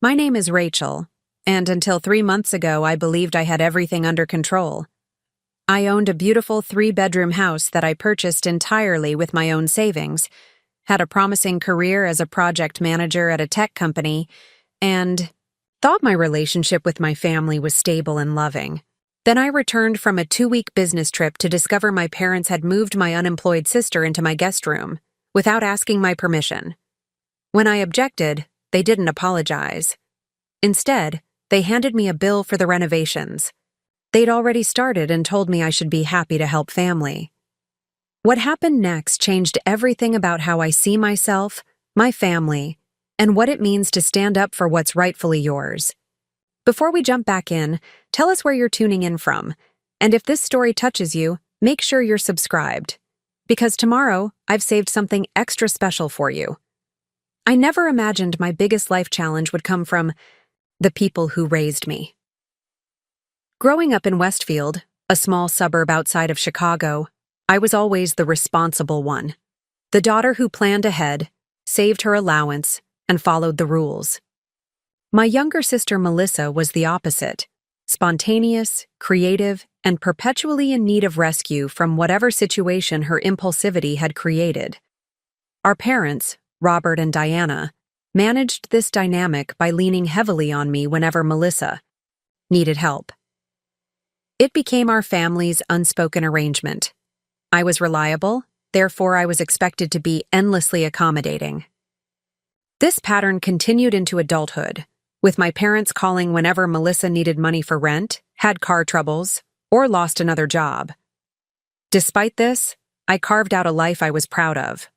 My name is Rachel, and until 3 months ago, I believed I had everything under control. I owned a beautiful 3-bedroom house that I purchased entirely with my own savings, had a promising career as a project manager at a tech company, and thought my relationship with my family was stable and loving. Then I returned from a 2-week business trip to discover my parents had moved my unemployed sister into my guest room without asking my permission. When I objected, they didn't apologize. Instead, they handed me a bill for the renovations. They'd already started and told me I should be happy to help family. What happened next changed everything about how I see myself, my family, and what it means to stand up for what's rightfully yours. Before we jump back in, tell us where you're tuning in from, and if this story touches you, make sure you're subscribed. Because tomorrow, I've saved something extra special for you. I never imagined my biggest life challenge would come from the people who raised me. Growing up in Westfield, a small suburb outside of Chicago, I was always the responsible one. The daughter who planned ahead, saved her allowance, and followed the rules. My younger sister Melissa was the opposite, spontaneous, creative, and perpetually in need of rescue from whatever situation her impulsivity had created. Our parents, Robert and Diana, managed this dynamic by leaning heavily on me whenever Melissa needed help. It became our family's unspoken arrangement. I was reliable, therefore I was expected to be endlessly accommodating. This pattern continued into adulthood, with my parents calling whenever Melissa needed money for rent, had car troubles, or lost another job. Despite this, I carved out a life I was proud of.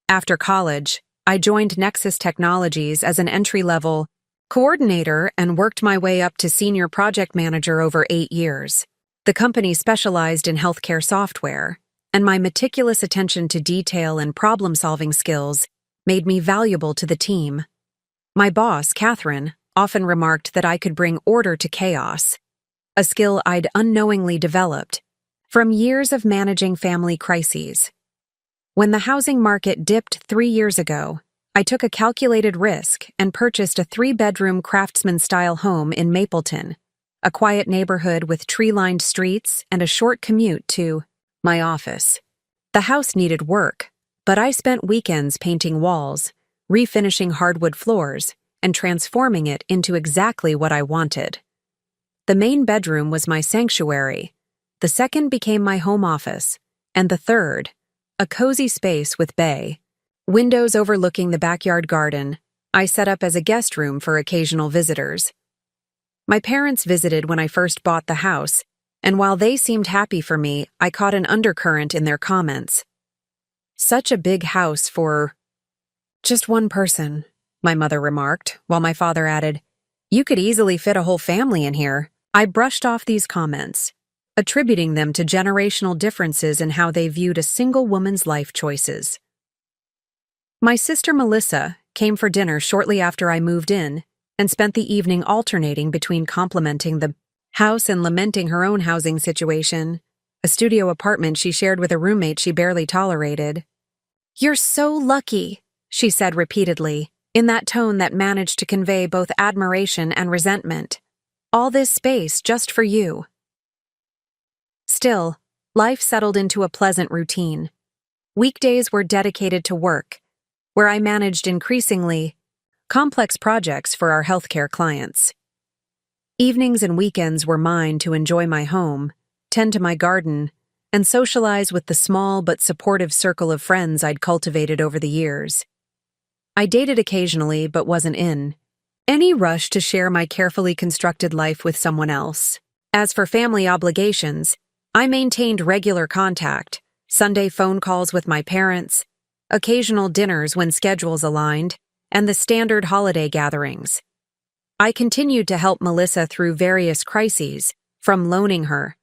After college, I joined Nexus Technologies as an entry-level coordinator and worked my way up to senior project manager over 8 years. The company specialized in healthcare software, and my meticulous attention to detail and problem-solving skills made me valuable to the team. My boss, Catherine, often remarked that I could bring order to chaos, a skill I'd unknowingly developed from years of managing family crises. When the housing market dipped 3 years ago, I took a calculated risk and purchased a 3-bedroom craftsman-style home in Mapleton, a quiet neighborhood with tree-lined streets and a short commute to my office. The house needed work, but I spent weekends painting walls, refinishing hardwood floors, and transforming it into exactly what I wanted. The main bedroom was my sanctuary, the second became my home office, and the third, a cozy space with bay, windows overlooking the backyard garden, I set up as a guest room for occasional visitors. My parents visited when I first bought the house, and while they seemed happy for me, I caught an undercurrent in their comments. "Such a big house for just one person," my mother remarked, while my father added, "You could easily fit a whole family in here." I brushed off these comments, attributing them to generational differences in how they viewed a single woman's life choices. My sister Melissa came for dinner shortly after I moved in and spent the evening alternating between complimenting the house and lamenting her own housing situation, a studio apartment she shared with a roommate she barely tolerated. "You're so lucky," she said repeatedly, in that tone that managed to convey both admiration and resentment. "All this space just for you." Still, life settled into a pleasant routine. Weekdays were dedicated to work, where I managed increasingly complex projects for our healthcare clients. Evenings and weekends were mine to enjoy my home, tend to my garden, and socialize with the small but supportive circle of friends I'd cultivated over the years. I dated occasionally but wasn't in any rush to share my carefully constructed life with someone else. As for family obligations, I maintained regular contact, Sunday phone calls with my parents, occasional dinners when schedules aligned, and the standard holiday gatherings. I continued to help Melissa through various crises, from loaning her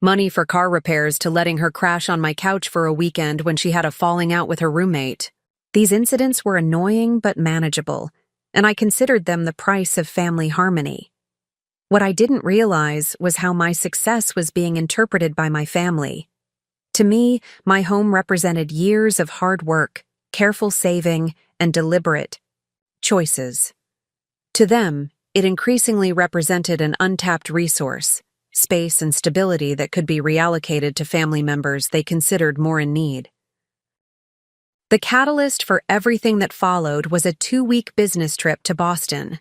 money for car repairs to letting her crash on my couch for a weekend when she had a falling out with her roommate. These incidents were annoying but manageable, and I considered them the price of family harmony. What I didn't realize was how my success was being interpreted by my family. To me, my home represented years of hard work, careful saving, and deliberate choices. To them, it increasingly represented an untapped resource, space and stability that could be reallocated to family members they considered more in need. The catalyst for everything that followed was a 2-week business trip to Boston.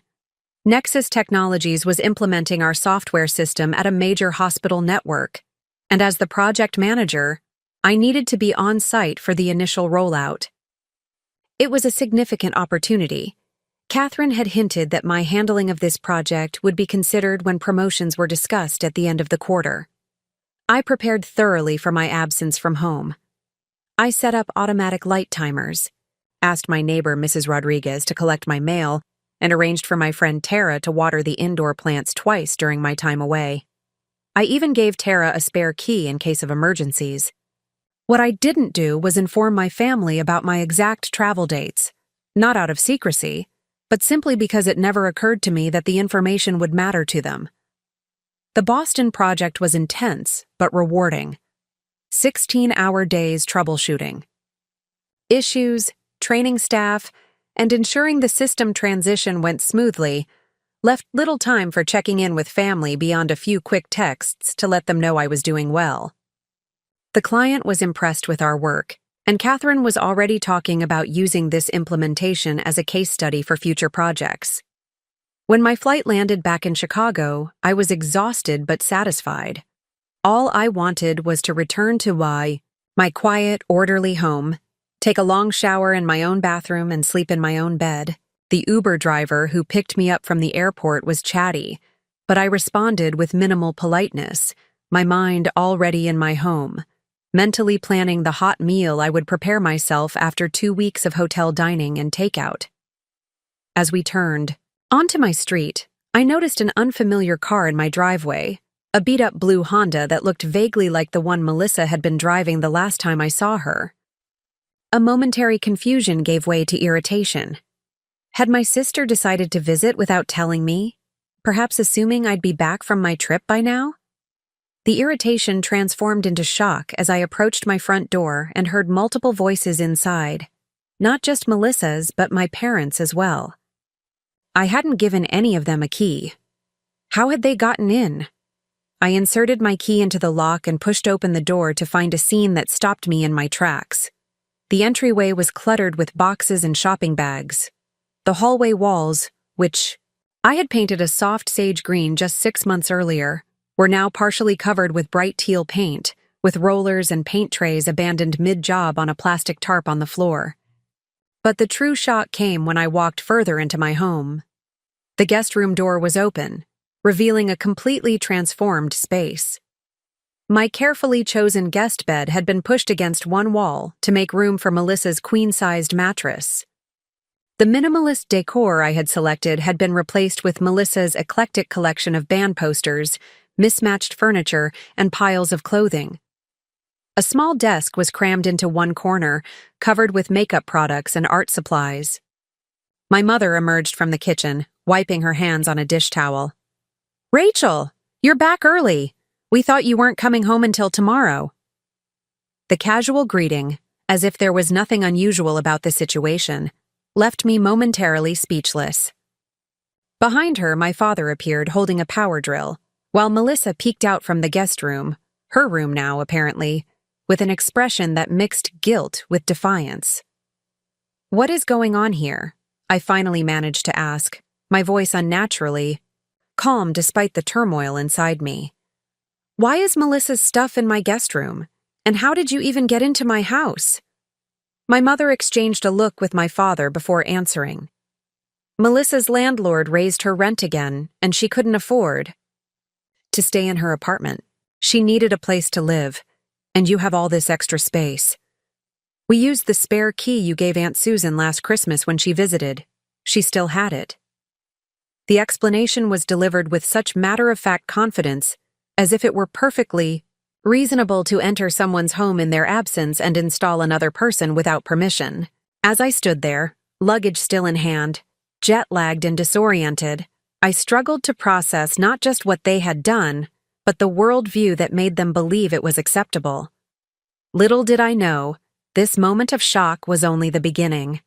Nexus Technologies was implementing our software system at a major hospital network, and as the project manager, I needed to be on site for the initial rollout. It was a significant opportunity. Catherine had hinted that my handling of this project would be considered when promotions were discussed at the end of the quarter. I prepared thoroughly for my absence from home. I set up automatic light timers, asked my neighbor Mrs. Rodriguez to collect my mail, and arranged for my friend Tara to water the indoor plants twice during my time away. I even gave Tara a spare key in case of emergencies. What I didn't do was inform my family about my exact travel dates, not out of secrecy, but simply because it never occurred to me that the information would matter to them. The Boston project was intense, but rewarding. 16-hour days troubleshooting. Issues, training staff, and ensuring the system transition went smoothly left little time for checking in with family beyond a few quick texts to let them know I was doing well. The client was impressed with our work, and Catherine was already talking about using this implementation as a case study for future projects. When my flight landed back in Chicago, I was exhausted but satisfied. All I wanted was to return to my quiet, orderly home, take a long shower in my own bathroom and sleep in my own bed. The Uber driver who picked me up from the airport was chatty, but I responded with minimal politeness, my mind already in my home, mentally planning the hot meal I would prepare myself after 2 weeks of hotel dining and takeout. As we turned onto my street, I noticed an unfamiliar car in my driveway, a beat-up blue Honda that looked vaguely like the one Melissa had been driving the last time I saw her. A momentary confusion gave way to irritation. Had my sister decided to visit without telling me, perhaps assuming I'd be back from my trip by now? The irritation transformed into shock as I approached my front door and heard multiple voices inside, not just Melissa's, but my parents as well. I hadn't given any of them a key. How had they gotten in? I inserted my key into the lock and pushed open the door to find a scene that stopped me in my tracks. The entryway was cluttered with boxes and shopping bags. The hallway walls, which I had painted a soft sage green just 6 months earlier, were now partially covered with bright teal paint, with rollers and paint trays abandoned mid-job on a plastic tarp on the floor. But the true shock came when I walked further into my home. The guest room door was open, revealing a completely transformed space. My carefully chosen guest bed had been pushed against one wall to make room for Melissa's queen-sized mattress. The minimalist decor I had selected had been replaced with Melissa's eclectic collection of band posters, mismatched furniture, and piles of clothing. A small desk was crammed into one corner, covered with makeup products and art supplies. My mother emerged from the kitchen, wiping her hands on a dish towel. "Rachel, you're back early. We thought you weren't coming home until tomorrow." The casual greeting, as if there was nothing unusual about the situation, left me momentarily speechless. Behind her, my father appeared holding a power drill, while Melissa peeked out from the guest room, her room now, apparently, with an expression that mixed guilt with defiance. "What is going on here?" I finally managed to ask, my voice unnaturally calm despite the turmoil inside me. "Why is Melissa's stuff in my guest room? And how did you even get into my house?" My mother exchanged a look with my father before answering. "Melissa's landlord raised her rent again, and she couldn't afford to stay in her apartment. She needed a place to live, and you have all this extra space. We used the spare key you gave Aunt Susan last Christmas when she visited. She still had it." The explanation was delivered with such matter-of-fact confidence, as if it were perfectly reasonable to enter someone's home in their absence and install another person without permission. As I stood there, luggage still in hand, jet-lagged and disoriented, I struggled to process not just what they had done, but the worldview that made them believe it was acceptable. Little did I know, this moment of shock was only the beginning.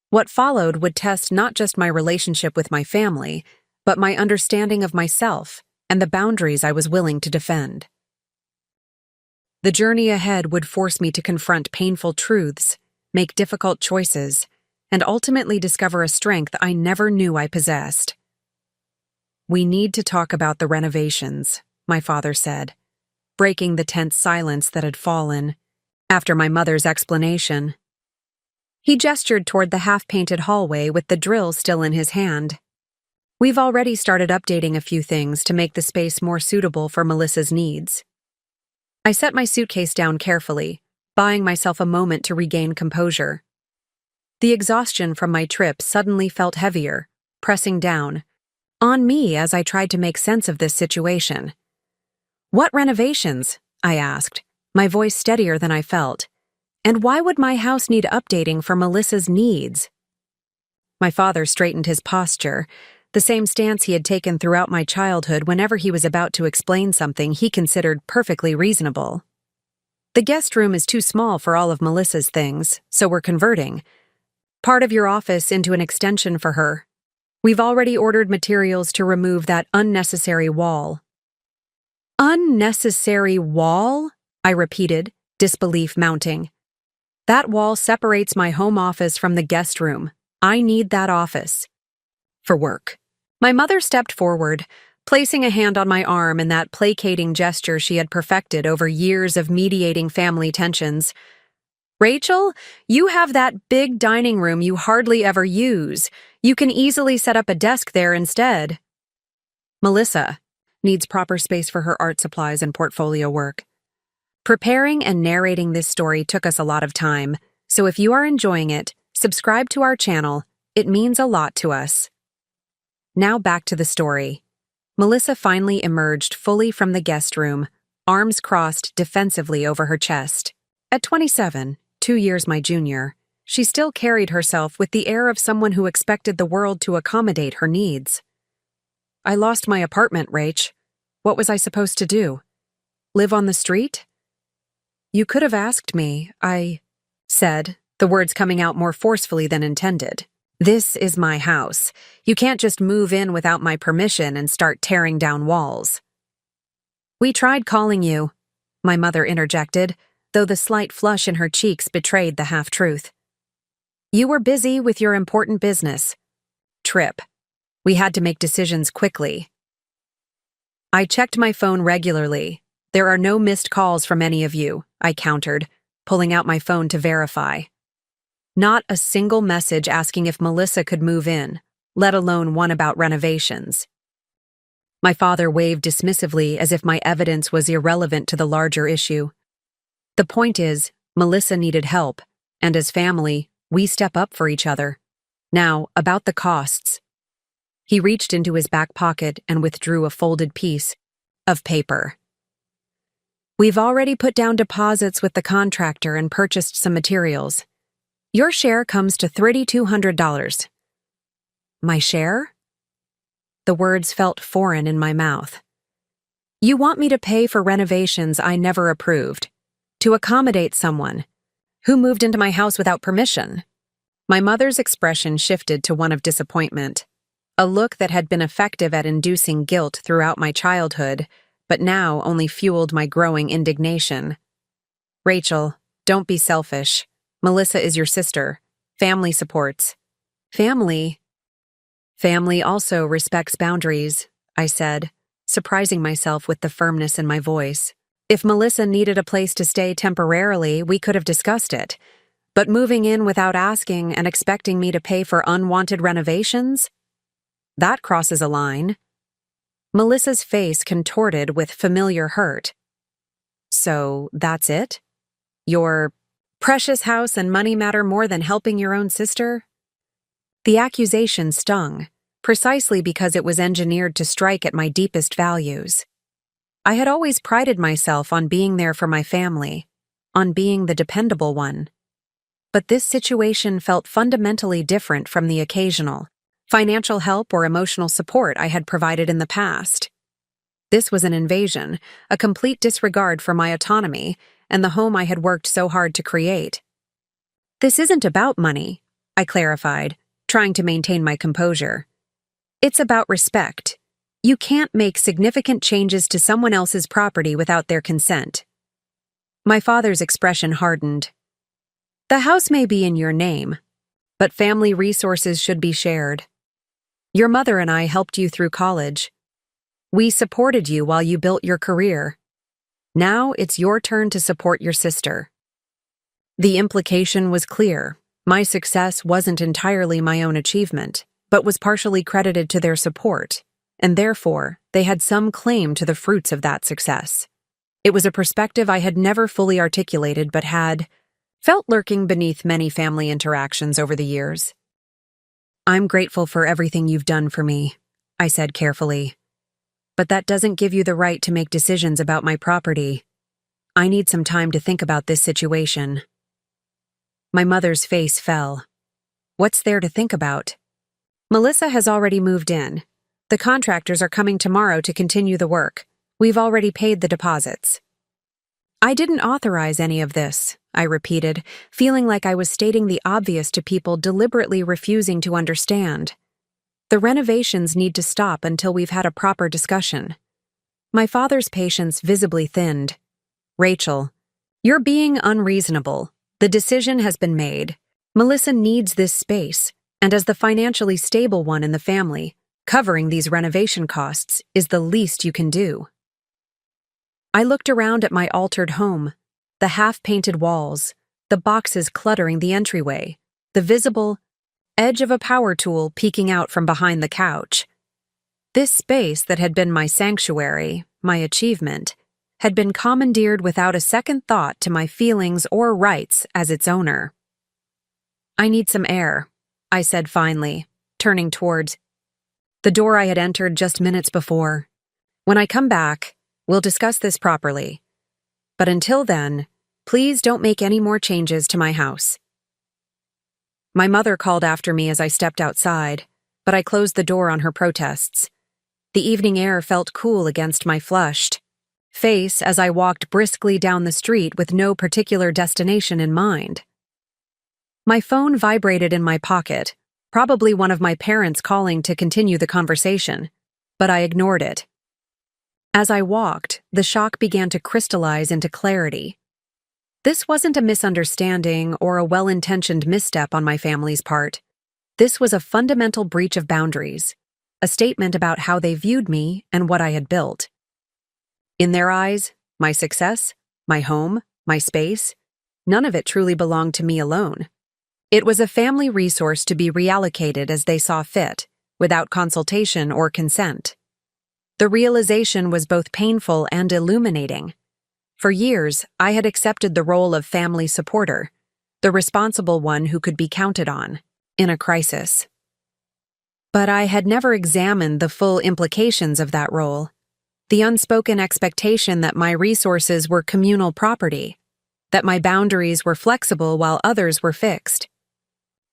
What followed would test not just my relationship with my family, but my understanding of myself and the boundaries I was willing to defend. The journey ahead would force me to confront painful truths, make difficult choices, and ultimately discover a strength I never knew I possessed. "We need to talk about the renovations," my father said, breaking the tense silence that had fallen after my mother's explanation. He gestured toward the half-painted hallway with the drill still in his hand. "We've already started updating a few things to make the space more suitable for Melissa's needs." I set my suitcase down carefully, buying myself a moment to regain composure. The exhaustion from my trip suddenly felt heavier, pressing down on me as I tried to make sense of this situation. "What renovations?" I asked, my voice steadier than I felt. "And why would my house need updating for Melissa's needs?" My father straightened his posture, the same stance he had taken throughout my childhood whenever he was about to explain something he considered perfectly reasonable. "The guest room is too small for all of Melissa's things, so we're converting part of your office into an extension for her. We've already ordered materials to remove that unnecessary wall." "Unnecessary wall?" I repeated, disbelief mounting. "That wall separates my home office from the guest room. I need that office for work." My mother stepped forward, placing a hand on my arm in that placating gesture she had perfected over years of mediating family tensions. "Rachel, you have that big dining room you hardly ever use. You can easily set up a desk there instead." "Melissa needs proper space for her art supplies and portfolio work." Preparing and narrating this story took us a lot of time, so if you are enjoying it, subscribe to our channel. It means a lot to us. Now back to the story. Melissa finally emerged fully from the guest room, arms crossed defensively over her chest. At 27, 2 years my junior, she still carried herself with the air of someone who expected the world to accommodate her needs. "I lost my apartment, Rach. What was I supposed to do? Live on the street?" "You could have asked me," I said, the words coming out more forcefully than intended. "This is my house. You can't just move in without my permission and start tearing down walls." "We tried calling you," my mother interjected, though the slight flush in her cheeks betrayed the half-truth. "You were busy with your important business trip. We had to make decisions quickly." "I checked my phone regularly. There are no missed calls from any of you," I countered, pulling out my phone to verify. Not a single message asking if Melissa could move in, let alone one about renovations. My father waved dismissively as if my evidence was irrelevant to the larger issue. "The point is, Melissa needed help, and as family, we step up for each other. Now, about the costs." He reached into his back pocket and withdrew a folded piece of paper. "We've already put down deposits with the contractor and purchased some materials. Your share comes to $3,200. "My share?" The words felt foreign in my mouth. "You want me to pay for renovations I never approved, to accommodate someone who moved into my house without permission." My mother's expression shifted to one of disappointment, a look that had been effective at inducing guilt throughout my childhood, but now only fueled my growing indignation. "Rachel, don't be selfish. Melissa is your sister. Family supports." "Family?" "Family also respects boundaries," I said, surprising myself with the firmness in my voice. "If Melissa needed a place to stay temporarily, we could have discussed it. But moving in without asking and expecting me to pay for unwanted renovations? That crosses a line." Melissa's face contorted with familiar hurt. "So that's it? Your precious house and money matter more than helping your own sister?" The accusation stung, precisely because it was engineered to strike at my deepest values. I had always prided myself on being there for my family, on being the dependable one. But this situation felt fundamentally different from the occasional financial help or emotional support I had provided in the past. This was an invasion, a complete disregard for my autonomy and the home I had worked so hard to create. "This isn't about money," I clarified, trying to maintain my composure. It's about respect. You can't make significant changes to someone else's property without their consent. My father's expression hardened. The house may be in your name, but family resources should be shared. Your mother and I helped you through college. We supported you while you built your career. Now it's your turn to support your sister. The implication was clear. My success wasn't entirely my own achievement, but was partially credited to their support, and therefore, they had some claim to the fruits of that success. It was a perspective I had never fully articulated but had felt lurking beneath many family interactions over the years. I'm grateful for everything you've done for me, I said carefully. But that doesn't give you the right to make decisions about my property. I need some time to think about this situation. My mother's face fell. What's there to think about? Melissa has already moved in. The contractors are coming tomorrow to continue the work. We've already paid the deposits. I didn't authorize any of this, I repeated, feeling like I was stating the obvious to people deliberately refusing to understand. The renovations need to stop until we've had a proper discussion. My father's patience visibly thinned. Rachel, you're being unreasonable. The decision has been made. Melissa needs this space, and as the financially stable one in the family, covering these renovation costs is the least you can do. I looked around at my altered home, the half-painted walls, the boxes cluttering the entryway, the visible edge of a power tool peeking out from behind the couch. This space that had been my sanctuary, my achievement, had been commandeered without a second thought to my feelings or rights as its owner. I need some air, I said finally, turning towards the door I had entered just minutes before. When I come back, we'll discuss this properly. But until then, please don't make any more changes to my house. My mother called after me as I stepped outside, but I closed the door on her protests. The evening air felt cool against my flushed face as I walked briskly down the street with no particular destination in mind. My phone vibrated in my pocket, probably one of my parents calling to continue the conversation, but I ignored it. As I walked, the shock began to crystallize into clarity. This wasn't a misunderstanding or a well-intentioned misstep on my family's part. This was a fundamental breach of boundaries, a statement about how they viewed me and what I had built. In their eyes, my success, my home, my space, none of it truly belonged to me alone. It was a family resource to be reallocated as they saw fit, without consultation or consent. The realization was both painful and illuminating. For years, I had accepted the role of family supporter, the responsible one who could be counted on, in a crisis. But I had never examined the full implications of that role, the unspoken expectation that my resources were communal property, that my boundaries were flexible while others were fixed.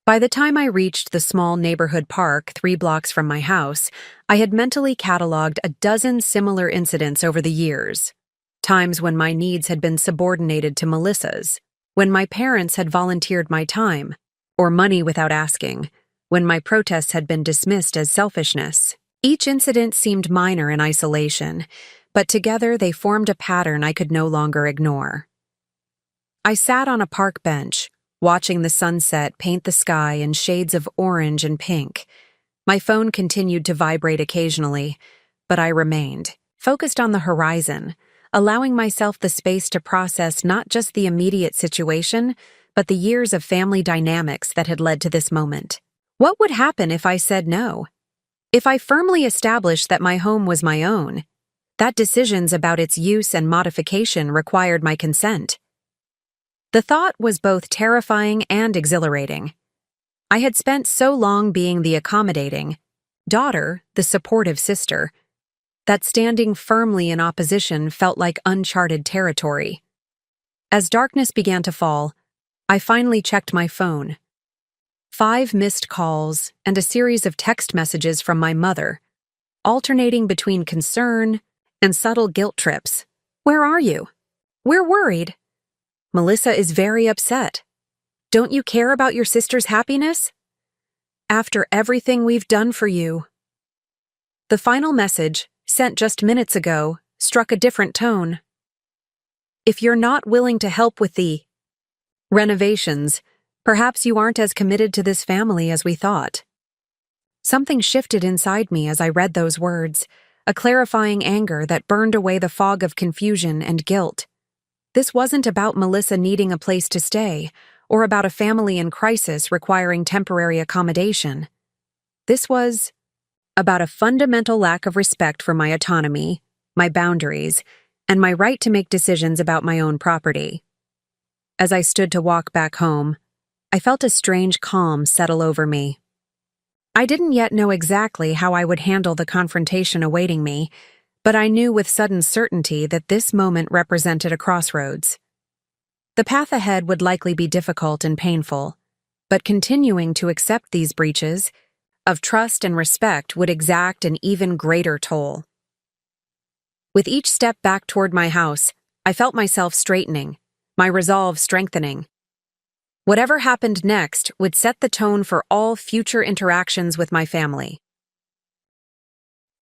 By the time I reached the small neighborhood park 3 blocks from my house, I had mentally cataloged a dozen similar incidents over the years. Times when my needs had been subordinated to Melissa's, when my parents had volunteered my time, or money without asking, when my protests had been dismissed as selfishness. Each incident seemed minor in isolation, but together they formed a pattern I could no longer ignore. I sat on a park bench, watching the sunset paint the sky in shades of orange and pink. My phone continued to vibrate occasionally, but I remained, focused on the horizon, allowing myself the space to process not just the immediate situation, but the years of family dynamics that had led to this moment. What would happen if I said no? If I firmly established that my home was my own, that decisions about its use and modification required my consent? The thought was both terrifying and exhilarating. I had spent so long being the accommodating daughter, the supportive sister, that standing firmly in opposition felt like uncharted territory. As darkness began to fall, I finally checked my phone. 5 missed calls and a series of text messages from my mother, alternating between concern and subtle guilt trips. "Where are you? We're worried. Melissa is very upset. Don't you care about your sister's happiness? After everything we've done for you. The final message, sent just minutes ago, struck a different tone. If you're not willing to help with the renovations, perhaps you aren't as committed to this family as we thought. Something shifted inside me as I read those words, a clarifying anger that burned away the fog of confusion and guilt. This wasn't about Melissa needing a place to stay, or about a family in crisis requiring temporary accommodation. This was about a fundamental lack of respect for my autonomy, my boundaries, and my right to make decisions about my own property. As I stood to walk back home, I felt a strange calm settle over me. I didn't yet know exactly how I would handle the confrontation awaiting me, but I knew with sudden certainty that this moment represented a crossroads. The path ahead would likely be difficult and painful, but continuing to accept these breaches of trust and respect would exact an even greater toll. With each step back toward my house, I felt myself straightening, my resolve strengthening. Whatever happened next would set the tone for all future interactions with my family.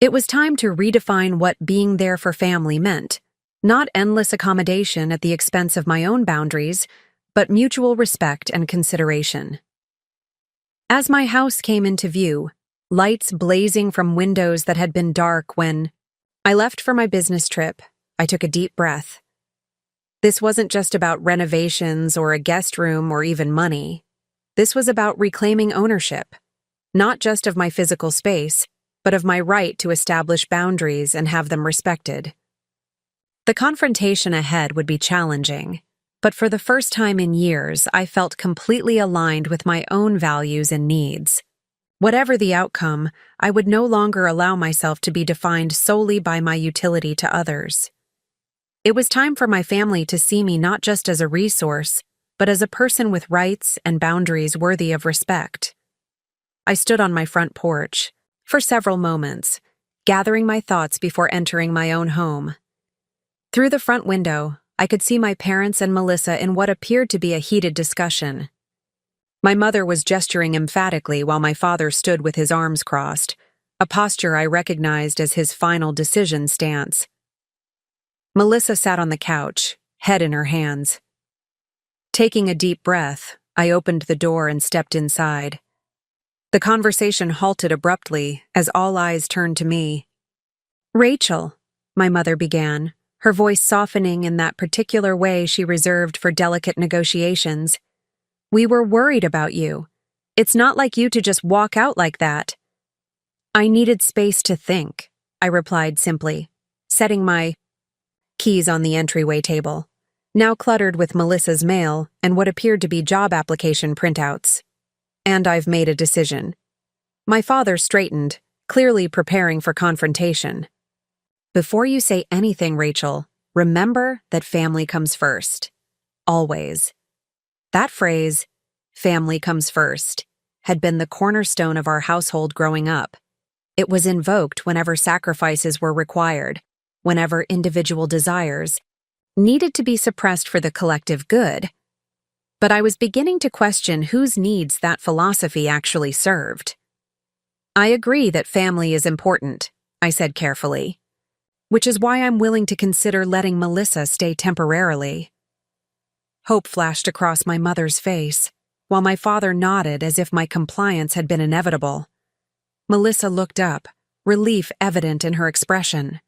It was time to redefine what being there for family meant, not endless accommodation at the expense of my own boundaries, but mutual respect and consideration. As my house came into view, lights blazing from windows that had been dark when I left for my business trip, I took a deep breath. This wasn't just about renovations or a guest room or even money. This was about reclaiming ownership, not just of my physical space, but of my right to establish boundaries and have them respected. The confrontation ahead would be challenging, but for the first time in years, I felt completely aligned with my own values and needs. Whatever the outcome, I would no longer allow myself to be defined solely by my utility to others. It was time for my family to see me not just as a resource, but as a person with rights and boundaries worthy of respect. I stood on my front porch for several moments, gathering my thoughts before entering my own home. Through the front window, I could see my parents and Melissa in what appeared to be a heated discussion. My mother was gesturing emphatically while my father stood with his arms crossed, a posture I recognized as his final decision stance. Melissa sat on the couch, head in her hands. Taking a deep breath, I opened the door and stepped inside. The conversation halted abruptly as all eyes turned to me. "Rachel," my mother began, her voice softening in that particular way she reserved for delicate negotiations. "We were worried about you. It's not like you to just walk out like that." "I needed space to think," I replied simply, setting my keys on the entryway table, now cluttered with Melissa's mail and what appeared to be job application printouts. "And I've made a decision." My father straightened, clearly preparing for confrontation. "Before you say anything, Rachel, remember that family comes first. Always." That phrase, "family comes first," had been the cornerstone of our household growing up. It was invoked whenever sacrifices were required, whenever individual desires needed to be suppressed for the collective good. But I was beginning to question whose needs that philosophy actually served. "I agree that family is important," I said carefully, "which is why I'm willing to consider letting Melissa stay temporarily." Hope flashed across my mother's face, while my father nodded as if my compliance had been inevitable. Melissa looked up, relief evident in her expression.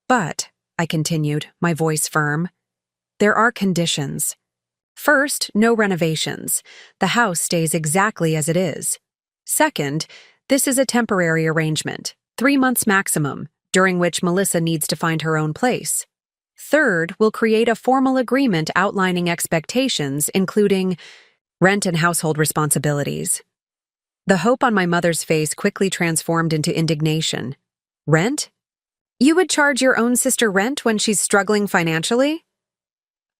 "But," I continued, my voice firm, "there are conditions. First, no renovations. The house stays exactly as it is. Second, this is a temporary arrangement, 3 months maximum, during which Melissa needs to find her own place. Third, we'll create a formal agreement outlining expectations, including rent and household responsibilities." The hope on my mother's face quickly transformed into indignation. "Rent? You would charge your own sister rent when she's struggling financially?"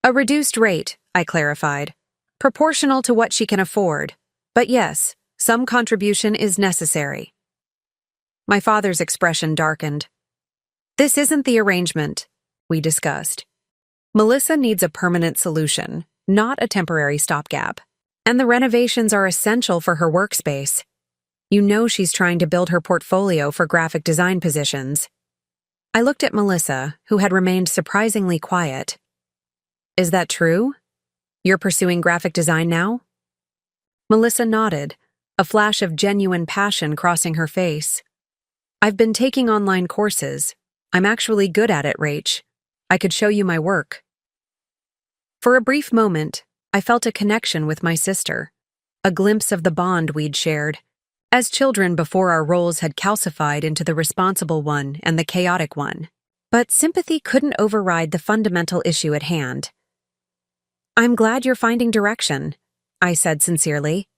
"A reduced rate," I clarified, "proportional to what she can afford. But yes, some contribution is necessary." My father's expression darkened. "This isn't the arrangement we discussed. Melissa needs a permanent solution, not a temporary stopgap. And the renovations are essential for her workspace. You know she's trying to build her portfolio for graphic design positions. I looked at Melissa, who had remained surprisingly quiet. Is that true? You're pursuing graphic design now? Melissa nodded, a flash of genuine passion crossing her face. I've been taking online courses. I'm actually good at it, Rach. I could show you my work. For a brief moment, I felt a connection with my sister, a glimpse of the bond we'd shared, as children before our roles had calcified into the responsible one and the chaotic one. But sympathy couldn't override the fundamental issue at hand. I'm glad you're finding direction, I said sincerely.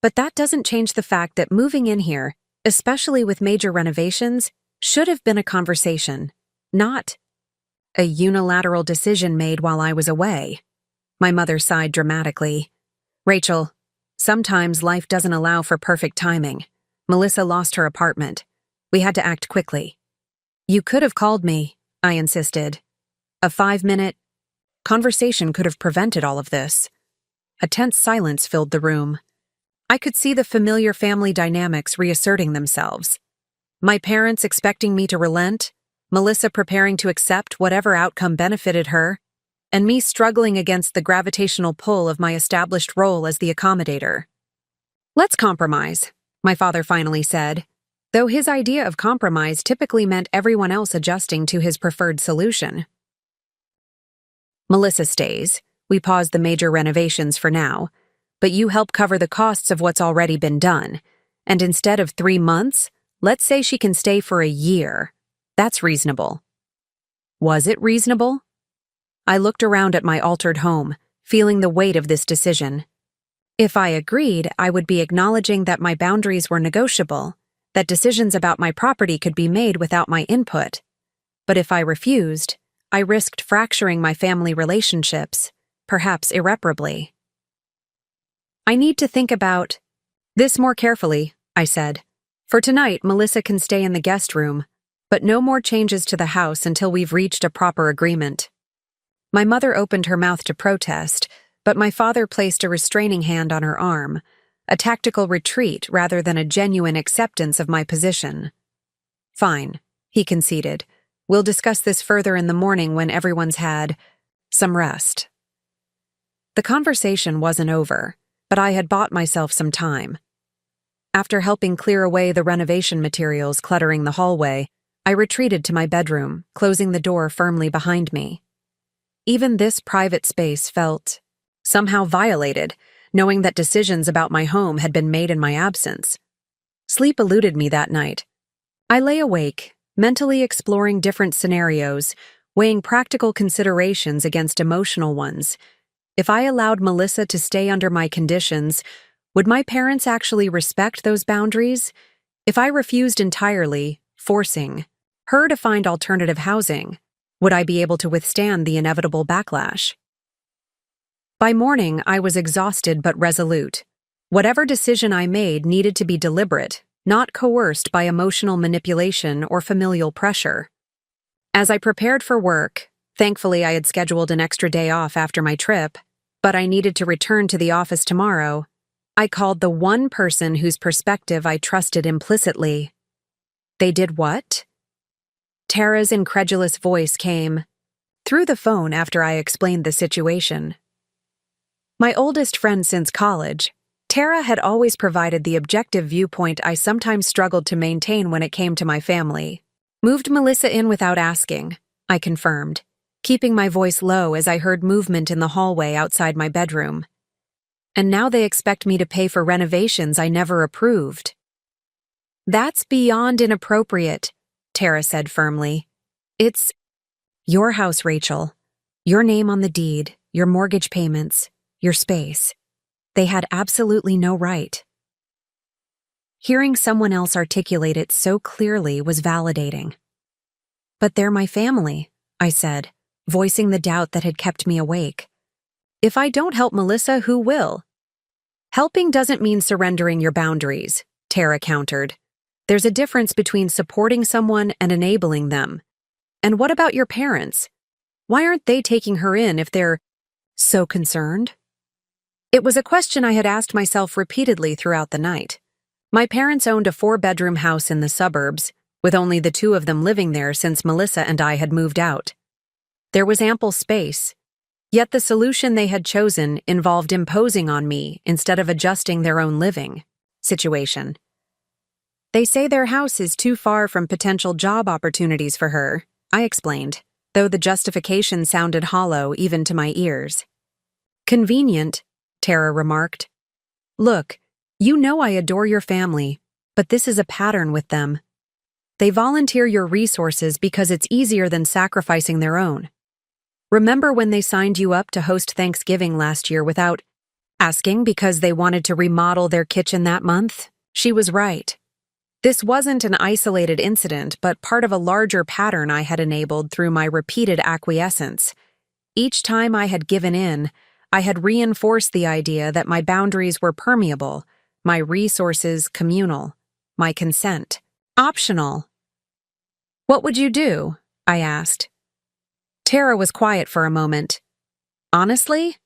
But that doesn't change the fact that moving in here, especially with major renovations, should have been a conversation, not a unilateral decision made while I was away. My mother sighed dramatically. Rachel, sometimes life doesn't allow for perfect timing. Melissa lost her apartment. We had to act quickly. You could have called me, I insisted. A 5-minute conversation could have prevented all of this. A tense silence filled the room. I could see the familiar family dynamics reasserting themselves. My parents expecting me to relent, Melissa preparing to accept whatever outcome benefited her, and me struggling against the gravitational pull of my established role as the accommodator. Let's compromise, my father finally said, though his idea of compromise typically meant everyone else adjusting to his preferred solution. Melissa stays. We pause the major renovations for now, but you help cover the costs of what's already been done, and instead of 3 months, let's say she can stay for a year. That's reasonable. Was it reasonable? I looked around at my altered home, feeling the weight of this decision. If I agreed, I would be acknowledging that my boundaries were negotiable, that decisions about my property could be made without my input. But if I refused, I risked fracturing my family relationships, perhaps irreparably. I need to think about this more carefully, I said. For tonight, Melissa can stay in the guest room, but no more changes to the house until we've reached a proper agreement. My mother opened her mouth to protest, but my father placed a restraining hand on her arm, a tactical retreat rather than a genuine acceptance of my position. Fine, he conceded. We'll discuss this further in the morning when everyone's had some rest. The conversation wasn't over, but I had bought myself some time. After helping clear away the renovation materials cluttering the hallway, I retreated to my bedroom, closing the door firmly behind me. Even this private space felt somehow violated, knowing that decisions about my home had been made in my absence. Sleep eluded me that night. I lay awake, mentally exploring different scenarios, weighing practical considerations against emotional ones. If I allowed Melissa to stay under my conditions, would my parents actually respect those boundaries? If I refused entirely, forcing her to find alternative housing, would I be able to withstand the inevitable backlash? By morning, I was exhausted but resolute. Whatever decision I made needed to be deliberate, not coerced by emotional manipulation or familial pressure. As I prepared for work, thankfully I had scheduled an extra day off after my trip, but I needed to return to the office tomorrow, I called the one person whose perspective I trusted implicitly. They did what? Tara's incredulous voice came through the phone after I explained the situation. My oldest friend since college, Tara had always provided the objective viewpoint I sometimes struggled to maintain when it came to my family. Moved Melissa in without asking, I confirmed, keeping my voice low as I heard movement in the hallway outside my bedroom. And now they expect me to pay for renovations I never approved. That's beyond inappropriate, Tara said firmly. It's your house, Rachel. Your name on the deed, your mortgage payments, your space. They had absolutely no right. Hearing someone else articulate it so clearly was validating. But they're my family, I said, voicing the doubt that had kept me awake. If I don't help Melissa, who will? Helping doesn't mean surrendering your boundaries, Tara countered. There's a difference between supporting someone and enabling them. And what about your parents? Why aren't they taking her in if they're so concerned? It was a question I had asked myself repeatedly throughout the night. My parents owned a 4-bedroom house in the suburbs, with only the two of them living there since Melissa and I had moved out. There was ample space, yet the solution they had chosen involved imposing on me instead of adjusting their own living situation. They say their house is too far from potential job opportunities for her, I explained, though the justification sounded hollow even to my ears. Convenient, Tara remarked. Look, you know I adore your family, but this is a pattern with them. They volunteer your resources because it's easier than sacrificing their own. Remember when they signed you up to host Thanksgiving last year without asking because they wanted to remodel their kitchen that month? She was right. This wasn't an isolated incident, but part of a larger pattern I had enabled through my repeated acquiescence. Each time I had given in, I had reinforced the idea that my boundaries were permeable, my resources communal, my consent optional. What would you do? I asked. Tara was quiet for a moment. Honestly?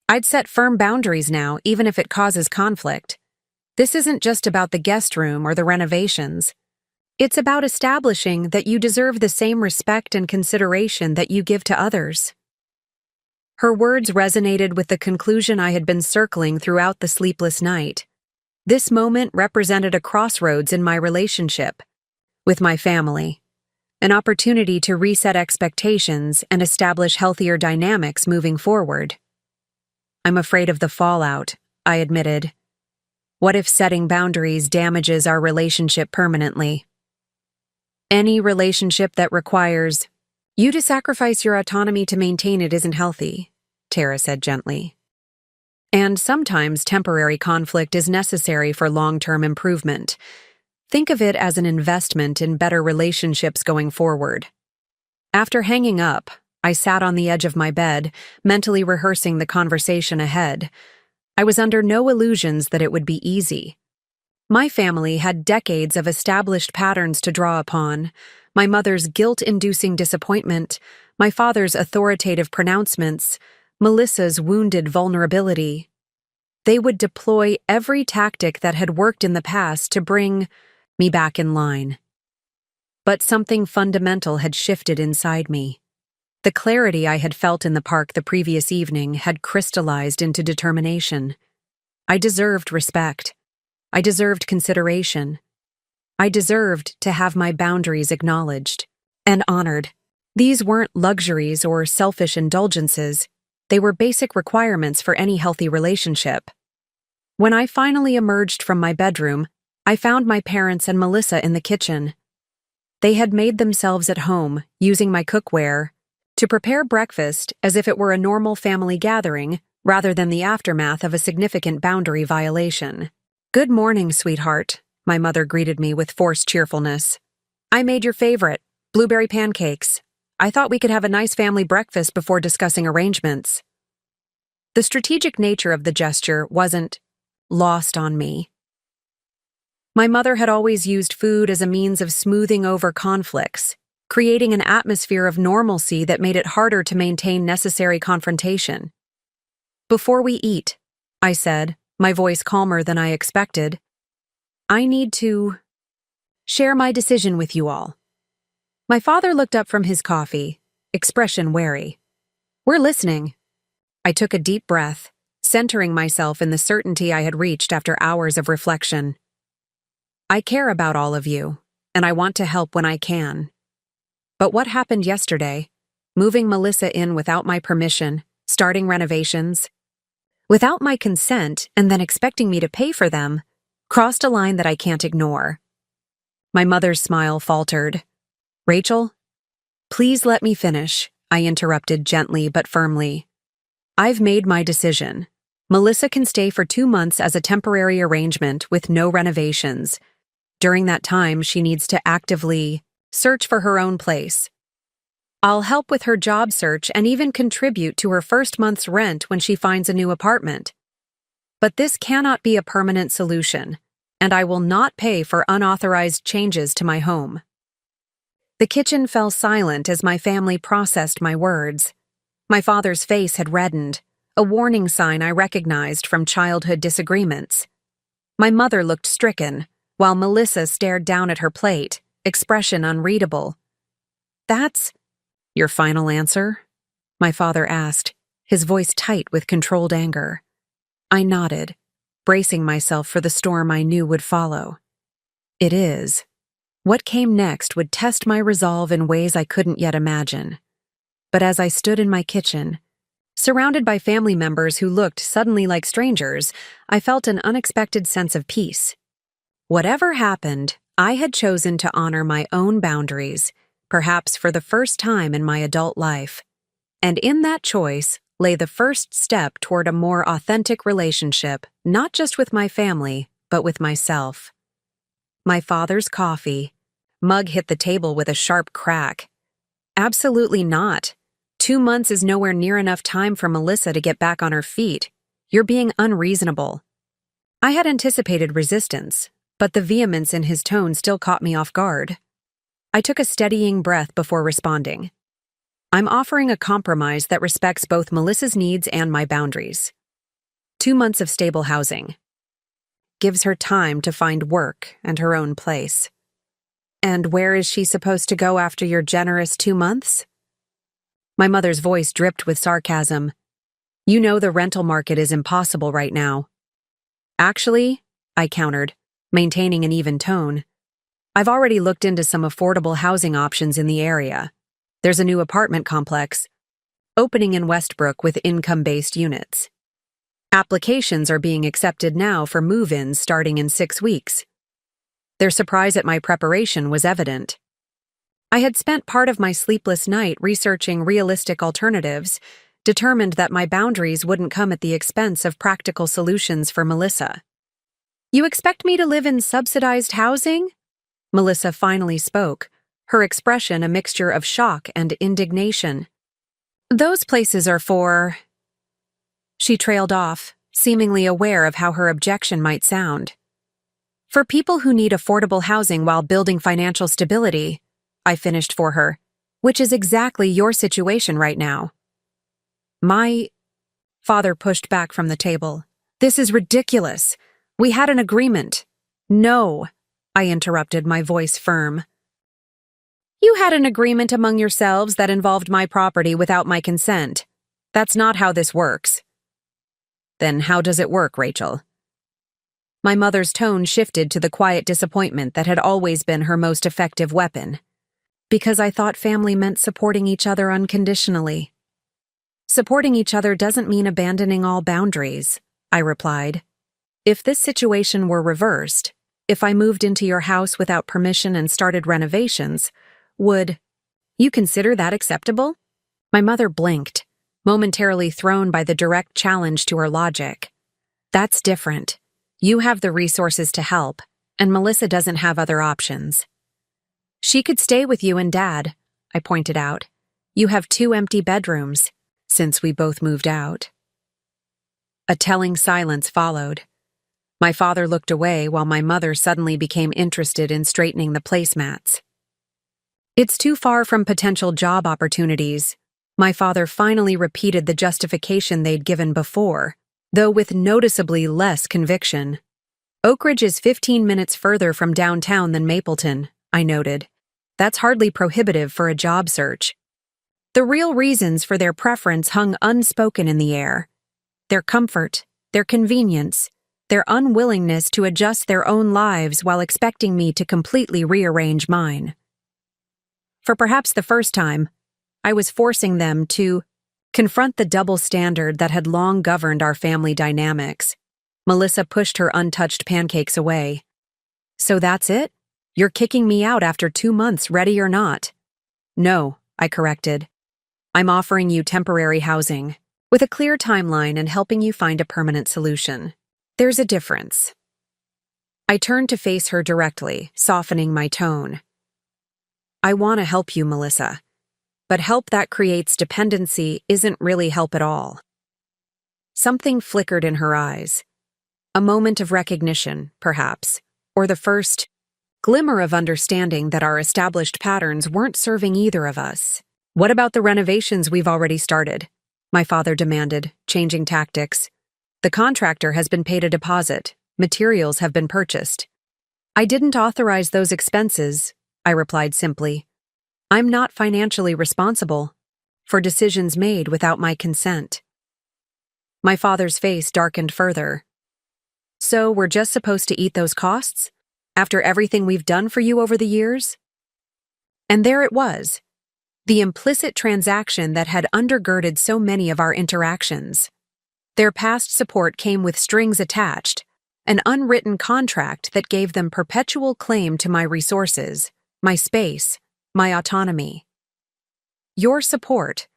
I'd set firm boundaries now, even if it causes conflict. This isn't just about the guest room or the renovations. It's about establishing that you deserve the same respect and consideration that you give to others. Her words resonated with the conclusion I had been circling throughout the sleepless night. This moment represented a crossroads in my relationship with my family, an opportunity to reset expectations and establish healthier dynamics moving forward. I'm afraid of the fallout, I admitted. What if setting boundaries damages our relationship permanently? Any relationship that requires you to sacrifice your autonomy to maintain it isn't healthy, Tara said gently. And sometimes temporary conflict is necessary for long-term improvement. Think of it as an investment in better relationships going forward. After hanging up, I sat on the edge of my bed, mentally rehearsing the conversation ahead. I was under no illusions that it would be easy. My family had decades of established patterns to draw upon, my mother's guilt-inducing disappointment, my father's authoritative pronouncements, Melissa's wounded vulnerability. They would deploy every tactic that had worked in the past to bring me back in line. But something fundamental had shifted inside me. The clarity I had felt in the park the previous evening had crystallized into determination. I deserved respect. I deserved consideration. I deserved to have my boundaries acknowledged and honored. These weren't luxuries or selfish indulgences. They were basic requirements for any healthy relationship. When I finally emerged from my bedroom, I found my parents and Melissa in the kitchen. They had made themselves at home, using my cookware, to prepare breakfast as if it were a normal family gathering rather than the aftermath of a significant boundary violation. "Good morning, sweetheart," my mother greeted me with forced cheerfulness. "I made your favorite, blueberry pancakes. I thought we could have a nice family breakfast before discussing arrangements." The strategic nature of the gesture wasn't lost on me. My mother had always used food as a means of smoothing over conflicts, creating an atmosphere of normalcy that made it harder to maintain necessary confrontation. "Before we eat," I said, my voice calmer than I expected, "I need to share my decision with you all." My father looked up from his coffee, expression wary. "We're listening." I took a deep breath, centering myself in the certainty I had reached after hours of reflection. "I care about all of you, and I want to help when I can. But what happened yesterday, moving Melissa in without my permission, starting renovations, without my consent and then expecting me to pay for them, crossed a line that I can't ignore." My mother's smile faltered. "Rachel, please let me finish," I interrupted gently but firmly. "I've made my decision. Melissa can stay for 2 months as a temporary arrangement with no renovations. During that time, she needs to actively search for her own place. I'll help with her job search and even contribute to her first month's rent when she finds a new apartment. But this cannot be a permanent solution, and I will not pay for unauthorized changes to my home." The kitchen fell silent as my family processed my words. My father's face had reddened, a warning sign I recognized from childhood disagreements. My mother looked stricken, while Melissa stared down at her plate, expression unreadable. "That's your final answer?" my father asked, his voice tight with controlled anger. I nodded, bracing myself for the storm I knew would follow. It is. What came next would test my resolve in ways I couldn't yet imagine. But as I stood in my kitchen, surrounded by family members who looked suddenly like strangers, I felt an unexpected sense of peace. Whatever happened, I had chosen to honor my own boundaries, perhaps for the first time in my adult life. And in that choice lay the first step toward a more authentic relationship, not just with my family, but with myself. My father's coffee mug hit the table with a sharp crack. Absolutely not. 2 months is nowhere near enough time for Melissa to get back on her feet. You're being unreasonable. I had anticipated resistance, but the vehemence in his tone still caught me off guard. I took a steadying breath before responding. I'm offering a compromise that respects both Melissa's needs and my boundaries. 2 months of stable housing. Gives her time to find work and her own place. And where is she supposed to go after your generous 2 months? My mother's voice dripped with sarcasm. You know the rental market is impossible right now. Actually, I countered, maintaining an even tone. I've already looked into some affordable housing options in the area. There's a new apartment complex opening in Westbrook with income-based units. Applications are being accepted now for move-ins starting in 6 weeks. Their surprise at my preparation was evident. I had spent part of my sleepless night researching realistic alternatives, determined that my boundaries wouldn't come at the expense of practical solutions for Melissa. You expect me to live in subsidized housing? Melissa finally spoke, her expression a mixture of shock and indignation. Those places are for... She trailed off, seemingly aware of how her objection might sound. For people who need affordable housing while building financial stability, I finished for her, which is exactly your situation right now. My father pushed back from the table. This is ridiculous. We had an agreement. No, I interrupted, my voice firm. You had an agreement among yourselves that involved my property without my consent. That's not how this works. Then how does it work, Rachel? My mother's tone shifted to the quiet disappointment that had always been her most effective weapon. Because I thought family meant supporting each other unconditionally. Supporting each other doesn't mean abandoning all boundaries, I replied. If this situation were reversed, if I moved into your house without permission and started renovations, would you consider that acceptable? My mother blinked, momentarily thrown by the direct challenge to her logic. That's different. You have the resources to help, and Melissa doesn't have other options. She could stay with you and Dad, I pointed out. You have 2 empty bedrooms, since we both moved out. A telling silence followed. My father looked away while my mother suddenly became interested in straightening the placemats. It's too far from potential job opportunities. My father finally repeated the justification they'd given before, though with noticeably less conviction. Oak Ridge is 15 minutes further from downtown than Mapleton, I noted. That's hardly prohibitive for a job search. The real reasons for their preference hung unspoken in the air. Their comfort, their convenience, their unwillingness to adjust their own lives while expecting me to completely rearrange mine. For perhaps the first time, I was forcing them to confront the double standard that had long governed our family dynamics. Melissa pushed her untouched pancakes away. So that's it? You're kicking me out after 2 months, ready or not? No, I corrected. I'm offering you temporary housing, with a clear timeline and helping you find a permanent solution. There's a difference. I turned to face her directly, softening my tone. I want to help you, Melissa, but help that creates dependency isn't really help at all. Something flickered in her eyes. A moment of recognition, perhaps, or the first glimmer of understanding that our established patterns weren't serving either of us. What about the renovations we've already started? my father demanded, changing tactics. The contractor has been paid a deposit. Materials have been purchased. I didn't authorize those expenses, I replied simply. I'm not financially responsible for decisions made without my consent. My father's face darkened further. So we're just supposed to eat those costs? After everything we've done for you over the years? And there it was, the implicit transaction that had undergirded so many of our interactions. Their past support came with strings attached, an unwritten contract that gave them perpetual claim to my resources, my space, my autonomy. Your support,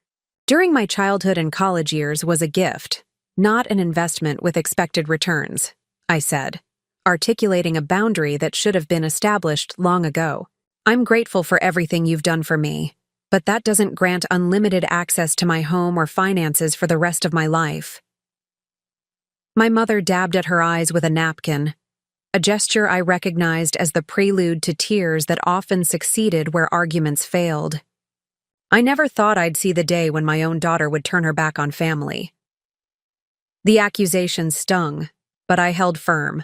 during my childhood and college years, was a gift, not an investment with expected returns, I said, articulating a boundary that should have been established long ago. I'm grateful for everything you've done for me, but that doesn't grant unlimited access to my home or finances for the rest of my life. My mother dabbed at her eyes with a napkin, a gesture I recognized as the prelude to tears that often succeeded where arguments failed. I never thought I'd see the day when my own daughter would turn her back on family. The accusation stung, but I held firm.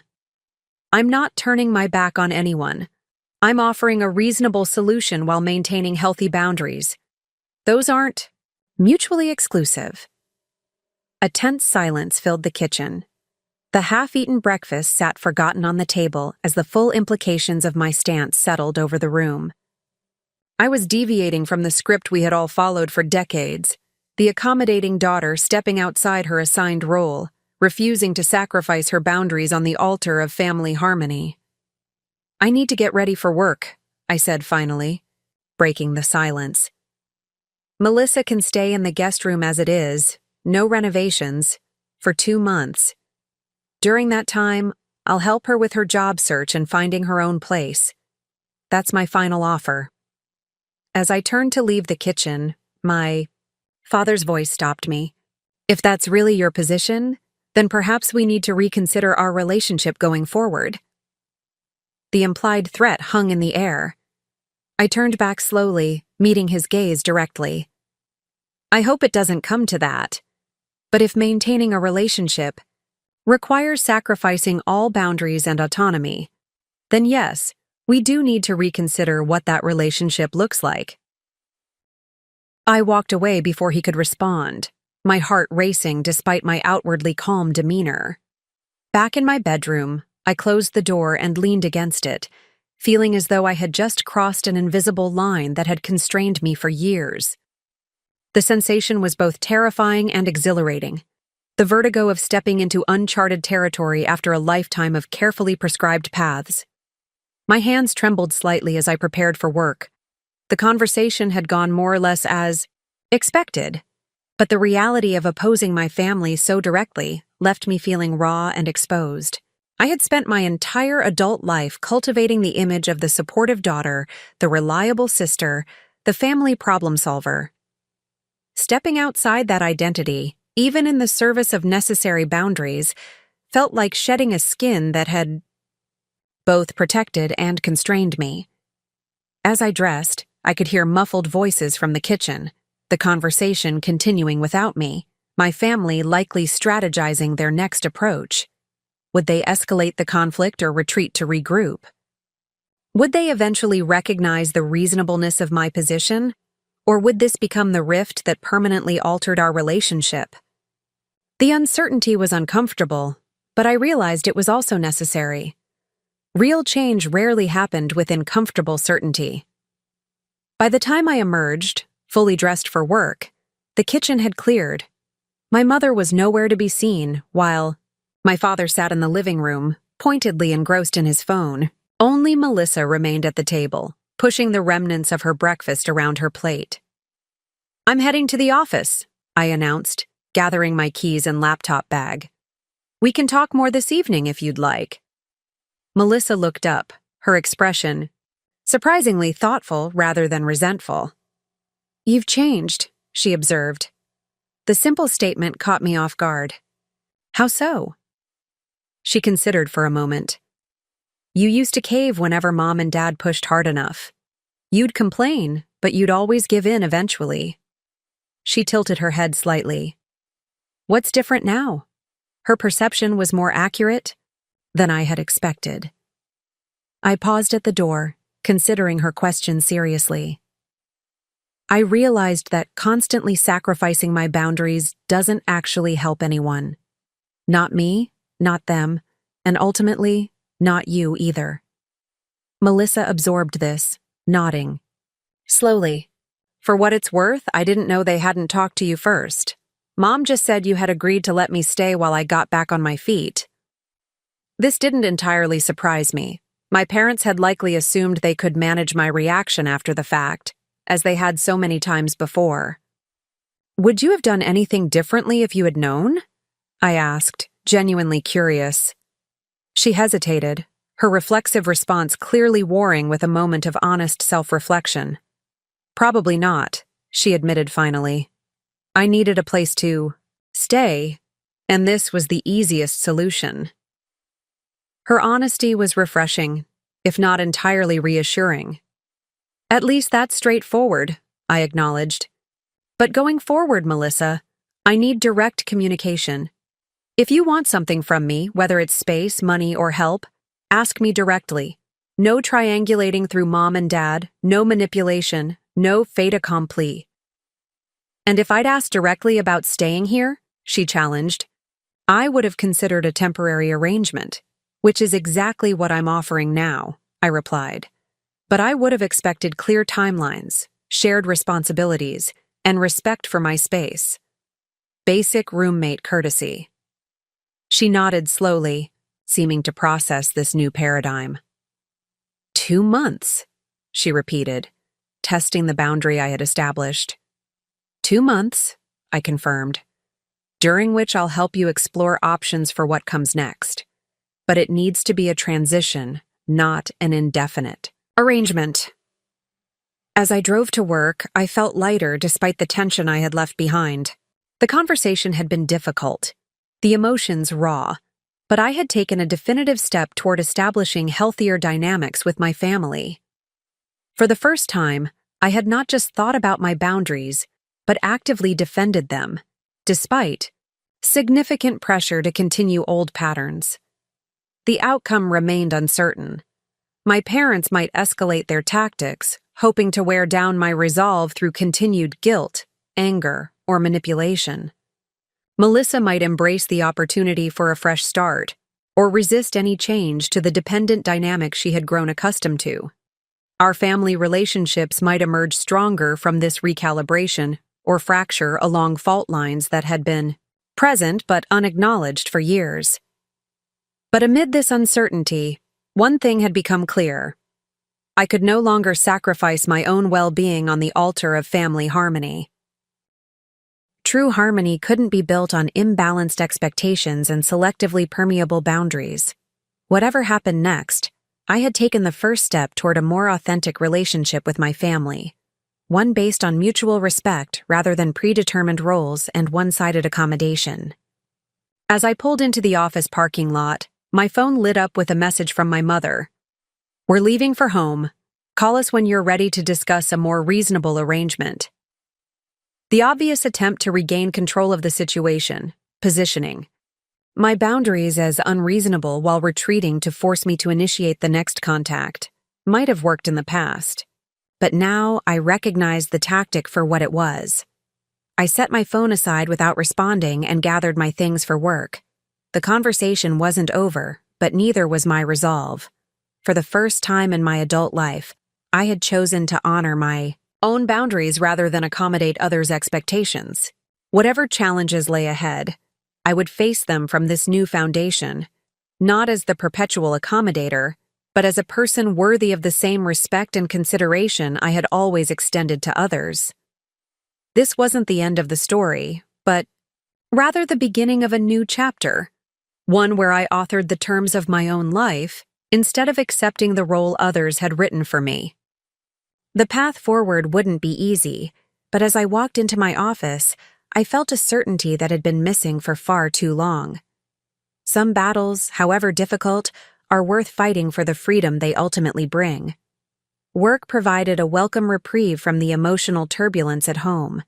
I'm not turning my back on anyone. I'm offering a reasonable solution while maintaining healthy boundaries. Those aren't mutually exclusive. A tense silence filled the kitchen. The half-eaten breakfast sat forgotten on the table as the full implications of my stance settled over the room. I was deviating from the script we had all followed for decades, the accommodating daughter stepping outside her assigned role, refusing to sacrifice her boundaries on the altar of family harmony. I need to get ready for work, I said finally, breaking the silence. Melissa can stay in the guest room as it is, no renovations, for 2 months. During that time, I'll help her with her job search and finding her own place. That's my final offer. As I turned to leave the kitchen, my father's voice stopped me. If that's really your position, then perhaps we need to reconsider our relationship going forward. The implied threat hung in the air. I turned back slowly, meeting his gaze directly. I hope it doesn't come to that. But if maintaining a relationship requires sacrificing all boundaries and autonomy, then yes, we do need to reconsider what that relationship looks like. I walked away before he could respond, my heart racing despite my outwardly calm demeanor. Back in my bedroom, I closed the door and leaned against it, feeling as though I had just crossed an invisible line that had constrained me for years. The sensation was both terrifying and exhilarating, the vertigo of stepping into uncharted territory after a lifetime of carefully prescribed paths. My hands trembled slightly as I prepared for work. The conversation had gone more or less as expected, but the reality of opposing my family so directly left me feeling raw and exposed. I had spent my entire adult life cultivating the image of the supportive daughter, the reliable sister, the family problem solver. Stepping outside that identity, even in the service of necessary boundaries, felt like shedding a skin that had both protected and constrained me. As I dressed, I could hear muffled voices from the kitchen, the conversation continuing without me, my family likely strategizing their next approach. Would they escalate the conflict or retreat to regroup? Would they eventually recognize the reasonableness of my position? Or would this become the rift that permanently altered our relationship? The uncertainty was uncomfortable, but I realized it was also necessary. Real change rarely happened within comfortable certainty. By the time I emerged, fully dressed for work, the kitchen had cleared. My mother was nowhere to be seen, while my father sat in the living room, pointedly engrossed in his phone. Only Melissa remained at the table, pushing the remnants of her breakfast around her plate. "I'm heading to the office," I announced, gathering my keys and laptop bag. "We can talk more this evening if you'd like." Melissa looked up, her expression surprisingly thoughtful rather than resentful. "You've changed," she observed. The simple statement caught me off guard. "How so?" She considered for a moment. "You used to cave whenever Mom and Dad pushed hard enough. You'd complain, but you'd always give in eventually." She tilted her head slightly, What's different now? Her perception was more accurate than I had expected. I paused at the door, considering her question seriously. I realized that constantly sacrificing my boundaries doesn't actually help anyone. Not me, not them, and ultimately, not you either. Melissa absorbed this, nodding. Slowly. For what it's worth, I didn't know they hadn't talked to you first. Mom just said you had agreed to let me stay while I got back on my feet. This didn't entirely surprise me. My parents had likely assumed they could manage my reaction after the fact, as they had so many times before. Would you have done anything differently if you had known? I asked, genuinely curious. She hesitated, her reflexive response clearly warring with a moment of honest self-reflection. Probably not, she admitted finally. I needed a place to stay, and this was the easiest solution. Her honesty was refreshing, if not entirely reassuring. At least that's straightforward, I acknowledged. But going forward, Melissa, I need direct communication. If you want something from me, whether it's space, money, or help, ask me directly. No triangulating through mom and dad, no manipulation, no fait accompli. And if I'd asked directly about staying here, she challenged, I would have considered a temporary arrangement, which is exactly what I'm offering now, I replied. But I would have expected clear timelines, shared responsibilities, and respect for my space. Basic roommate courtesy. She nodded slowly, seeming to process this new paradigm. 2 months, she repeated, testing the boundary I had established. 2 months, I confirmed, during which I'll help you explore options for what comes next. But it needs to be a transition, not an indefinite arrangement. As I drove to work, I felt lighter despite the tension I had left behind. The conversation had been difficult, the emotions raw, but I had taken a definitive step toward establishing healthier dynamics with my family. For the first time, I had not just thought about my boundaries, but actively defended them, despite significant pressure to continue old patterns. The outcome remained uncertain. My parents might escalate their tactics, hoping to wear down my resolve through continued guilt, anger, or manipulation. Melissa might embrace the opportunity for a fresh start, or resist any change to the dependent dynamic she had grown accustomed to. Our family relationships might emerge stronger from this recalibration or fracture along fault lines that had been present but unacknowledged for years. But amid this uncertainty, one thing had become clear. I could no longer sacrifice my own well-being on the altar of family harmony. True harmony couldn't be built on imbalanced expectations and selectively permeable boundaries. Whatever happened next, I had taken the first step toward a more authentic relationship with my family, one based on mutual respect rather than predetermined roles and one-sided accommodation. As I pulled into the office parking lot, my phone lit up with a message from my mother. We're leaving for home. Call us when you're ready to discuss a more reasonable arrangement. The obvious attempt to regain control of the situation, positioning my boundaries as unreasonable while retreating to force me to initiate the next contact, might have worked in the past. But now I recognized the tactic for what it was. I set my phone aside without responding and gathered my things for work. The conversation wasn't over, but neither was my resolve. For the first time in my adult life, I had chosen to honor my own boundaries rather than accommodate others' expectations. Whatever challenges lay ahead, I would face them from this new foundation, not as the perpetual accommodator, but as a person worthy of the same respect and consideration I had always extended to others. This wasn't the end of the story, but rather the beginning of a new chapter, one where I authored the terms of my own life instead of accepting the role others had written for me. The path forward wouldn't be easy, but as I walked into my office, I felt a certainty that had been missing for far too long. Some battles, however difficult, are worth fighting for the freedom they ultimately bring. Work provided a welcome reprieve from the emotional turbulence at home.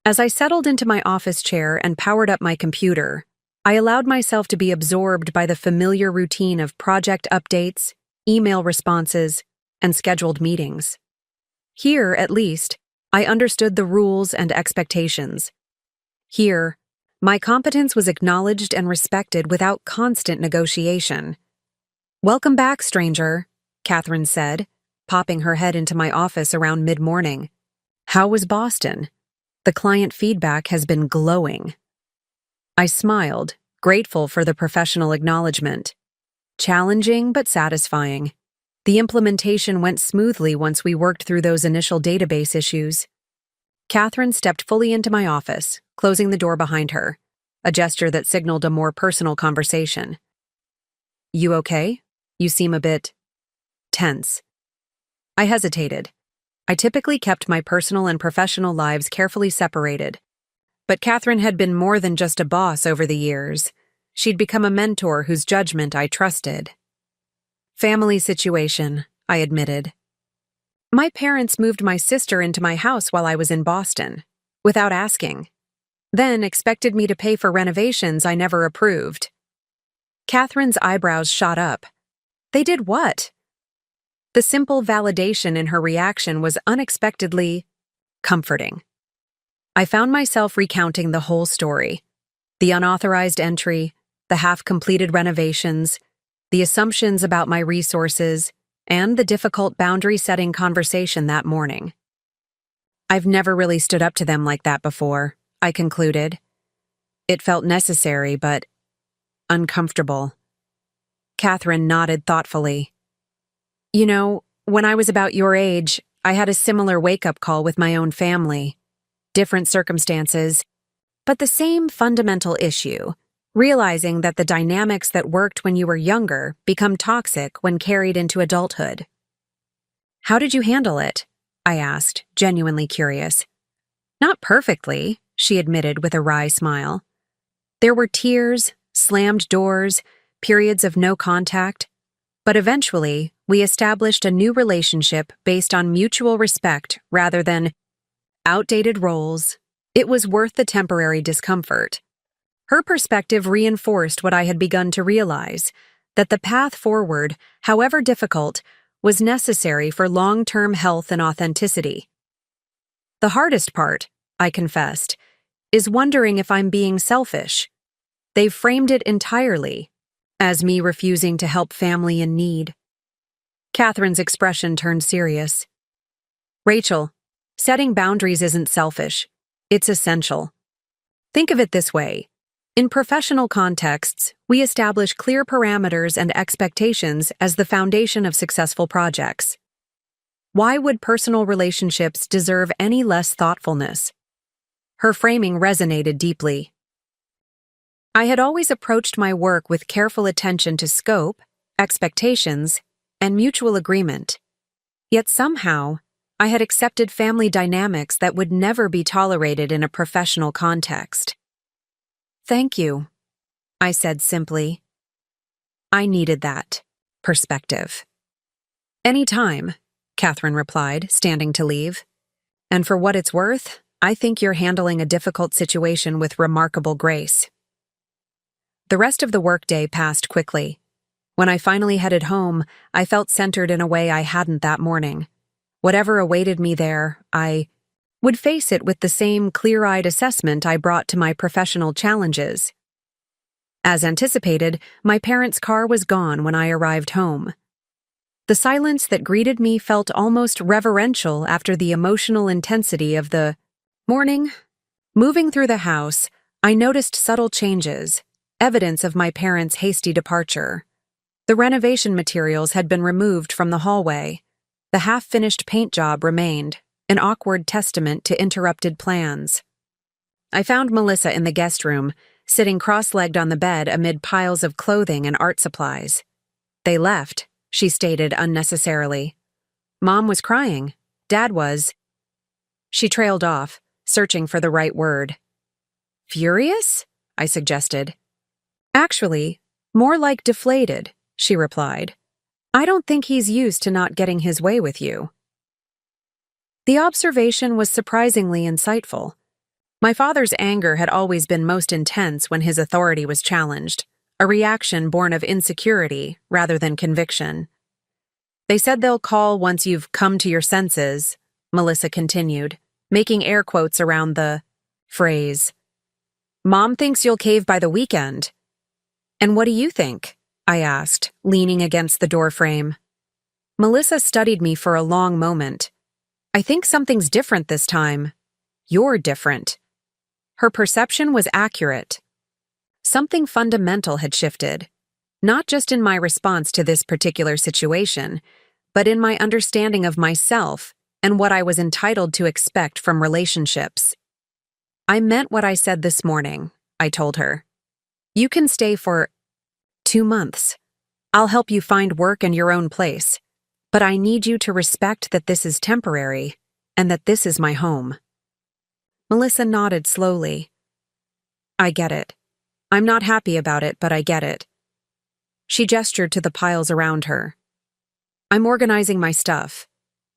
As I settled into my office chair and powered up my computer, I allowed myself to be absorbed by the familiar routine of project updates, email responses, and scheduled meetings. Here, at least, I understood the rules and expectations. Here, my competence was acknowledged and respected without constant negotiation. "Welcome back, stranger," Catherine said, popping her head into my office around mid-morning. "How was Boston? The client feedback has been glowing." I smiled, grateful for the professional acknowledgement. Challenging but satisfying. The implementation went smoothly once we worked through those initial database issues. Catherine stepped fully into my office, closing the door behind her, a gesture that signaled a more personal conversation. "You okay? You seem a bit tense." I hesitated. I typically kept my personal and professional lives carefully separated. But Catherine had been more than just a boss over the years. She'd become a mentor whose judgment I trusted. "Family situation," I admitted. "My parents moved my sister into my house while I was in Boston, without asking. Then expected me to pay for renovations I never approved." Catherine's eyebrows shot up. "They did what?" The simple validation in her reaction was unexpectedly comforting. I found myself recounting the whole story. The unauthorized entry, the half-completed renovations, the assumptions about my resources, and the difficult boundary-setting conversation that morning. "I've never really stood up to them like that before," I concluded. "It felt necessary, but uncomfortable." Catherine nodded thoughtfully. "You know, when I was about your age, I had a similar wake-up call with my own family. Different circumstances, but the same fundamental issue, realizing that the dynamics that worked when you were younger become toxic when carried into adulthood." "How did you handle it?" I asked, genuinely curious. "Not perfectly," she admitted with a wry smile. "There were tears, slammed doors, periods of no contact, but eventually we established a new relationship based on mutual respect rather than outdated roles. It was worth the temporary discomfort." Her perspective reinforced what I had begun to realize, that the path forward, however difficult, was necessary for long-term health and authenticity. "The hardest part," I confessed, "is wondering if I'm being selfish. They've framed it entirely as me refusing to help family in need." Catherine's expression turned serious. "Rachel, setting boundaries isn't selfish. It's essential. Think of it this way. In professional contexts, we establish clear parameters and expectations as the foundation of successful projects. Why would personal relationships deserve any less thoughtfulness?" Her framing resonated deeply. I had always approached my work with careful attention to scope, expectations, and mutual agreement. Yet somehow, I had accepted family dynamics that would never be tolerated in a professional context. "Thank you," I said simply. I needed that perspective. "Anytime," Catherine replied, standing to leave. "And for what it's worth, I think you're handling a difficult situation with remarkable grace." The rest of the workday passed quickly. When I finally headed home, I felt centered in a way I hadn't that morning. Whatever awaited me there, I would face it with the same clear-eyed assessment I brought to my professional challenges. As anticipated, my parents' car was gone when I arrived home. The silence that greeted me felt almost reverential after the emotional intensity of the morning. Moving through the house, I noticed subtle changes, evidence of my parents' hasty departure. The renovation materials had been removed from the hallway. The half-finished paint job remained, an awkward testament to interrupted plans. I found Melissa in the guest room, sitting cross-legged on the bed amid piles of clothing and art supplies. "They left," she stated unnecessarily. "Mom was crying. Dad was—" She trailed off, searching for the right word. "Furious?" I suggested. "Actually, more like deflated," she replied. "I don't think he's used to not getting his way with you." The observation was surprisingly insightful. My father's anger had always been most intense when his authority was challenged, a reaction born of insecurity rather than conviction. They said they'll call once you've come to your senses, Melissa continued, making air quotes around the phrase. Mom thinks you'll cave by the weekend. And what do you think? I asked, leaning against the doorframe. Melissa studied me for a long moment. I think something's different this time. You're different. Her perception was accurate. Something fundamental had shifted, not just in my response to this particular situation, but in my understanding of myself and what I was entitled to expect from relationships. I meant what I said this morning, I told her. You can stay for 2 months. I'll help you find work and your own place, but I need you to respect that this is temporary and that this is my home. Melissa nodded slowly. I get it. I'm not happy about it, but I get it. She gestured to the piles around her. I'm organizing my stuff,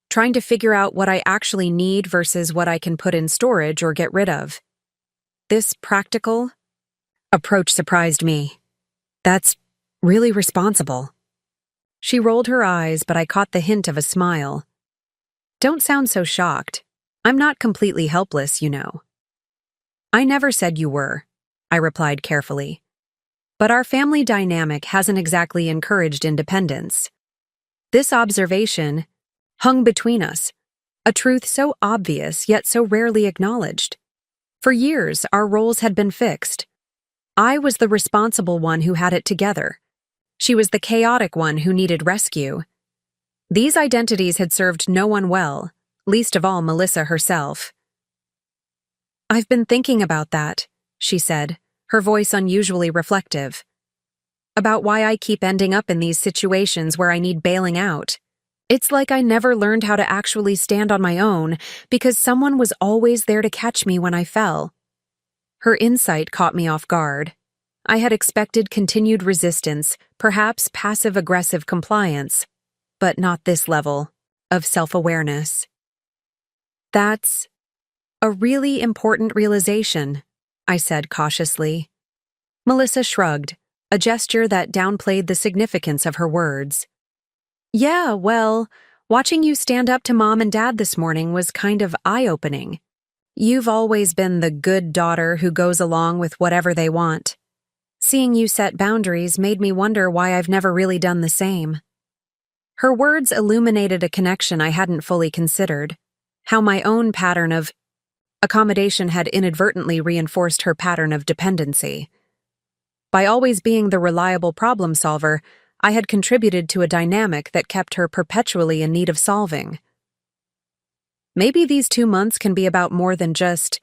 trying to figure out what I actually need versus what I can put in storage or get rid of. This practical approach surprised me. That's really responsible. She rolled her eyes, but I caught the hint of a smile. Don't sound so shocked. I'm not completely helpless, you know. I never said you were, I replied carefully. But our family dynamic hasn't exactly encouraged independence. This observation hung between us, a truth so obvious yet so rarely acknowledged. For years, our roles had been fixed. I was the responsible one who had it together. She was the chaotic one who needed rescue. These identities had served no one well, least of all Melissa herself. I've been thinking about that, she said, her voice unusually reflective. About why I keep ending up in these situations where I need bailing out. It's like I never learned how to actually stand on my own because someone was always there to catch me when I fell. Her insight caught me off guard. I had expected continued resistance, perhaps passive-aggressive compliance, but not this level of self-awareness. That's a really important realization, I said cautiously. Melissa shrugged, a gesture that downplayed the significance of her words. Yeah, well, watching you stand up to Mom and Dad this morning was kind of eye-opening. You've always been the good daughter who goes along with whatever they want. Seeing you set boundaries made me wonder why I've never really done the same. Her words illuminated a connection I hadn't fully considered, how my own pattern of accommodation had inadvertently reinforced her pattern of dependency. By always being the reliable problem solver, I had contributed to a dynamic that kept her perpetually in need of solving. Maybe these 2 months can be about more than just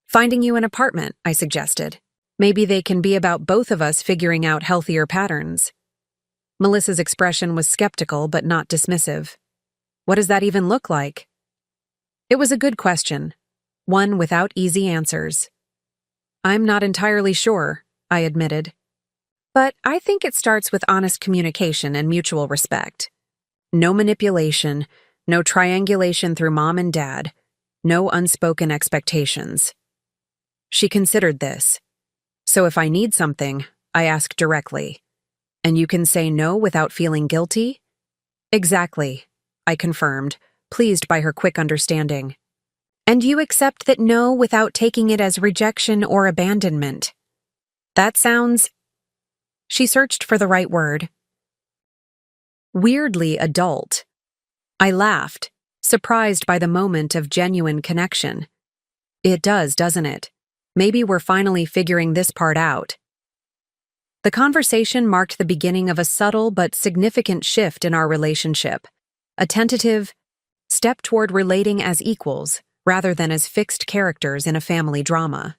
finding you an apartment, I suggested. Maybe they can be about both of us figuring out healthier patterns. Melissa's expression was skeptical but not dismissive. What does that even look like? It was a good question, one without easy answers. I'm not entirely sure, I admitted. But I think it starts with honest communication and mutual respect. No manipulation, no triangulation through Mom and Dad, no unspoken expectations. She considered this. So if I need something, I ask directly. And you can say no without feeling guilty? Exactly, I confirmed, pleased by her quick understanding. And you accept that no without taking it as rejection or abandonment. That sounds... She searched for the right word. Weirdly adult. I laughed, surprised by the moment of genuine connection. It does, doesn't it? Maybe we're finally figuring this part out. The conversation marked the beginning of a subtle but significant shift in our relationship, a tentative step toward relating as equals rather than as fixed characters in a family drama.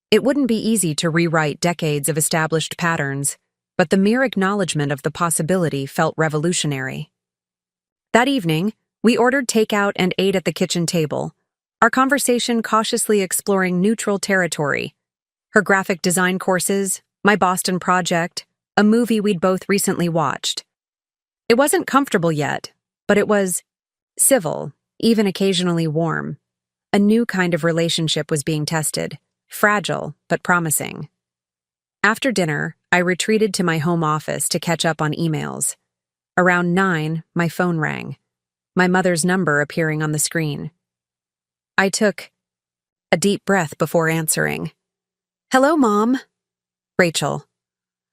It wouldn't be easy to rewrite decades of established patterns, but the mere acknowledgement of the possibility felt revolutionary. That evening, we ordered takeout and ate at the kitchen table, our conversation cautiously exploring neutral territory, her graphic design courses, my Boston project, a movie we'd both recently watched. It wasn't comfortable yet, but it was civil, even occasionally warm. A new kind of relationship was being tested, fragile but promising. After dinner, I retreated to my home office to catch up on emails. Around 9, my phone rang, my mother's number appearing on the screen. I took a deep breath before answering. "Hello, Mom." Rachel.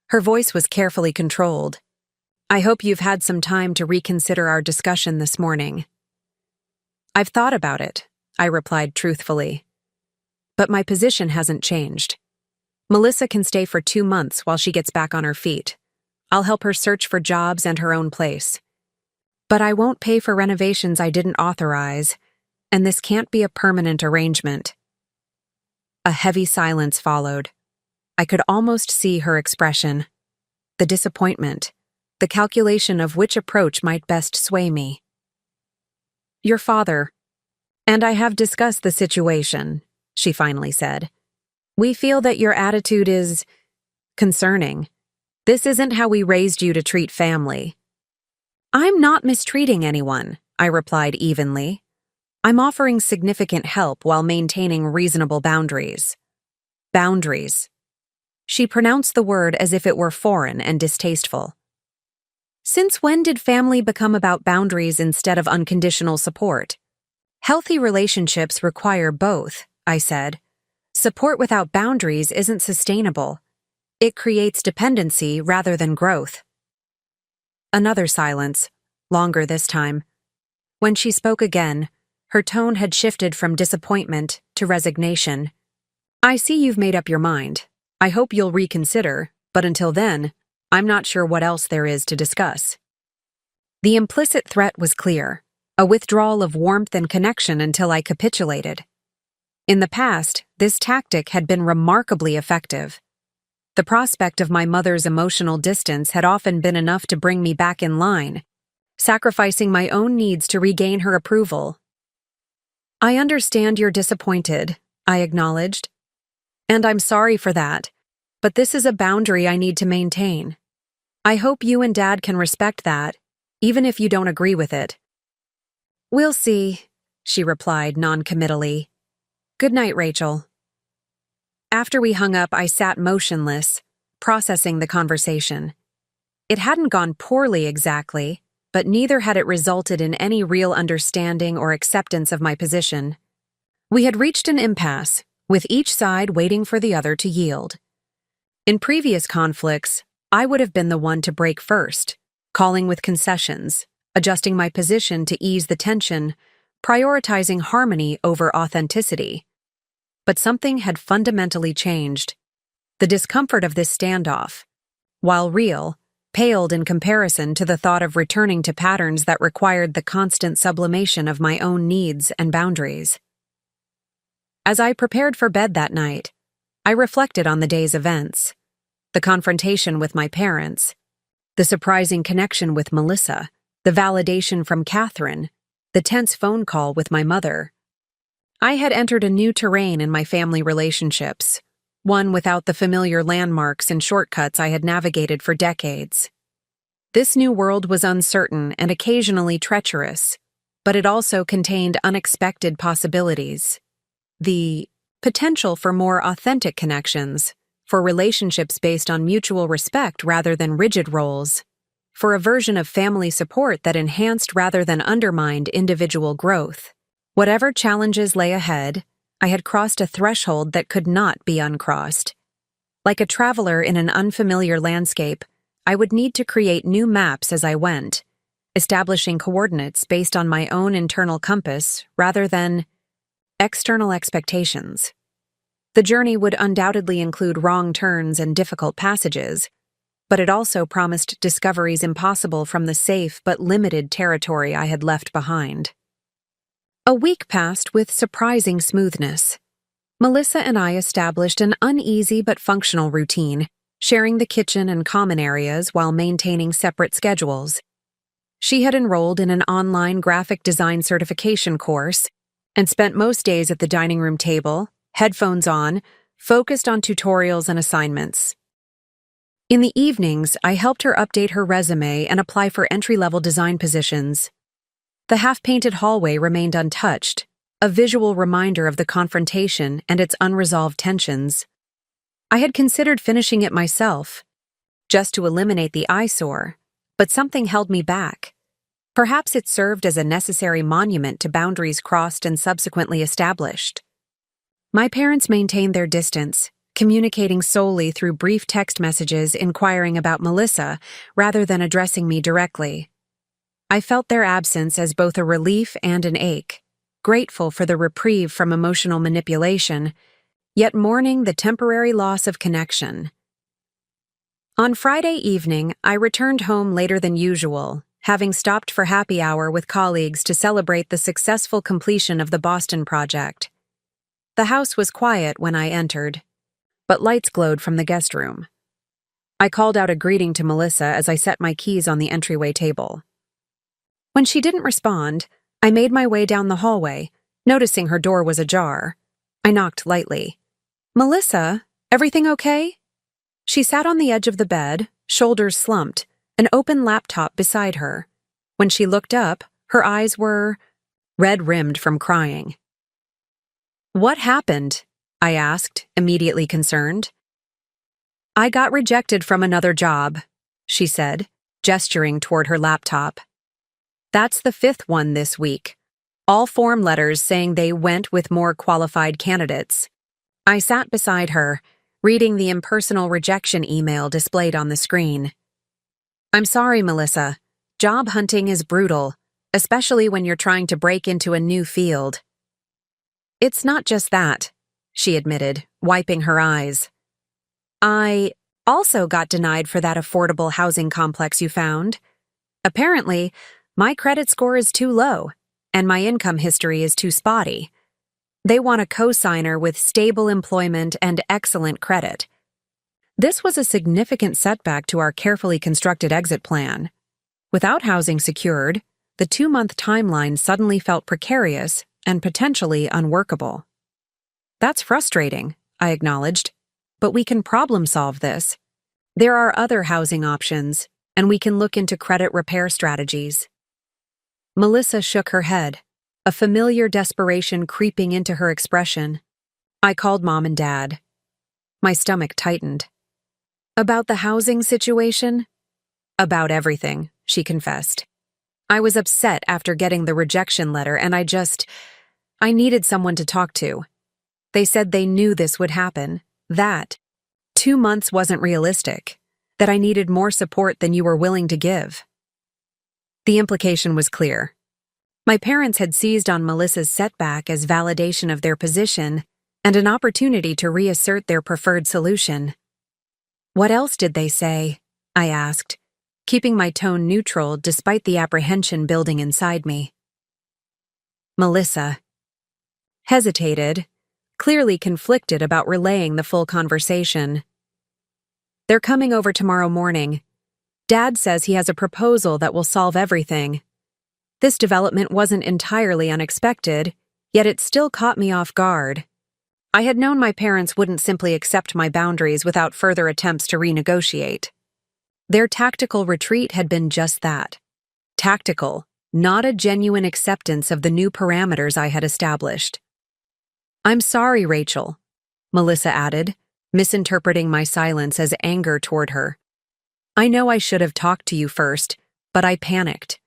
Her voice was carefully controlled. "I hope you've had some time to reconsider our discussion this morning." "I've thought about it," I replied truthfully. "But my position hasn't changed. Melissa can stay for 2 months while she gets back on her feet. I'll help her search for jobs and her own place. But I won't pay for renovations I didn't authorize, and this can't be a permanent arrangement." A heavy silence followed. I could almost see her expression. The disappointment, the calculation of which approach might best sway me. "Your father and I have discussed the situation," she finally said. "We feel that your attitude is concerning. This isn't how we raised you to treat family." "I'm not mistreating anyone," I replied evenly. "I'm offering significant help while maintaining reasonable boundaries." Boundaries. She pronounced the word as if it were foreign and distasteful. "Since when did family become about boundaries instead of unconditional support?" "Healthy relationships require both," I said. "Support without boundaries isn't sustainable. It creates dependency rather than growth." Another silence, longer this time. When she spoke again, her tone had shifted from disappointment to resignation. "I see you've made up your mind. I hope you'll reconsider, but until then, I'm not sure what else there is to discuss." The implicit threat was clear, a withdrawal of warmth and connection until I capitulated. In the past, this tactic had been remarkably effective. The prospect of my mother's emotional distance had often been enough to bring me back in line, sacrificing my own needs to regain her approval. "I understand you're disappointed," I acknowledged. "And I'm sorry for that, but this is a boundary I need to maintain. I hope you and Dad can respect that, even if you don't agree with it." "We'll see," she replied noncommittally. "Good night, Rachel." After we hung up, I sat motionless, processing the conversation. It hadn't gone poorly exactly, but neither had it resulted in any real understanding or acceptance of my position. We had reached an impasse, with each side waiting for the other to yield. In previous conflicts, I would have been the one to break first, calling with concessions, adjusting my position to ease the tension, prioritizing harmony over authenticity. But something had fundamentally changed. The discomfort of this standoff, while real, paled in comparison to the thought of returning to patterns that required the constant sublimation of my own needs and boundaries. As I prepared for bed that night, I reflected on the day's events, the confrontation with my parents, the surprising connection with Melissa, the validation from Catherine, the tense phone call with my mother. I had entered a new terrain in my family relationships, one without the familiar landmarks and shortcuts I had navigated for decades. This new world was uncertain and occasionally treacherous, but it also contained unexpected possibilities. The potential for more authentic connections, for relationships based on mutual respect rather than rigid roles, for a version of family support that enhanced rather than undermined individual growth. Whatever challenges lay ahead, I had crossed a threshold that could not be uncrossed. Like a traveler in an unfamiliar landscape, I would need to create new maps as I went, establishing coordinates based on my own internal compass rather than external expectations. The journey would undoubtedly include wrong turns and difficult passages, but it also promised discoveries impossible from the safe but limited territory I had left behind. A week passed with surprising smoothness. Melissa and I established an uneasy but functional routine, sharing the kitchen and common areas while maintaining separate schedules. She had enrolled in an online graphic design certification course and spent most days at the dining room table, headphones on, focused on tutorials and assignments. In the evenings, I helped her update her resume and apply for entry-level design positions. The half-painted hallway remained untouched, a visual reminder of the confrontation and its unresolved tensions. I had considered finishing it myself, just to eliminate the eyesore, but something held me back. Perhaps it served as a necessary monument to boundaries crossed and subsequently established. My parents maintained their distance, communicating solely through brief text messages inquiring about Melissa rather than addressing me directly. I felt their absence as both a relief and an ache, grateful for the reprieve from emotional manipulation, yet mourning the temporary loss of connection. On Friday evening, I returned home later than usual, having stopped for happy hour with colleagues to celebrate the successful completion of the Boston project. The house was quiet when I entered, but lights glowed from the guest room. I called out a greeting to Melissa as I set my keys on the entryway table. When she didn't respond, I made my way down the hallway, noticing her door was ajar. I knocked lightly. "Melissa, everything okay?" She sat on the edge of the bed, shoulders slumped, an open laptop beside her. When she looked up, her eyes were red-rimmed from crying. "What happened?" I asked, immediately concerned. "I got rejected from another job," she said, gesturing toward her laptop. "That's the 5th one this week. All form letters saying they went with more qualified candidates." I sat beside her, reading the impersonal rejection email displayed on the screen. "I'm sorry, Melissa. Job hunting is brutal, especially when you're trying to break into a new field." "It's not just that," she admitted, wiping her eyes. "I also got denied for that affordable housing complex you found. Apparently, my credit score is too low, and my income history is too spotty. They want a co-signer with stable employment and excellent credit." This was a significant setback to our carefully constructed exit plan. Without housing secured, the 2-month timeline suddenly felt precarious and potentially unworkable. "That's frustrating," I acknowledged, "but we can problem-solve this. There are other housing options, and we can look into credit repair strategies." Melissa shook her head, a familiar desperation creeping into her expression. I called Mom and Dad. My stomach tightened. "About the housing situation?" "About everything," she confessed. "I was upset after getting the rejection letter, and I needed someone to talk to. They said they knew this would happen, that 2 months wasn't realistic, that I needed more support than you were willing to give." The implication was clear. My parents had seized on Melissa's setback as validation of their position and an opportunity to reassert their preferred solution. "What else did they say?" I asked, keeping my tone neutral despite the apprehension building inside me. Melissa hesitated, clearly conflicted about relaying the full conversation. "They're coming over tomorrow morning. Dad says he has a proposal that will solve everything. This development wasn't entirely unexpected, yet it still caught me off guard. I had known my parents wouldn't simply accept my boundaries without further attempts to renegotiate. Their tactical retreat had been just that. Tactical, not a genuine acceptance of the new parameters I had established. "I'm sorry, Rachel," Melissa added, misinterpreting my silence as anger toward her. "I know I should have talked to you first, but I panicked.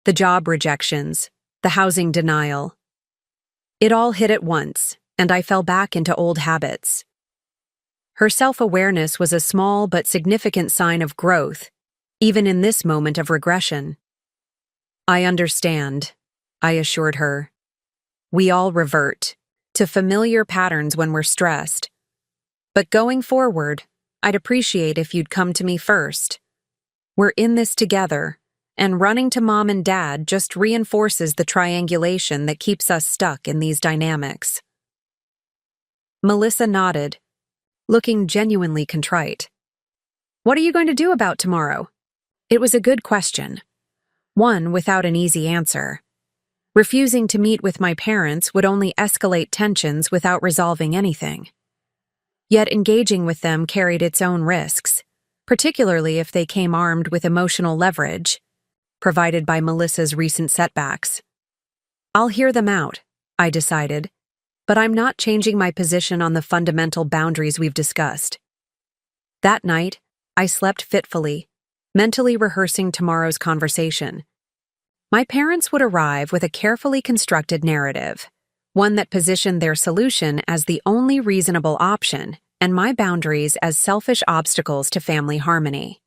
The job rejections, the housing denial. It all hit at once, and I fell back into old habits." Her self-awareness was a small but significant sign of growth, even in this moment of regression. "I understand," I assured her. "We all revert to familiar patterns when we're stressed. But going forward, I'd appreciate if you'd come to me first. We're in this together, and running to Mom and Dad just reinforces the triangulation that keeps us stuck in these dynamics." Melissa nodded, looking genuinely contrite. "What are you going to do about tomorrow?" It was a good question, one without an easy answer. Refusing to meet with my parents would only escalate tensions without resolving anything. Yet engaging with them carried its own risks, particularly if they came armed with emotional leverage, provided by Melissa's recent setbacks. "I'll hear them out," I decided, but I'm not changing my position on the fundamental boundaries we've discussed. That night, I slept fitfully, mentally rehearsing tomorrow's conversation. My parents would arrive with a carefully constructed narrative, one that positioned their solution as the only reasonable option and my boundaries as selfish obstacles to family harmony.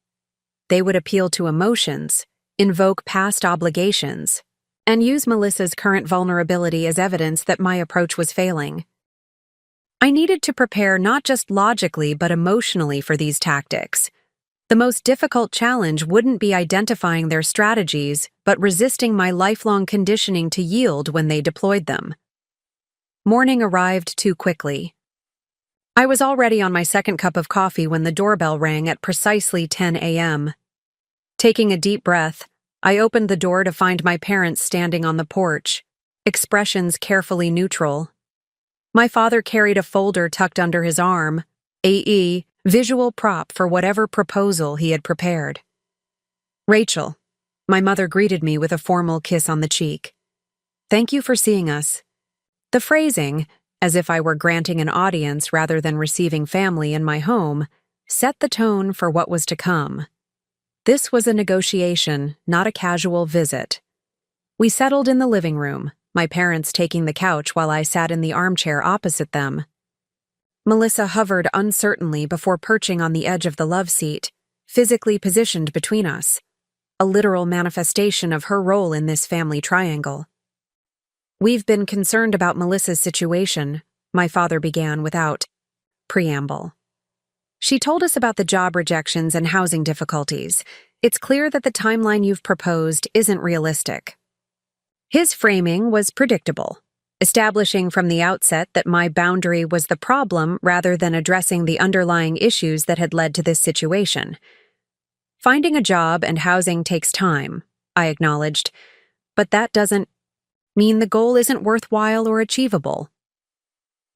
They would appeal to emotions, invoke past obligations, and use Melissa's current vulnerability as evidence that my approach was failing. I needed to prepare not just logically but emotionally for these tactics. The most difficult challenge wouldn't be identifying their strategies, but resisting my lifelong conditioning to yield when they deployed them. Morning arrived too quickly. I was already on my second cup of coffee when the doorbell rang at precisely 10 a.m. Taking a deep breath, I opened the door to find my parents standing on the porch, expressions carefully neutral. My father carried a folder tucked under his arm, a visual prop for whatever proposal he had prepared. "Rachel," my mother greeted me with a formal kiss on the cheek. "Thank you for seeing us." The phrasing, as if I were granting an audience rather than receiving family in my home, set the tone for what was to come. This was a negotiation, not a casual visit. We settled in the living room, my parents taking the couch while I sat in the armchair opposite them. Melissa hovered uncertainly before perching on the edge of the love seat, physically positioned between us, a literal manifestation of her role in this family triangle. "We've been concerned about Melissa's situation," my father began without preamble. "She told us about the job rejections and housing difficulties. It's clear that the timeline you've proposed isn't realistic." His framing was predictable, establishing from the outset that my boundary was the problem rather than addressing the underlying issues that had led to this situation. "Finding a job and housing takes time," I acknowledged, "but that doesn't mean the goal isn't worthwhile or achievable."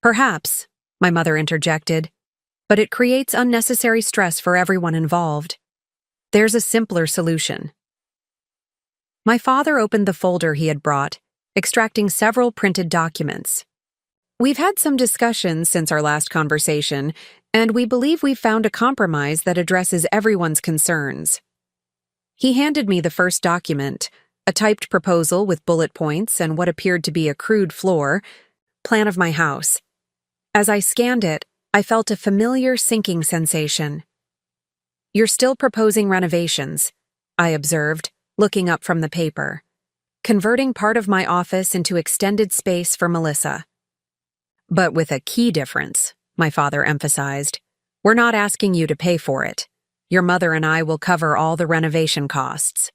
"Perhaps," my mother interjected, "but it creates unnecessary stress for everyone involved. There's a simpler solution." My father opened the folder he had brought, extracting several printed documents. "We've had some discussions since our last conversation, and we believe we've found a compromise that addresses everyone's concerns." He handed me the first document, a typed proposal with bullet points and what appeared to be a crude floor plan of my house. As I scanned it, I felt a familiar sinking sensation. "You're still proposing renovations," I observed, looking up from the paper. "Converting part of my office into extended space for Melissa." "But with a key difference," my father emphasized. "We're not asking you to pay for it. Your mother and I will cover all the renovation costs."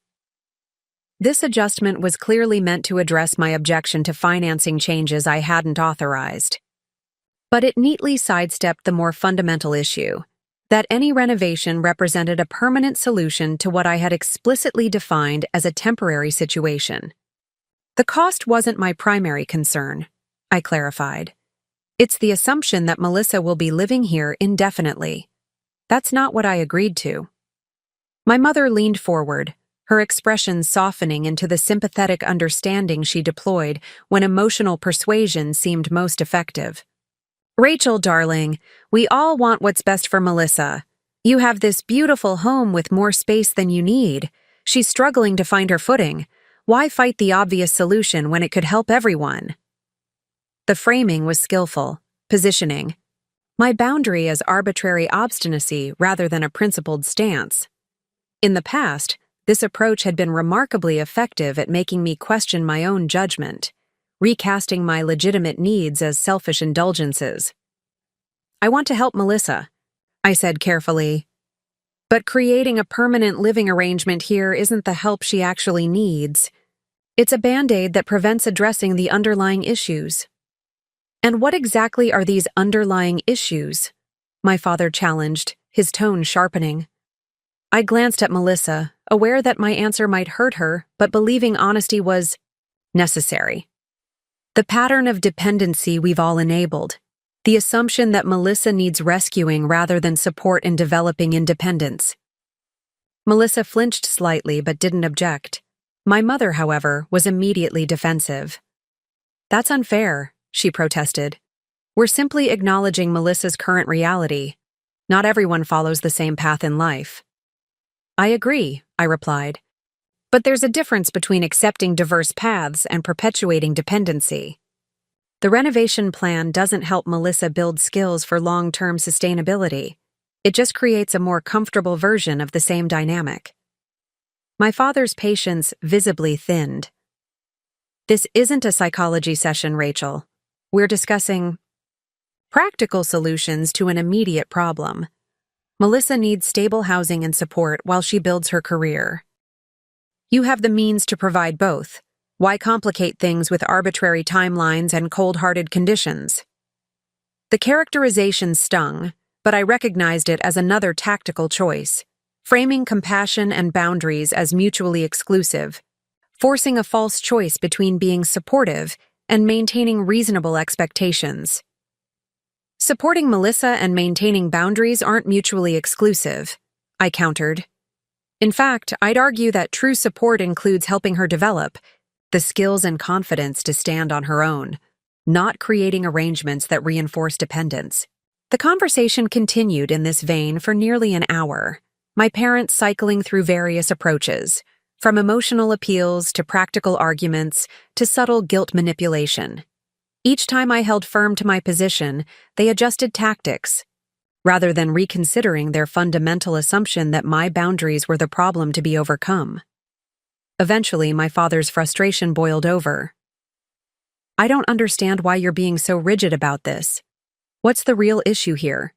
This adjustment was clearly meant to address my objection to financing changes I hadn't authorized. But it neatly sidestepped the more fundamental issue, that any renovation represented a permanent solution to what I had explicitly defined as a temporary situation. "The cost wasn't my primary concern," I clarified. "It's the assumption that Melissa will be living here indefinitely. That's not what I agreed to." My mother leaned forward, her expression softening into the sympathetic understanding she deployed when emotional persuasion seemed most effective. "Rachel, darling, we all want what's best for Melissa. You have this beautiful home with more space than you need. She's struggling to find her footing. Why fight the obvious solution when it could help everyone?" The framing was skillful, positioning my boundary as arbitrary obstinacy rather than a principled stance. In the past, this approach had been remarkably effective at making me question my own judgment, recasting my legitimate needs as selfish indulgences. "I want to help Melissa," I said carefully, "but creating a permanent living arrangement here isn't the help she actually needs. It's a band-aid that prevents addressing the underlying issues." "And what exactly are these underlying issues?" my father challenged, his tone sharpening. I glanced at Melissa, aware that my answer might hurt her, but believing honesty was necessary. "The pattern of dependency we've all enabled. The assumption that Melissa needs rescuing rather than support in developing independence." Melissa flinched slightly but didn't object. My mother, however, was immediately defensive. That's unfair, she protested. We're simply acknowledging Melissa's current reality. Not everyone follows the same path in life. I agree, I replied. But there's a difference between accepting diverse paths and perpetuating dependency. The renovation plan doesn't help Melissa build skills for long-term sustainability. It just creates a more comfortable version of the same dynamic. My father's patience visibly thinned. This isn't a psychology session, Rachel. We're discussing practical solutions to an immediate problem. Melissa needs stable housing and support while she builds her career. You have the means to provide both. Why complicate things with arbitrary timelines and cold-hearted conditions? The characterization stung, but I recognized it as another tactical choice, framing compassion and boundaries as mutually exclusive, forcing a false choice between being supportive and maintaining reasonable expectations. Supporting Melissa and maintaining boundaries aren't mutually exclusive, I countered. In fact, I'd argue that true support includes helping her develop the skills and confidence to stand on her own, not creating arrangements that reinforce dependence. The conversation continued in this vein for nearly an hour, my parents cycling through various approaches, from emotional appeals to practical arguments to subtle guilt manipulation. Each time I held firm to my position, they adjusted tactics, rather than reconsidering their fundamental assumption that my boundaries were the problem to be overcome. Eventually, my father's frustration boiled over. I don't understand why you're being so rigid about this. What's the real issue here?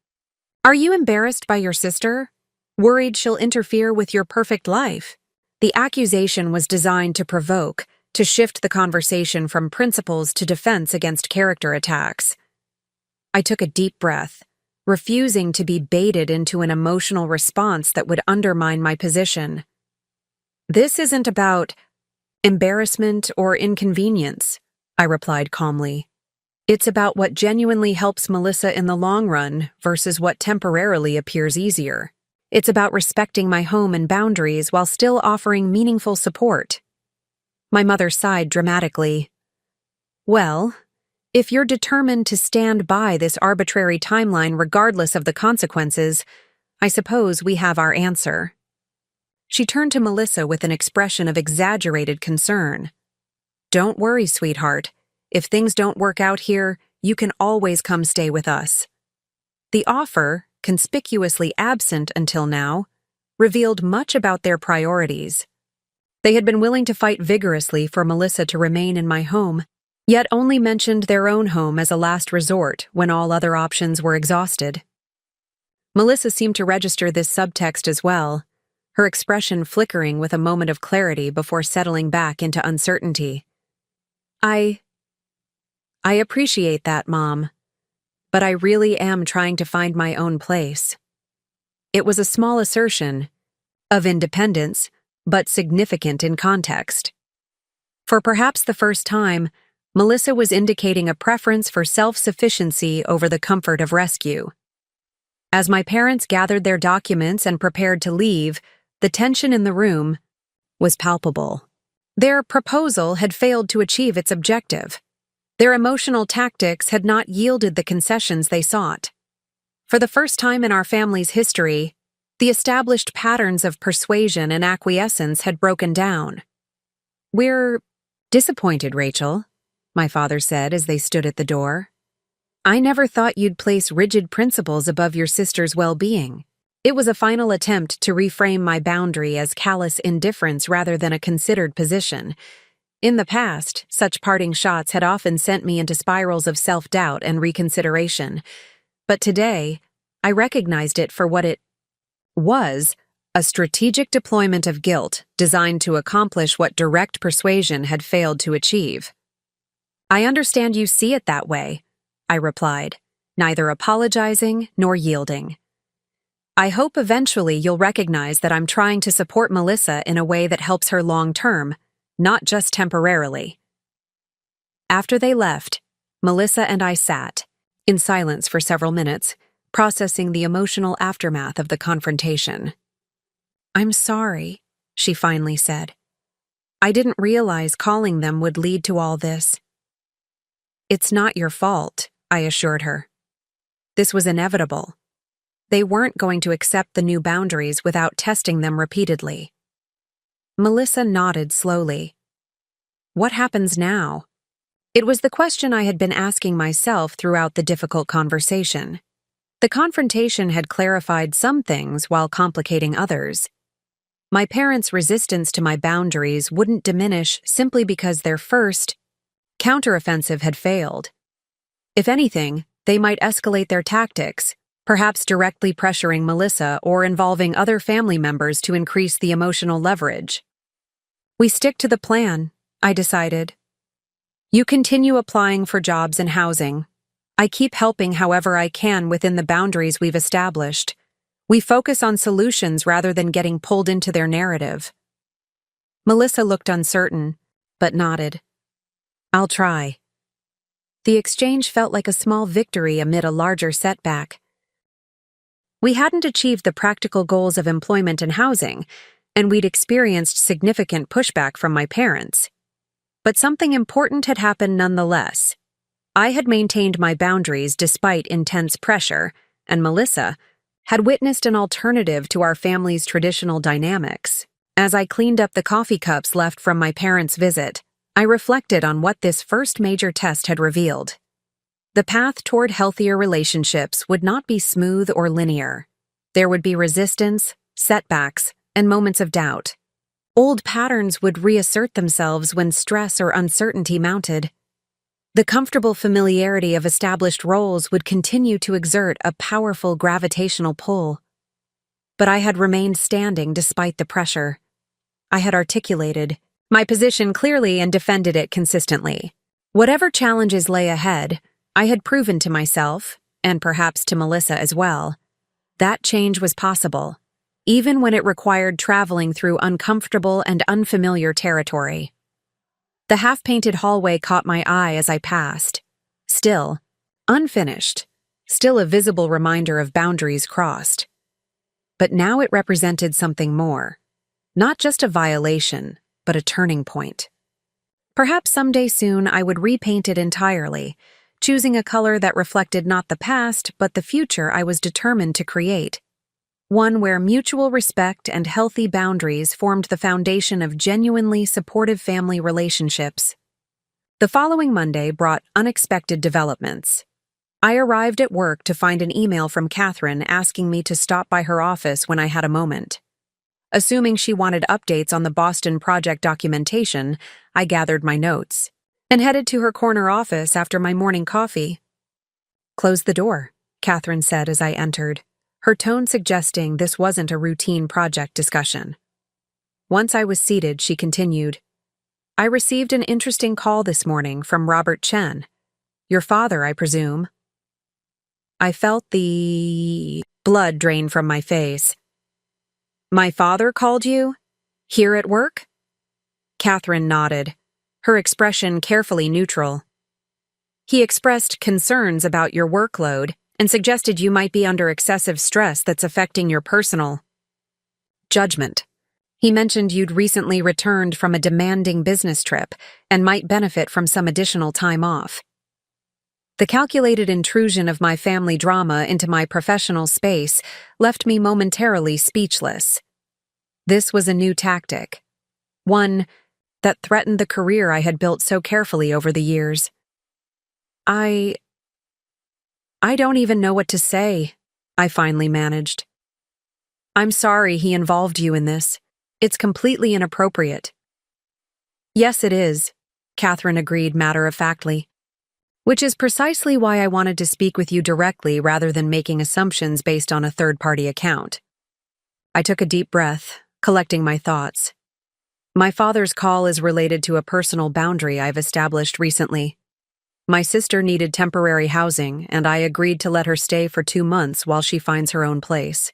Are you embarrassed by your sister? Worried she'll interfere with your perfect life? The accusation was designed to provoke, to shift the conversation from principles to defense against character attacks. I took a deep breath, refusing to be baited into an emotional response that would undermine my position. This isn't about embarrassment or inconvenience, I replied calmly. It's about what genuinely helps Melissa in the long run versus what temporarily appears easier. It's about respecting my home and boundaries while still offering meaningful support. My mother sighed dramatically. Well, if you're determined to stand by this arbitrary timeline regardless of the consequences, I suppose we have our answer. She turned to Melissa with an expression of exaggerated concern. Don't worry, sweetheart. If things don't work out here, you can always come stay with us. The offer, conspicuously absent until now, revealed much about their priorities. They had been willing to fight vigorously for Melissa to remain in my home, yet only mentioned their own home as a last resort when all other options were exhausted. Melissa seemed to register this subtext as well, her expression flickering with a moment of clarity before settling back into uncertainty. I appreciate that, Mom, but I really am trying to find my own place. It was a small assertion of independence, but significant in context. For perhaps the first time, Melissa was indicating a preference for self-sufficiency over the comfort of rescue. As my parents gathered their documents and prepared to leave, the tension in the room was palpable. Their proposal had failed to achieve its objective. Their emotional tactics had not yielded the concessions they sought. For the first time in our family's history, the established patterns of persuasion and acquiescence had broken down. We're disappointed, Rachel, my father said as they stood at the door. I never thought you'd place rigid principles above your sister's well-being. It was a final attempt to reframe my boundary as callous indifference rather than a considered position. In the past, such parting shots had often sent me into spirals of self-doubt and reconsideration. But today, I recognized it for what it was, a strategic deployment of guilt designed to accomplish what direct persuasion had failed to achieve. I understand you see it that way, I replied, neither apologizing nor yielding. I hope eventually you'll recognize that I'm trying to support Melissa in a way that helps her long-term, not just temporarily. After they left, Melissa and I sat, in silence for several minutes, processing the emotional aftermath of the confrontation. I'm sorry, she finally said. I didn't realize calling them would lead to all this. "It's not your fault," I assured her. This was inevitable. They weren't going to accept the new boundaries without testing them repeatedly. Melissa nodded slowly. What happens now? It was the question I had been asking myself throughout the difficult conversation. The confrontation had clarified some things while complicating others. My parents' resistance to my boundaries wouldn't diminish simply because their first counteroffensive had failed. If anything, they might escalate their tactics, perhaps directly pressuring Melissa or involving other family members to increase the emotional leverage. We stick to the plan, I decided. You continue applying for jobs and housing. I keep helping however I can within the boundaries we've established. We focus on solutions rather than getting pulled into their narrative. Melissa looked uncertain, but nodded. I'll try. The exchange felt like a small victory amid a larger setback. We hadn't achieved the practical goals of employment and housing, and we'd experienced significant pushback from my parents. But something important had happened nonetheless. I had maintained my boundaries despite intense pressure, and Melissa had witnessed an alternative to our family's traditional dynamics. As I cleaned up the coffee cups left from my parents' visit, I reflected on what this first major test had revealed. The path toward healthier relationships would not be smooth or linear. There would be resistance, setbacks, and moments of doubt. Old patterns would reassert themselves when stress or uncertainty mounted. The comfortable familiarity of established roles would continue to exert a powerful gravitational pull. But I had remained standing despite the pressure. I had articulated my position clearly and defended it consistently. Whatever challenges lay ahead, I had proven to myself, and perhaps to Melissa as well, that change was possible, even when it required traveling through uncomfortable and unfamiliar territory. The half-painted hallway caught my eye as I passed. Still, unfinished, still a visible reminder of boundaries crossed. But now it represented something more. Not just a violation, but a turning point. Perhaps someday soon I would repaint it entirely, choosing a color that reflected not the past, but the future I was determined to create. One where mutual respect and healthy boundaries formed the foundation of genuinely supportive family relationships. The following Monday brought unexpected developments. I arrived at work to find an email from Catherine asking me to stop by her office when I had a moment. Assuming she wanted updates on the Boston project documentation, I gathered my notes and headed to her corner office after my morning coffee. Close the door, Catherine said as I entered, her tone suggesting this wasn't a routine project discussion. Once I was seated, she continued, I received an interesting call this morning from Robert Chen. Your father, I presume. I felt the blood drain from my face. My father called you? Here at work? Catherine nodded, her expression carefully neutral. He expressed concerns about your workload and suggested you might be under excessive stress that's affecting your personal judgment. He mentioned you'd recently returned from a demanding business trip and might benefit from some additional time off. The calculated intrusion of my family drama into my professional space left me momentarily speechless. This was a new tactic, one that threatened the career I had built so carefully over the years. I don't even know what to say, I finally managed. I'm sorry he involved you in this. It's completely inappropriate. Yes, it is, Catherine agreed matter-of-factly. Which is precisely why I wanted to speak with you directly rather than making assumptions based on a third-party account. I took a deep breath, collecting my thoughts. My father's call is related to a personal boundary I've established recently. My sister needed temporary housing, and I agreed to let her stay for 2 months while she finds her own place.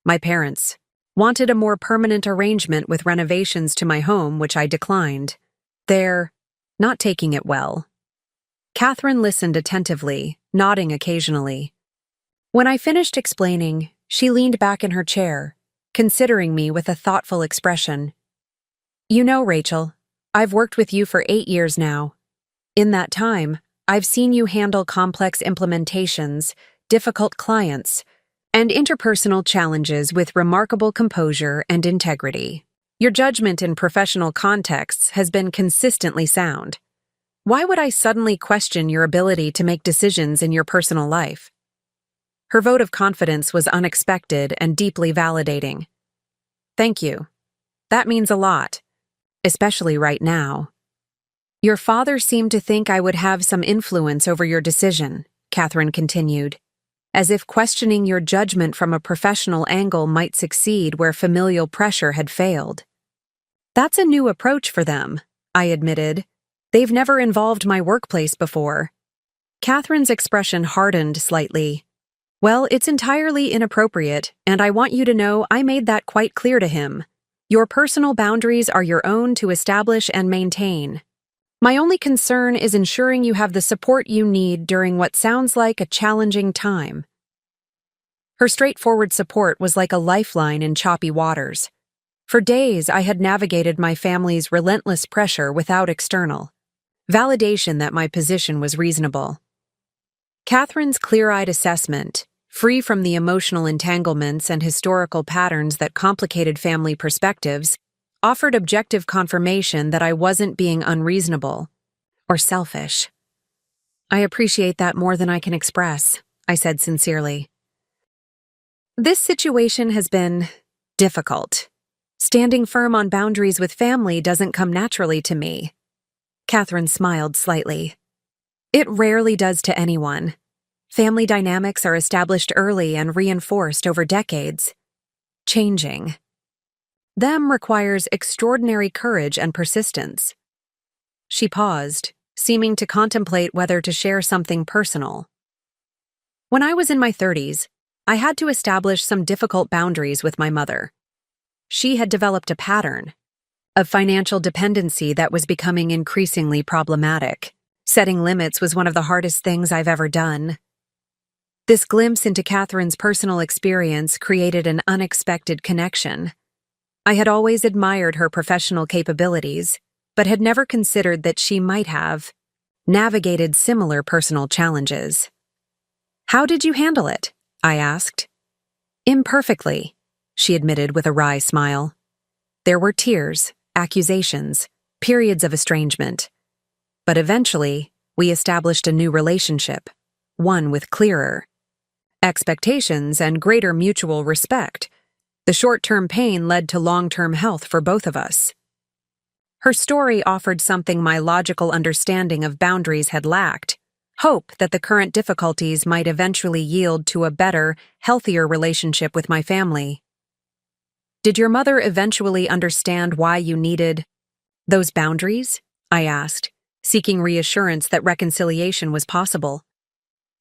My parents wanted a more permanent arrangement with renovations to my home, which I declined. They're not taking it well. Catherine listened attentively, nodding occasionally. When I finished explaining, she leaned back in her chair, considering me with a thoughtful expression. You know, Rachel, I've worked with you for 8 years now. In that time, I've seen you handle complex implementations, difficult clients, and interpersonal challenges with remarkable composure and integrity. Your judgment in professional contexts has been consistently sound. Why would I suddenly question your ability to make decisions in your personal life? Her vote of confidence was unexpected and deeply validating. Thank you. That means a lot, especially right now. Your father seemed to think I would have some influence over your decision, Catherine continued, as if questioning your judgment from a professional angle might succeed where familial pressure had failed. That's a new approach for them, I admitted. They've never involved my workplace before. Catherine's expression hardened slightly. Well, it's entirely inappropriate, and I want you to know I made that quite clear to him. Your personal boundaries are your own to establish and maintain. My only concern is ensuring you have the support you need during what sounds like a challenging time. Her straightforward support was like a lifeline in choppy waters. For days, I had navigated my family's relentless pressure without external validation that my position was reasonable. Catherine's clear-eyed assessment, free from the emotional entanglements and historical patterns that complicated family perspectives, offered objective confirmation that I wasn't being unreasonable or selfish. I appreciate that more than I can express, I said sincerely. This situation has been difficult. Standing firm on boundaries with family doesn't come naturally to me. Catherine smiled slightly. It rarely does to anyone. Family dynamics are established early and reinforced over decades. Changing them requires extraordinary courage and persistence. She paused, seeming to contemplate whether to share something personal. When I was in my 30s, I had to establish some difficult boundaries with my mother. She had developed a pattern of financial dependency that was becoming increasingly problematic. Setting limits was one of the hardest things I've ever done. This glimpse into Catherine's personal experience created an unexpected connection. I had always admired her professional capabilities, but had never considered that she might have navigated similar personal challenges. How did you handle it? I asked. Imperfectly, she admitted with a wry smile. There were tears, accusations, periods of estrangement. But eventually, we established a new relationship, one with clearer expectations and greater mutual respect. The short-term pain led to long-term health for both of us. Her story offered something my logical understanding of boundaries had lacked: hope that the current difficulties might eventually yield to a better, healthier relationship with my family. Did your mother eventually understand why you needed those boundaries? I asked, seeking reassurance that reconciliation was possible.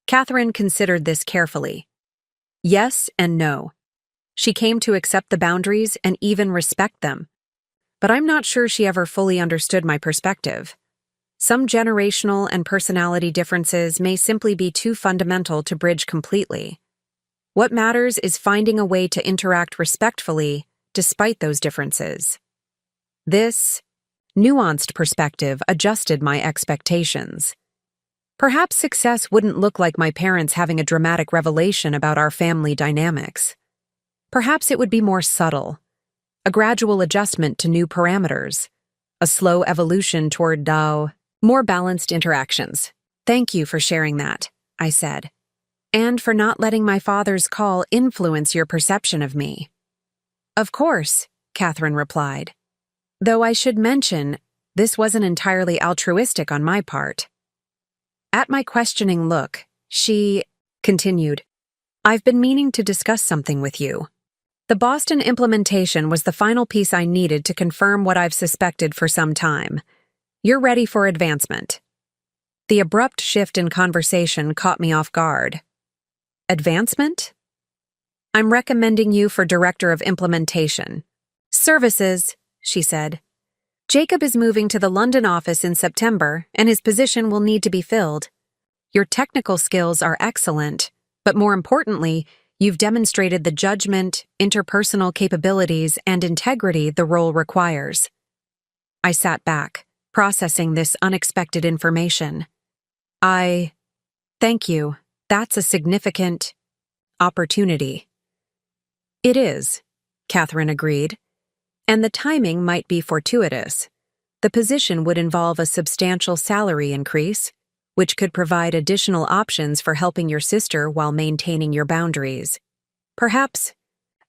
Catherine considered this carefully. Yes and no. She came to accept the boundaries and even respect them. But I'm not sure she ever fully understood my perspective. Some generational and personality differences may simply be too fundamental to bridge completely. What matters is finding a way to interact respectfully despite those differences. This nuanced perspective adjusted my expectations. Perhaps success wouldn't look like my parents having a dramatic revelation about our family dynamics. Perhaps it would be more subtle, a gradual adjustment to new parameters, a slow evolution toward more balanced interactions. Thank you for sharing that, I said, and for not letting my father's call influence your perception of me. Of course, Catherine replied. Though I should mention, this wasn't entirely altruistic on my part. At my questioning look, she continued, I've been meaning to discuss something with you. The Boston implementation was the final piece I needed to confirm what I've suspected for some time. You're ready for advancement. The abrupt shift in conversation caught me off guard. Advancement? I'm recommending you for Director of Implementation. Services, she said. Jacob is moving to the London office in September, and his position will need to be filled. Your technical skills are excellent, but more importantly, you've demonstrated the judgment, interpersonal capabilities, and integrity the role requires. I sat back, processing this unexpected information. I thank you. That's a significant opportunity. It is, Catherine agreed, and the timing might be fortuitous. The position would involve a substantial salary increase, which could provide additional options for helping your sister while maintaining your boundaries. Perhaps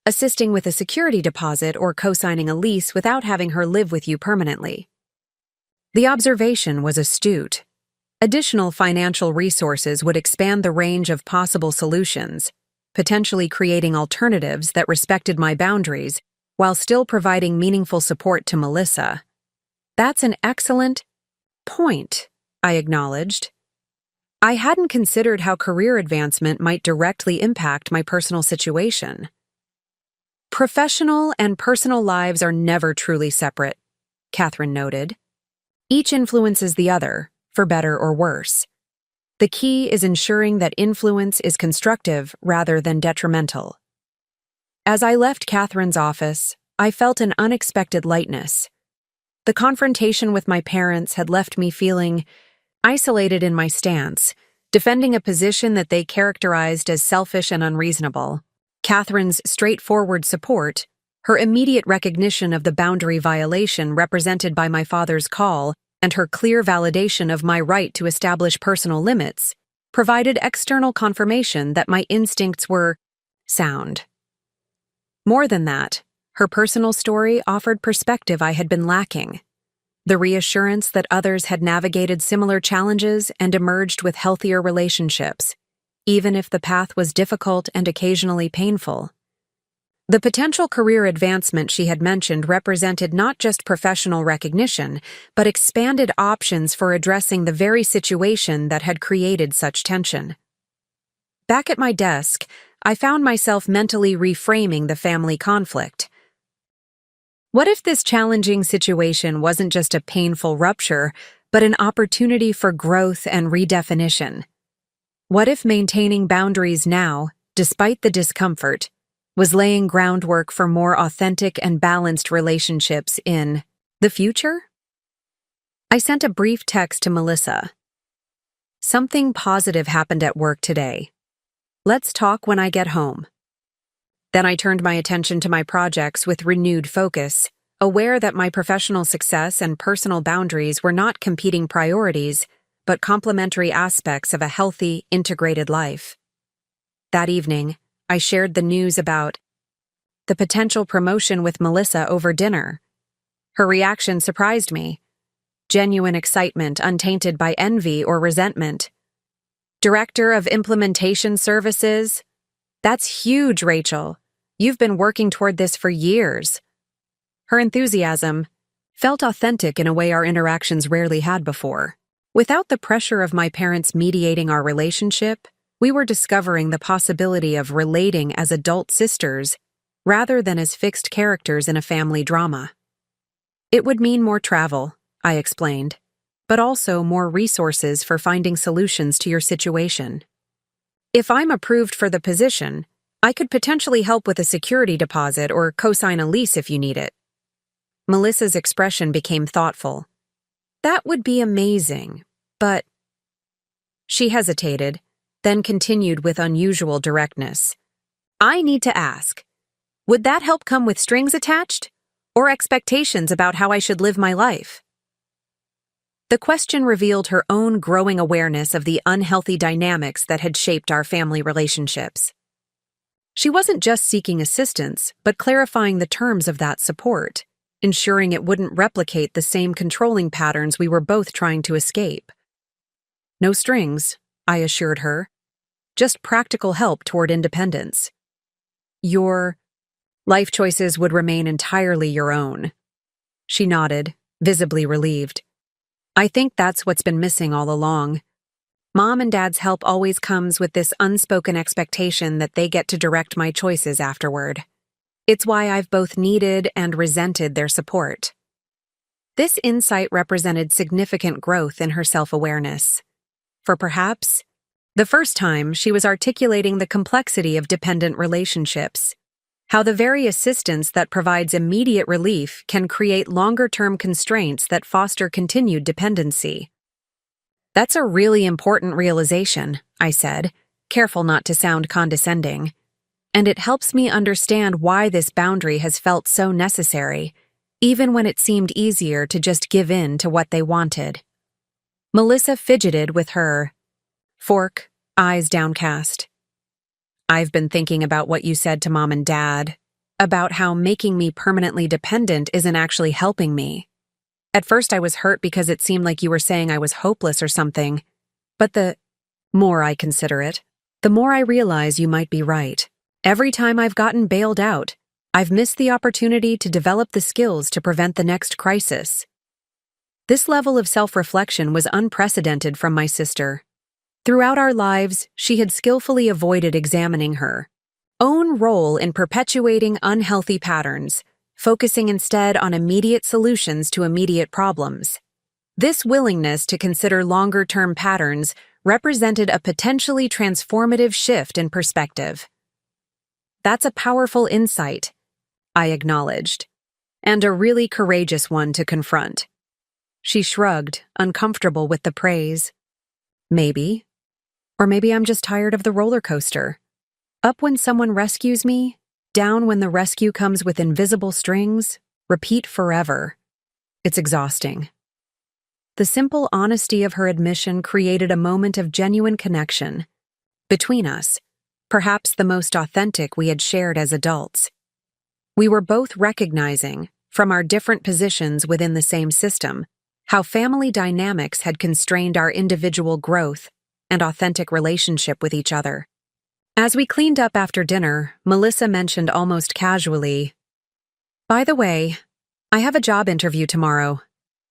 assisting with a security deposit or co-signing a lease without having her live with you permanently. The observation was astute. Additional financial resources would expand the range of possible solutions, potentially creating alternatives that respected my boundaries while still providing meaningful support to Melissa. That's an excellent point, I acknowledged. I hadn't considered how career advancement might directly impact my personal situation. Professional and personal lives are never truly separate, Catherine noted. Each influences the other, for better or worse. The key is ensuring that influence is constructive rather than detrimental. As I left Catherine's office, I felt an unexpected lightness. The confrontation with my parents had left me feeling isolated in my stance, defending a position that they characterized as selfish and unreasonable. Catherine's straightforward support, her immediate recognition of the boundary violation represented by my father's call, and her clear validation of my right to establish personal limits, provided external confirmation that my instincts were sound. More than that, her personal story offered perspective I had been lacking. The reassurance that others had navigated similar challenges and emerged with healthier relationships, even if the path was difficult and occasionally painful. The potential career advancement she had mentioned represented not just professional recognition, but expanded options for addressing the very situation that had created such tension. Back at my desk, I found myself mentally reframing the family conflict. What if this challenging situation wasn't just a painful rupture, but an opportunity for growth and redefinition? What if maintaining boundaries now, despite the discomfort, was laying groundwork for more authentic and balanced relationships in the future? I sent a brief text to Melissa. Something positive happened at work today. Let's talk when I get home. Then I turned my attention to my projects with renewed focus, aware that my professional success and personal boundaries were not competing priorities, but complementary aspects of a healthy, integrated life. That evening, I shared the news about the potential promotion with Melissa over dinner. Her reaction surprised me. Genuine excitement untainted by envy or resentment. Director of Implementation Services? That's huge, Rachel. You've been working toward this for years. Her enthusiasm felt authentic in a way our interactions rarely had before. Without the pressure of my parents mediating our relationship, we were discovering the possibility of relating as adult sisters rather than as fixed characters in a family drama. It would mean more travel, I explained, but also more resources for finding solutions to your situation. If I'm approved for the position, I could potentially help with a security deposit or co-sign a lease if you need it. Melissa's expression became thoughtful. That would be amazing, but... She hesitated, then continued with unusual directness. I need to ask, would that help come with strings attached, or expectations about how I should live my life? The question revealed her own growing awareness of the unhealthy dynamics that had shaped our family relationships. She wasn't just seeking assistance, but clarifying the terms of that support, ensuring it wouldn't replicate the same controlling patterns we were both trying to escape. No strings, I assured her. Just practical help toward independence. Your life choices would remain entirely your own. She nodded, visibly relieved. I think that's what's been missing all along. Mom and Dad's help always comes with this unspoken expectation that they get to direct my choices afterward. It's why I've both needed and resented their support. This insight represented significant growth in her self-awareness. For perhaps the first time, she was articulating the complexity of dependent relationships, how the very assistance that provides immediate relief can create longer-term constraints that foster continued dependency. That's a really important realization, I said, careful not to sound condescending. And it helps me understand why this boundary has felt so necessary, even when it seemed easier to just give in to what they wanted. Melissa fidgeted with her fork, eyes downcast. I've been thinking about what you said to Mom and Dad, about how making me permanently dependent isn't actually helping me. At first I was hurt because it seemed like you were saying I was hopeless or something, but the more I consider it, the more I realize you might be right. Every time I've gotten bailed out, I've missed the opportunity to develop the skills to prevent the next crisis. This level of self-reflection was unprecedented from my sister. Throughout our lives, she had skillfully avoided examining her own role in perpetuating unhealthy patterns, focusing instead on immediate solutions to immediate problems. This willingness to consider longer-term patterns represented a potentially transformative shift in perspective. That's a powerful insight, I acknowledged, and a really courageous one to confront. She shrugged, uncomfortable with the praise. Maybe. Or maybe I'm just tired of the roller coaster. Up when someone rescues me, down when the rescue comes with invisible strings, repeat forever. It's exhausting. The simple honesty of her admission created a moment of genuine connection between us, perhaps the most authentic we had shared as adults. We were both recognizing, from our different positions within the same system, how family dynamics had constrained our individual growth and authentic relationship with each other. As we cleaned up after dinner, Melissa mentioned almost casually, "By the way, I have a job interview tomorrow.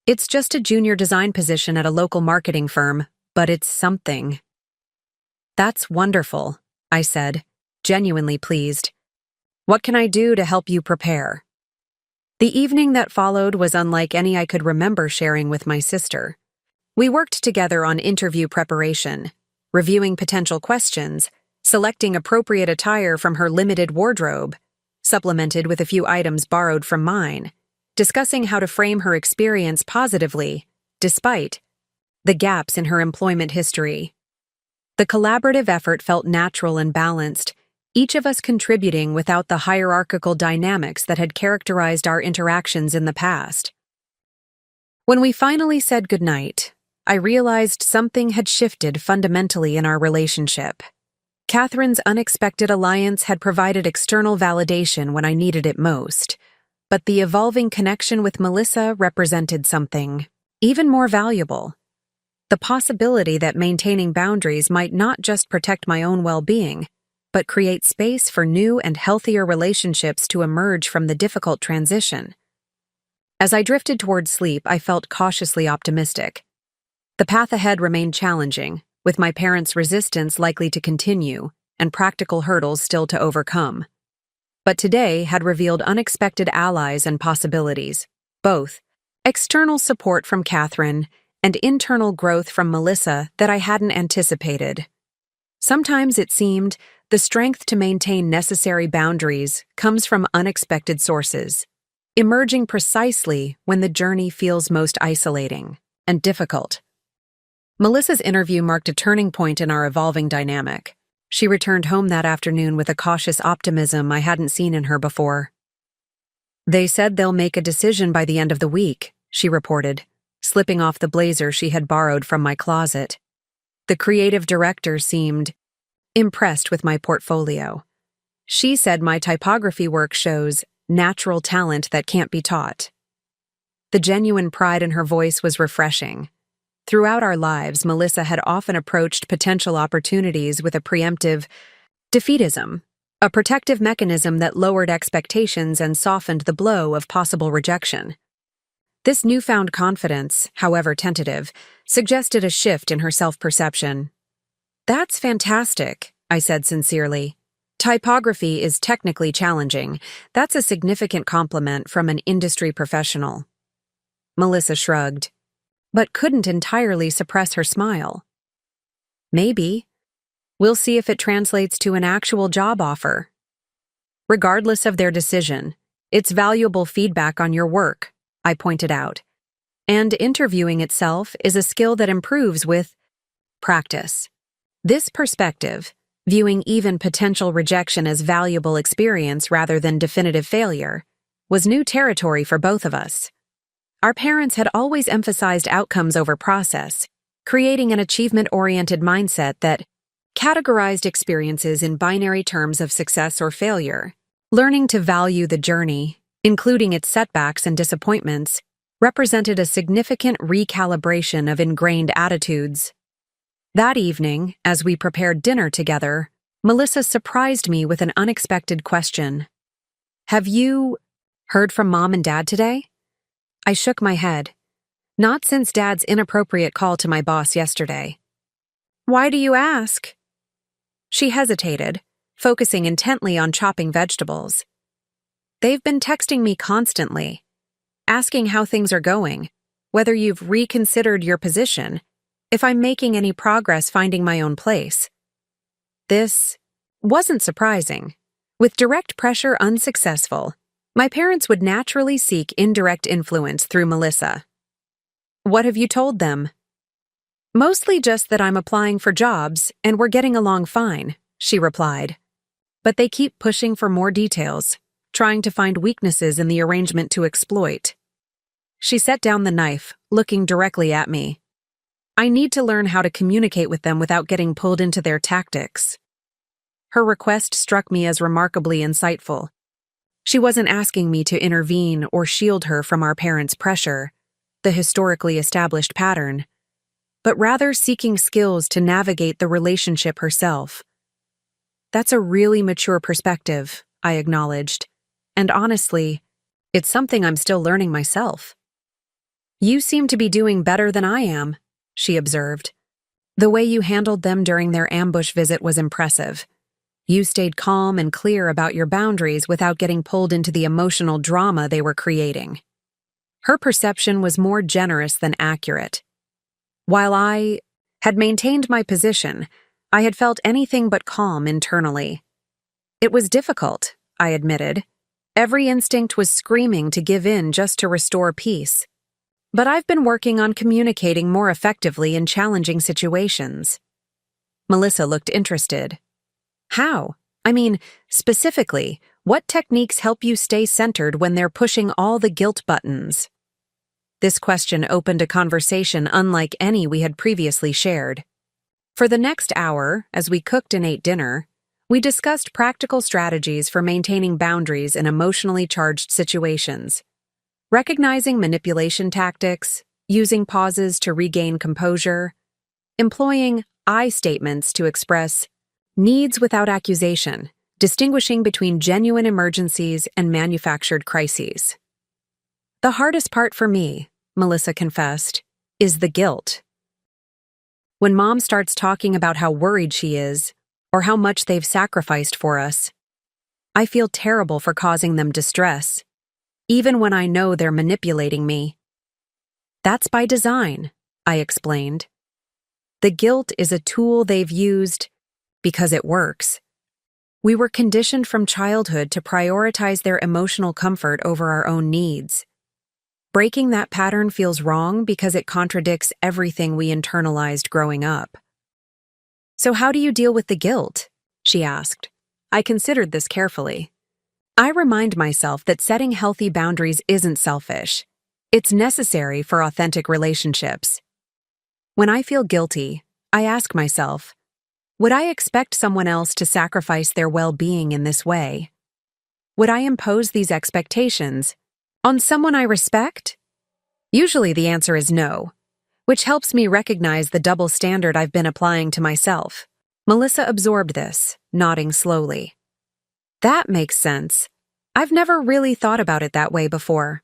It's just a junior design position at a local marketing firm, but it's something." "That's wonderful," I said, genuinely pleased. "What can I do to help you prepare?" The evening that followed was unlike any I could remember sharing with my sister. We worked together on interview preparation, reviewing potential questions, selecting appropriate attire from her limited wardrobe, supplemented with a few items borrowed from mine, discussing how to frame her experience positively, despite the gaps in her employment history. The collaborative effort felt natural and balanced, each of us contributing without the hierarchical dynamics that had characterized our interactions in the past. When we finally said goodnight, I realized something had shifted fundamentally in our relationship. Catherine's unexpected alliance had provided external validation when I needed it most, but the evolving connection with Melissa represented something even more valuable. The possibility that maintaining boundaries might not just protect my own well-being, but create space for new and healthier relationships to emerge from the difficult transition. As I drifted toward sleep, I felt cautiously optimistic. The path ahead remained challenging, with my parents' resistance likely to continue and practical hurdles still to overcome. But today had revealed unexpected allies and possibilities, both external support from Catherine and internal growth from Melissa that I hadn't anticipated. Sometimes it seemed the strength to maintain necessary boundaries comes from unexpected sources, emerging precisely when the journey feels most isolating and difficult. Melissa's interview marked a turning point in our evolving dynamic. She returned home that afternoon with a cautious optimism I hadn't seen in her before. "They said they'll make a decision by the end of the week," she reported, slipping off the blazer she had borrowed from my closet. The creative director seemed impressed with my portfolio. She said my typography work shows natural talent that can't be taught. The genuine pride in her voice was refreshing. Throughout our lives, Melissa had often approached potential opportunities with a preemptive defeatism, a protective mechanism that lowered expectations and softened the blow of possible rejection. This newfound confidence, however tentative, suggested a shift in her self-perception. "That's fantastic," I said sincerely. "Typography is technically challenging. That's a significant compliment from an industry professional." Melissa shrugged, but couldn't entirely suppress her smile. "Maybe. We'll see if it translates to an actual job offer." "Regardless of their decision, it's valuable feedback on your work," I pointed out. and interviewing itself is a skill that improves with practice. This perspective, viewing even potential rejection as valuable experience rather than definitive failure, was new territory for both of us. Our parents had always emphasized outcomes over process, creating an achievement-oriented mindset that categorized experiences in binary terms of success or failure. Learning to value the journey, including its setbacks and disappointments, represented a significant recalibration of ingrained attitudes. That evening, as we prepared dinner together, Melissa surprised me with an unexpected question. "Have you heard from Mom and Dad today?" I shook my head. "Not since Dad's inappropriate call to my boss yesterday." "Why do you ask?" She hesitated, focusing intently on chopping vegetables. "They've been texting me constantly, asking how things are going, whether you've reconsidered your position, if I'm making any progress finding my own place." This wasn't surprising. With direct pressure unsuccessful, my parents would naturally seek indirect influence through Melissa. "What have you told them?" "Mostly just that I'm applying for jobs and we're getting along fine," she replied. "But they keep pushing for more details, trying to find weaknesses in the arrangement to exploit." She set down the knife, looking directly at me. "I need to learn how to communicate with them without getting pulled into their tactics." Her request struck me as remarkably insightful. She wasn't asking me to intervene or shield her from our parents' pressure, the historically established pattern, but rather seeking skills to navigate the relationship herself. "That's a really mature perspective," I acknowledged, "and honestly, it's something I'm still learning myself." "You seem to be doing better than I am," she observed. "The way you handled them during their ambush visit was impressive. You stayed calm and clear about your boundaries without getting pulled into the emotional drama they were creating." Her perception was more generous than accurate. While I had maintained my position, I had felt anything but calm internally. It was difficult, I admitted. Every instinct was screaming to give in just to restore peace. But I've been working on communicating more effectively in challenging situations. Melissa looked interested. "How? I mean, specifically, what techniques help you stay centered when they're pushing all the guilt buttons?" This question opened a conversation unlike any we had previously shared. For the next hour, as we cooked and ate dinner, we discussed practical strategies for maintaining boundaries in emotionally charged situations. Recognizing manipulation tactics, using pauses to regain composure, employing I statements to express needs without accusation, distinguishing between genuine emergencies and manufactured crises. "The hardest part for me," Melissa confessed, "is the guilt. When Mom starts talking about how worried she is, or how much they've sacrificed for us, I feel terrible for causing them distress, even when I know they're manipulating me." "That's by design," I explained. "The guilt is a tool they've used because it works. We were conditioned from childhood to prioritize their emotional comfort over our own needs. Breaking that pattern feels wrong because it contradicts everything we internalized growing up." "So how do you deal with the guilt?" she asked. I considered this carefully. I remind myself that setting healthy boundaries isn't selfish. It's necessary for authentic relationships. When I feel guilty, I ask myself, would I expect someone else to sacrifice their well-being in this way? Would I impose these expectations on someone I respect? Usually the answer is no, which helps me recognize the double standard I've been applying to myself. Melissa absorbed this, nodding slowly. "That makes sense. I've never really thought about it that way before."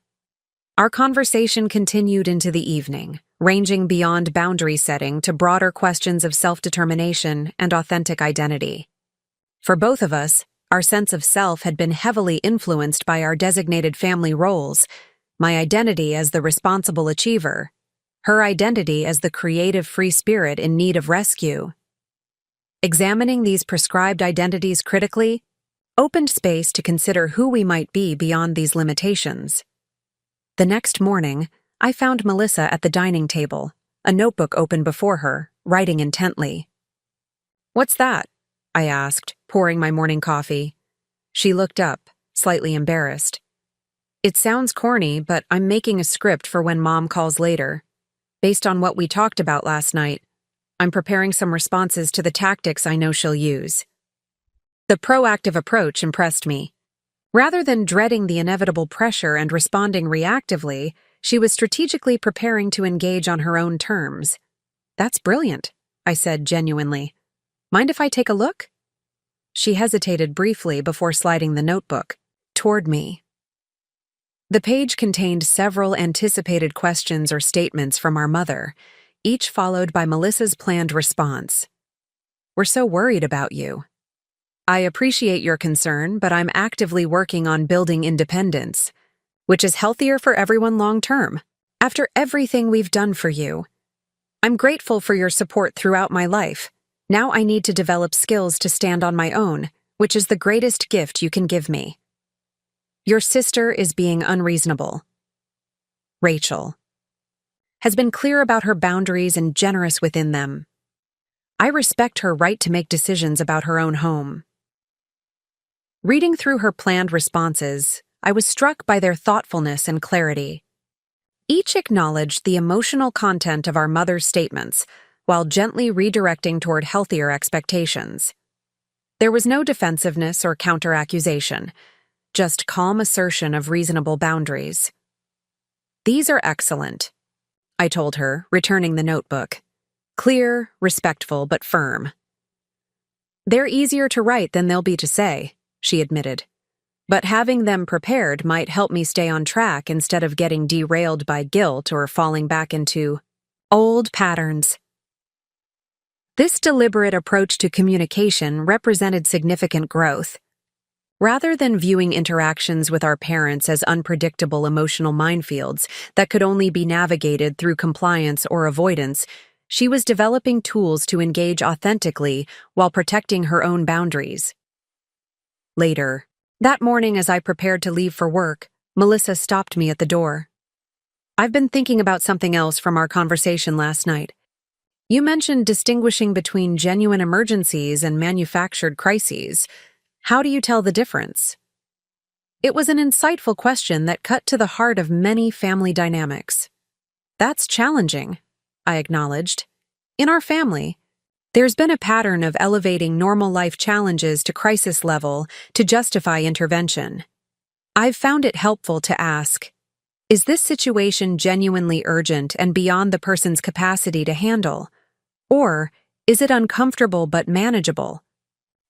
Our conversation continued into the evening, ranging beyond boundary setting to broader questions of self-determination and authentic identity. For both of us, our sense of self had been heavily influenced by our designated family roles, my identity as the responsible achiever, her identity as the creative free spirit in need of rescue. Examining these prescribed identities critically opened space to consider who we might be beyond these limitations. The next morning, I found Melissa at the dining table, a notebook open before her, writing intently. "What's that?" I asked, pouring my morning coffee. She looked up, slightly embarrassed. "It sounds corny, but I'm making a script for when Mom calls later. Based on what we talked about last night, I'm preparing some responses to the tactics I know she'll use." The proactive approach impressed me. Rather than dreading the inevitable pressure and responding reactively, she was strategically preparing to engage on her own terms. "That's brilliant," I said genuinely. "Mind if I take a look?" She hesitated briefly before sliding the notebook toward me. The page contained several anticipated questions or statements from our mother, each followed by Melissa's planned response. "We're so worried about you. I appreciate your concern, but I'm actively working on building independence, which is healthier for everyone long term. After everything we've done for you, I'm grateful for your support throughout my life. Now I need to develop skills to stand on my own, which is the greatest gift you can give me. Your sister is being unreasonable. Rachel has been clear about her boundaries and generous within them. I respect her right to make decisions about her own home." Reading through her planned responses, I was struck by their thoughtfulness and clarity. Each acknowledged the emotional content of our mother's statements, while gently redirecting toward healthier expectations. There was no defensiveness or counter-accusation, just calm assertion of reasonable boundaries. "These are excellent," I told her, returning the notebook. "Clear, respectful, but firm." "They're easier to write than they'll be to say," she admitted. "But having them prepared might help me stay on track instead of getting derailed by guilt or falling back into old patterns." This deliberate approach to communication represented significant growth. Rather than viewing interactions with our parents as unpredictable emotional minefields that could only be navigated through compliance or avoidance, she was developing tools to engage authentically while protecting her own boundaries. Later, that morning as I prepared to leave for work, Melissa stopped me at the door. "I've been thinking about something else from our conversation last night. You mentioned distinguishing between genuine emergencies and manufactured crises. How do you tell the difference?" It was an insightful question that cut to the heart of many family dynamics. "That's challenging," I acknowledged. "In our family, there's been a pattern of elevating normal life challenges to crisis level to justify intervention. I've found it helpful to ask, is this situation genuinely urgent and beyond the person's capacity to handle? Or is it uncomfortable but manageable?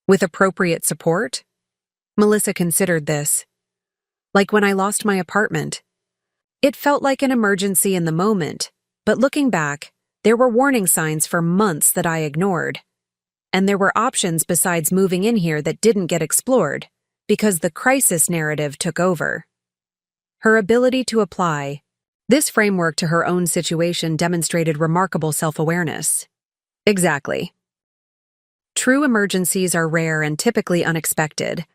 With appropriate support?" Melissa considered this. "Like when I lost my apartment. It felt like an emergency in the moment, but looking back, there were warning signs for months that I ignored. And there were options besides moving in here that didn't get explored, because the crisis narrative took over." Her ability to apply this framework to her own situation demonstrated remarkable self-awareness. "Exactly. True emergencies are rare and typically unexpected.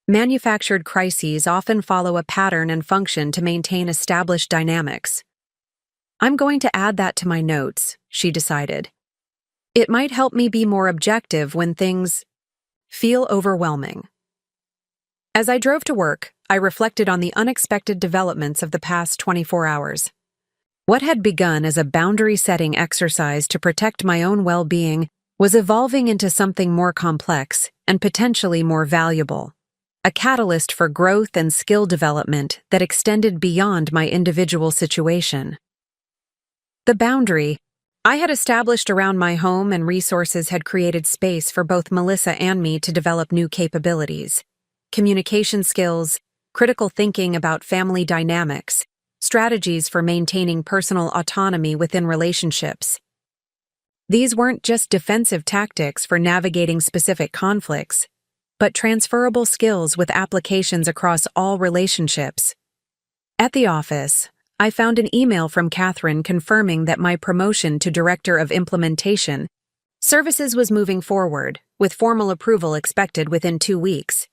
Manufactured crises often follow a pattern and function to maintain established dynamics." "I'm going to add that to my notes," she decided. "It might help me be more objective when things feel overwhelming." As I drove to work, I reflected on the unexpected developments of the past 24 hours. What had begun as a boundary-setting exercise to protect my own well-being was evolving into something more complex and potentially more valuable, a catalyst for growth and skill development that extended beyond my individual situation. The boundary I had established around my home and resources had created space for both Melissa and me to develop new capabilities: communication skills, critical thinking about family dynamics, strategies for maintaining personal autonomy within relationships. These weren't just defensive tactics for navigating specific conflicts, but transferable skills with applications across all relationships. At the office, I found an email from Catherine confirming that my promotion to Director of Implementation Services was moving forward, with formal approval expected within 2 weeks.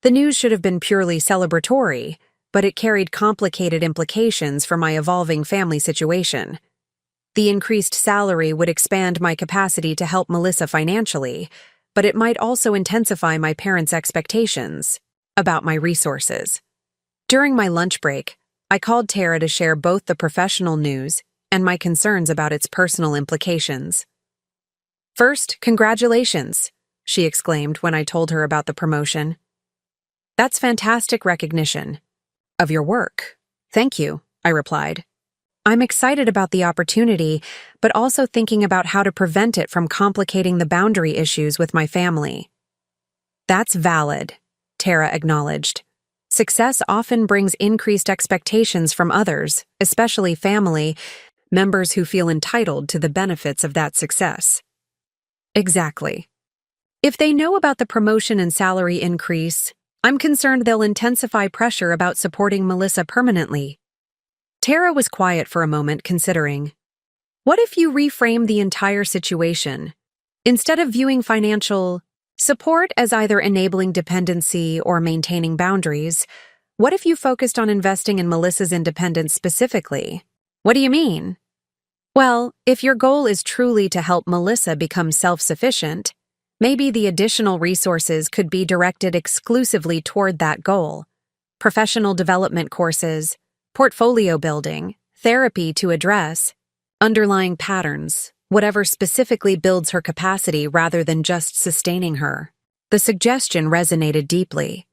The news should have been purely celebratory, but it carried complicated implications for my evolving family situation. The increased salary would expand my capacity to help Melissa financially, but it might also intensify my parents' expectations about my resources. During my lunch break, I called Tara to share both the professional news and my concerns about its personal implications. "First, congratulations," she exclaimed when I told her about the promotion. "That's fantastic recognition of your work." "Thank you," I replied. "I'm excited about the opportunity, but also thinking about how to prevent it from complicating the boundary issues with my family." "That's valid," Tara acknowledged. "Success often brings increased expectations from others, especially family members who feel entitled to the benefits of that success." "Exactly. If they know about the promotion and salary increase, I'm concerned they'll intensify pressure about supporting Melissa permanently." Tara was quiet for a moment, considering. "What if you reframe the entire situation? Instead of viewing financial support as either enabling dependency or maintaining boundaries, what if you focused on investing in Melissa's independence specifically?" "What do you mean?" "Well, if your goal is truly to help Melissa become self-sufficient, maybe the additional resources could be directed exclusively toward that goal. Professional development courses, portfolio building, therapy to address underlying patterns, whatever specifically builds her capacity rather than just sustaining her." The suggestion resonated deeply.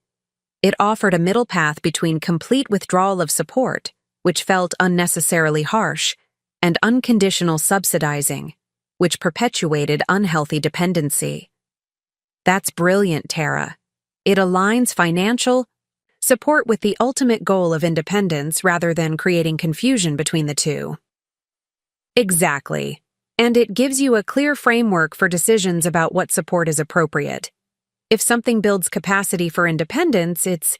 It offered a middle path between complete withdrawal of support, which felt unnecessarily harsh, and unconditional subsidizing, which perpetuated unhealthy dependency. "That's brilliant, Tara. It aligns financial support with the ultimate goal of independence rather than creating confusion between the two." "Exactly. And it gives you a clear framework for decisions about what support is appropriate. If something builds capacity for independence, it's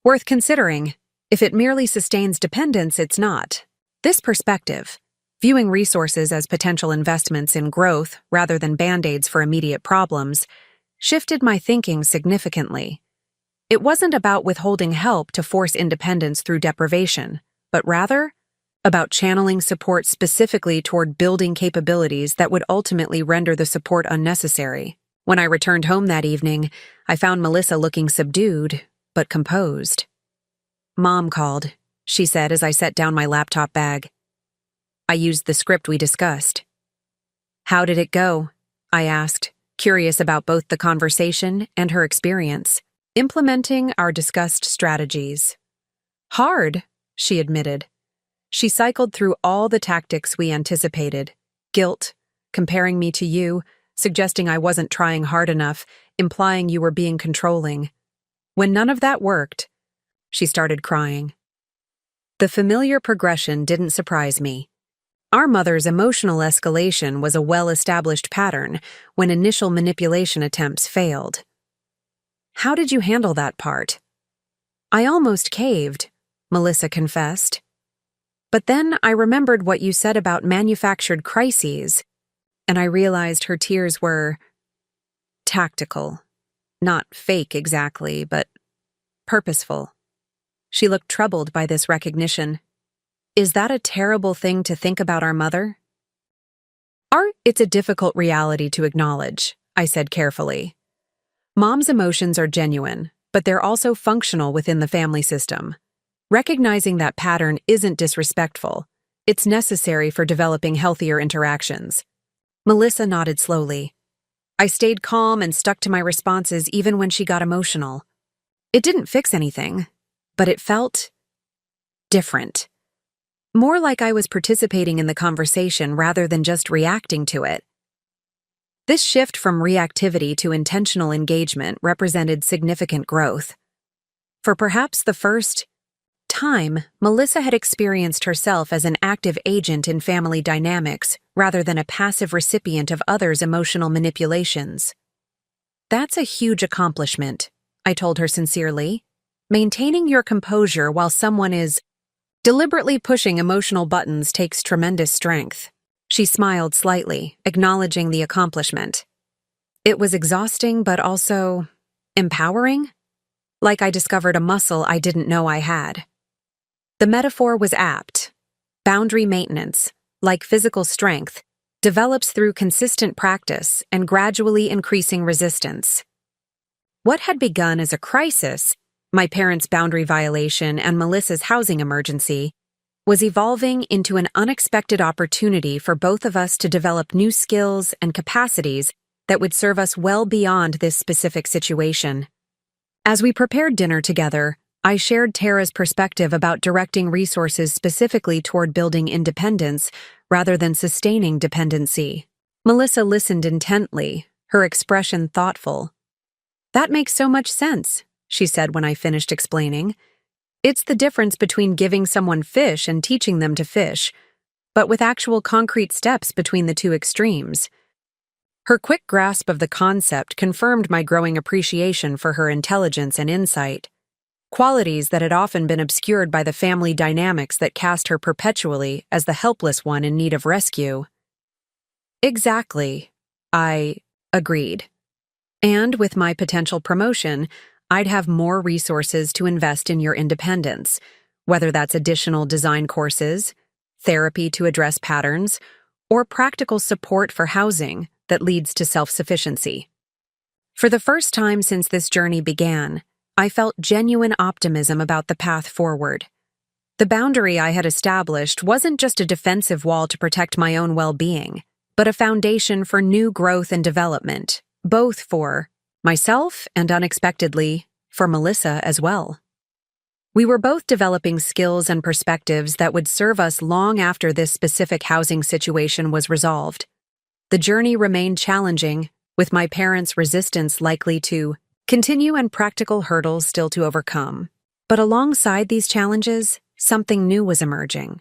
worth considering. If it merely sustains dependence, it's not." This perspective, viewing resources as potential investments in growth rather than band-aids for immediate problems, shifted my thinking significantly. It wasn't about withholding help to force independence through deprivation, but rather about channeling support specifically toward building capabilities that would ultimately render the support unnecessary. When I returned home that evening, I found Melissa looking subdued, but composed. "Mom called," she said as I set down my laptop bag. "I used the script we discussed." "How did it go?" I asked, curious about both the conversation and her experience implementing our discussed strategies. "Hard," she admitted. She cycled through all the tactics we anticipated: guilt, comparing me to you, suggesting I wasn't trying hard enough, implying you were being controlling. When none of that worked, she started crying. The familiar progression didn't surprise me. Our mother's emotional escalation was a well-established pattern when initial manipulation attempts failed. "How did you handle that part?" "I almost caved," Melissa confessed. "But then I remembered what you said about manufactured crises, and I realized her tears were tactical. Not fake exactly, but purposeful." She looked troubled by this recognition. "Is that a terrible thing to think about our mother?" It's a difficult reality to acknowledge," I said carefully. "Mom's emotions are genuine, but they're also functional within the family system. Recognizing that pattern isn't disrespectful. It's necessary for developing healthier interactions." Melissa nodded slowly. I stayed calm and stuck to my responses even when she got emotional. It didn't fix anything, but it felt different. More like I was participating in the conversation rather than just reacting to it. This shift from reactivity to intentional engagement represented significant growth. For perhaps the first time, Melissa had experienced herself as an active agent in family dynamics rather than a passive recipient of others' emotional manipulations. "That's a huge accomplishment," I told her sincerely. "Maintaining your composure while someone is deliberately pushing emotional buttons takes tremendous strength." She smiled slightly, acknowledging the accomplishment. It was exhausting but also empowering, like I discovered a muscle I didn't know I had. The metaphor was apt. Boundary maintenance, like physical strength, develops through consistent practice and gradually increasing resistance. What had begun as a crisis, my parents' boundary violation and Melissa's housing emergency, was evolving into an unexpected opportunity for both of us to develop new skills and capacities that would serve us well beyond this specific situation. As we prepared dinner together, I shared Tara's perspective about directing resources specifically toward building independence rather than sustaining dependency. Melissa listened intently, her expression thoughtful. "That makes so much sense," she said when I finished explaining. "It's the difference between giving someone fish and teaching them to fish, but with actual concrete steps between the two extremes." Her quick grasp of the concept confirmed my growing appreciation for her intelligence and insight, qualities that had often been obscured by the family dynamics that cast her perpetually as the helpless one in need of rescue. "Exactly," I agreed. "And with my potential promotion, I'd have more resources to invest in your independence, whether that's additional design courses, therapy to address patterns, or practical support for housing that leads to self-sufficiency." For the first time since this journey began, I felt genuine optimism about the path forward. The boundary I had established wasn't just a defensive wall to protect my own well-being, but a foundation for new growth and development, both for myself and, unexpectedly, for Melissa as well. We were both developing skills and perspectives that would serve us long after this specific housing situation was resolved. The journey remained challenging, with my parents' resistance likely to continue and practical hurdles still to overcome. But alongside these challenges, something new was emerging.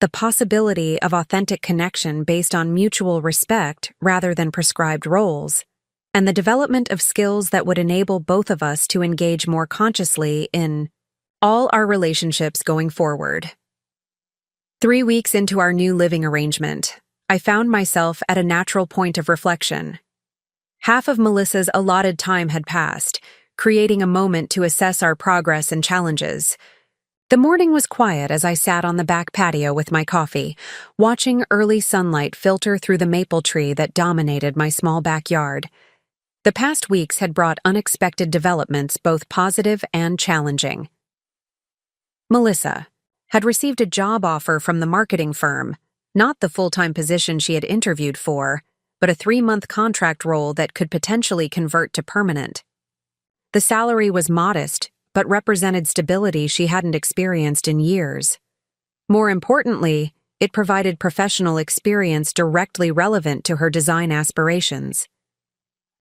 The possibility of authentic connection based on mutual respect rather than prescribed roles, and the development of skills that would enable both of us to engage more consciously in all our relationships going forward. 3 weeks into our new living arrangement, I found myself at a natural point of reflection. Half of Melissa's allotted time had passed, creating a moment to assess our progress and challenges. The morning was quiet as I sat on the back patio with my coffee, watching early sunlight filter through the maple tree that dominated my small backyard. The past weeks had brought unexpected developments, both positive and challenging. Melissa had received a job offer from the marketing firm, not the full-time position she had interviewed for, but a 3-month contract role that could potentially convert to permanent. The salary was modest, but represented stability she hadn't experienced in years. More importantly, it provided professional experience directly relevant to her design aspirations.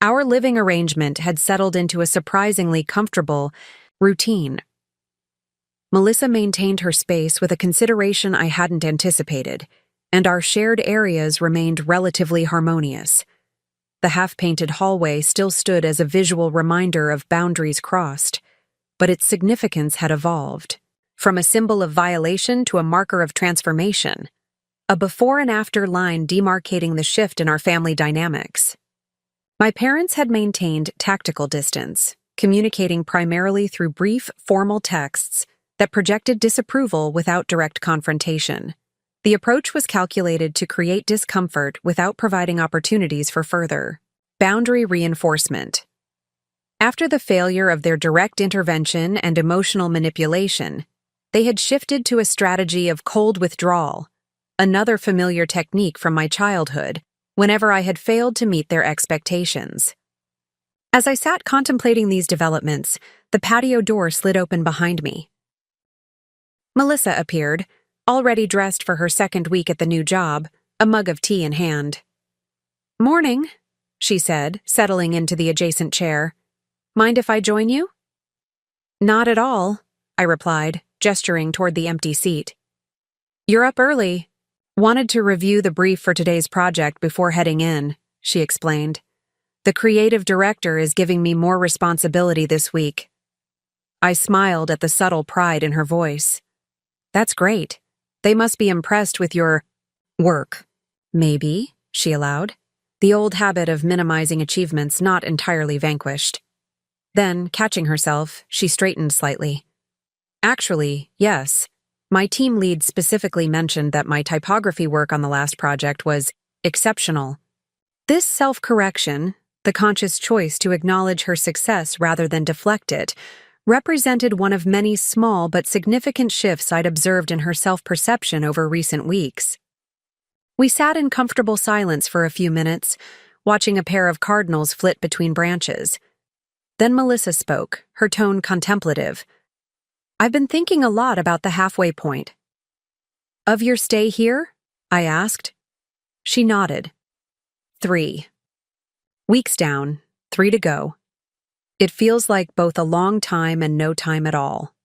Our living arrangement had settled into a surprisingly comfortable routine. Melissa maintained her space with a consideration I hadn't anticipated, and our shared areas remained relatively harmonious. The half-painted hallway still stood as a visual reminder of boundaries crossed, but its significance had evolved, from a symbol of violation to a marker of transformation, a before and after line demarcating the shift in our family dynamics. My parents had maintained tactical distance, communicating primarily through brief, formal texts that projected disapproval without direct confrontation. The approach was calculated to create discomfort without providing opportunities for further boundary reinforcement. After the failure of their direct intervention and emotional manipulation, they had shifted to a strategy of cold withdrawal, another familiar technique from my childhood, whenever I had failed to meet their expectations. As I sat contemplating these developments, the patio door slid open behind me. Melissa appeared, already dressed for her second week at the new job, a mug of tea in hand. "Morning," she said, settling into the adjacent chair. "Mind if I join you?" "Not at all," I replied, gesturing toward the empty seat. "You're up early. Wanted to review the brief for today's project before heading in," she explained. "The creative director is giving me more responsibility this week." I smiled at the subtle pride in her voice. "That's great. They must be impressed with your work." "Maybe," she allowed, the old habit of minimizing achievements not entirely vanquished. Then, catching herself, she straightened slightly. "Actually, yes. My team lead specifically mentioned that my typography work on the last project was exceptional. This self-correction, the conscious choice to acknowledge her success rather than deflect it, represented one of many small but significant shifts I'd observed in her self-perception over recent weeks. We sat in comfortable silence for a few minutes, watching a pair of cardinals flit between branches. Then Melissa spoke, her tone contemplative. "I've been thinking a lot about the halfway point." "Of your stay here?" I asked. She nodded. 3 weeks down, 3 to go. It feels like both a long time and no time at all.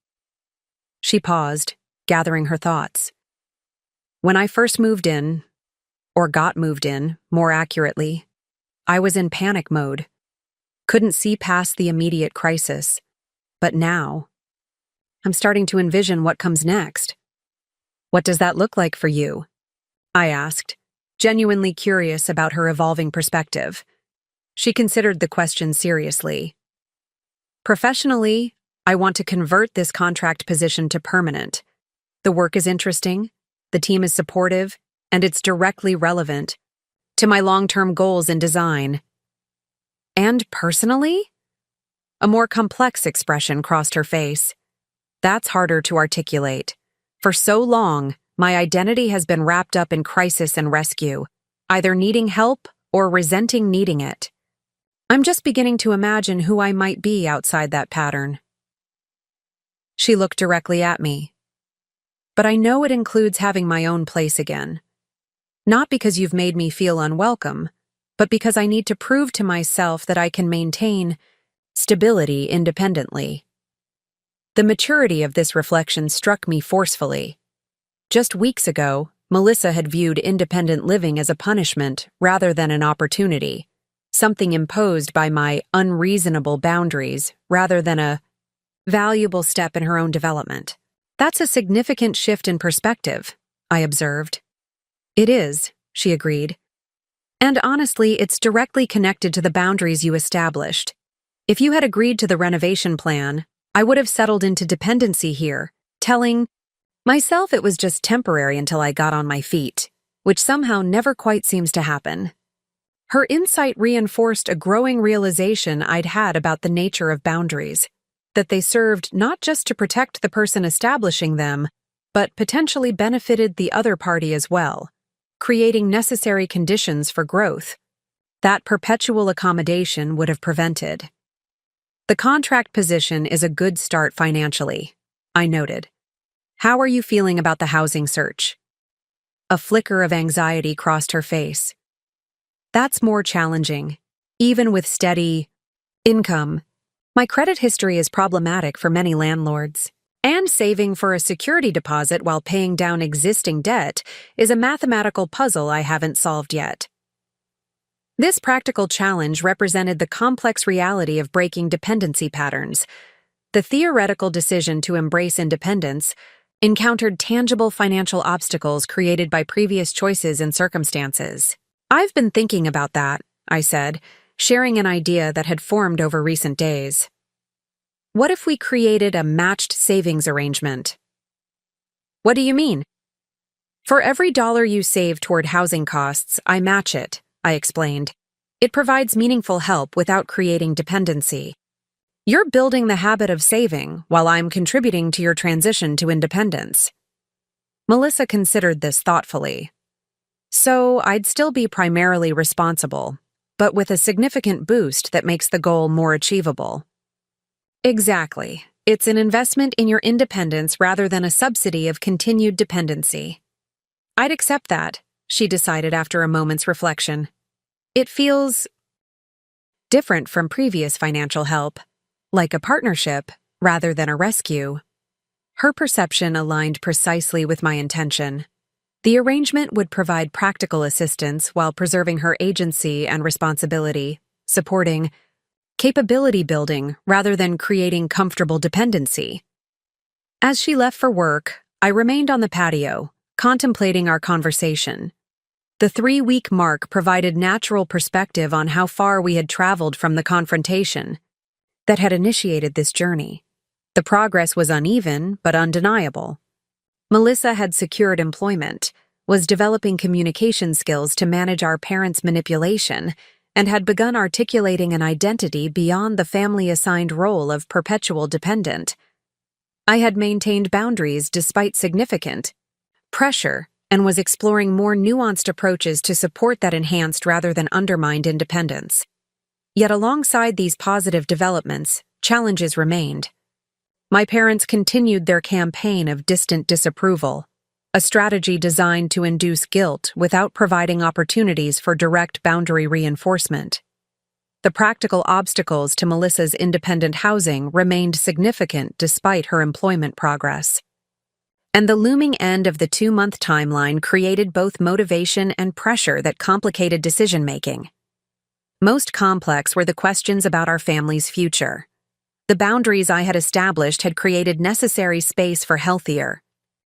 She paused, gathering her thoughts. When I first moved in, or got moved in, more accurately, I was in panic mode. Couldn't see past the immediate crisis. But now, I'm starting to envision what comes next. "What does that look like for you?" I asked, genuinely curious about her evolving perspective. She considered the question seriously. "Professionally, I want to convert this contract position to permanent. The work is interesting, the team is supportive, and it's directly relevant to my long-term goals in design." "And personally?" A more complex expression crossed her face. "That's harder to articulate. For so long, my identity has been wrapped up in crisis and rescue, either needing help or resenting needing it. I'm just beginning to imagine who I might be outside that pattern." She looked directly at me. "But I know it includes having my own place again. Not because you've made me feel unwelcome, but because I need to prove to myself that I can maintain stability independently." The maturity of this reflection struck me forcefully. Just weeks ago, Melissa had viewed independent living as a punishment rather than an opportunity, something imposed by my unreasonable boundaries rather than a valuable step in her own development. "That's a significant shift in perspective," I observed. "It is," she agreed. "And honestly, it's directly connected to the boundaries you established. If you had agreed to the renovation plan, I would have settled into dependency here, telling myself it was just temporary until I got on my feet, which somehow never quite seems to happen." Her insight reinforced a growing realization I'd had about the nature of boundaries, that they served not just to protect the person establishing them, but potentially benefited the other party as well, creating necessary conditions for growth that perpetual accommodation would have prevented. "The contract position is a good start financially," I noted. "How are you feeling about the housing search?" A flicker of anxiety crossed her face. "That's more challenging, even with steady income. My credit history is problematic for many landlords, and saving for a security deposit while paying down existing debt is a mathematical puzzle I haven't solved yet." This practical challenge represented the complex reality of breaking dependency patterns. The theoretical decision to embrace independence encountered tangible financial obstacles created by previous choices and circumstances. "I've been thinking about that," I said, sharing an idea that had formed over recent days. "What if we created a matched savings arrangement?" "What do you mean?" "For every dollar you save toward housing costs, I match it," I explained. "It provides meaningful help without creating dependency. You're building the habit of saving while I'm contributing to your transition to independence." Melissa considered this thoughtfully. "So I'd still be primarily responsible, but with a significant boost that makes the goal more achievable." "Exactly. It's an investment in your independence rather than a subsidy of continued dependency." "I'd accept that," she decided after a moment's reflection. "It feels different from previous financial help, like a partnership rather than a rescue." Her perception aligned precisely with my intention. The arrangement would provide practical assistance while preserving her agency and responsibility, supporting capability building rather than creating comfortable dependency. As she left for work, I remained on the patio, contemplating our conversation. The 3-week mark provided natural perspective on how far we had traveled from the confrontation that had initiated this journey. The progress was uneven, but undeniable. Melissa had secured employment, was developing communication skills to manage our parents' manipulation, and had begun articulating an identity beyond the family-assigned role of perpetual dependent. I had maintained boundaries despite significant pressure and was exploring more nuanced approaches to support that enhanced rather than undermined independence. Yet alongside these positive developments, challenges remained. My parents continued their campaign of distant disapproval, a strategy designed to induce guilt without providing opportunities for direct boundary reinforcement. The practical obstacles to Melissa's independent housing remained significant despite her employment progress. And the looming end of the 2-month timeline created both motivation and pressure that complicated decision-making. Most complex were the questions about our family's future. The boundaries I had established had created necessary space for healthier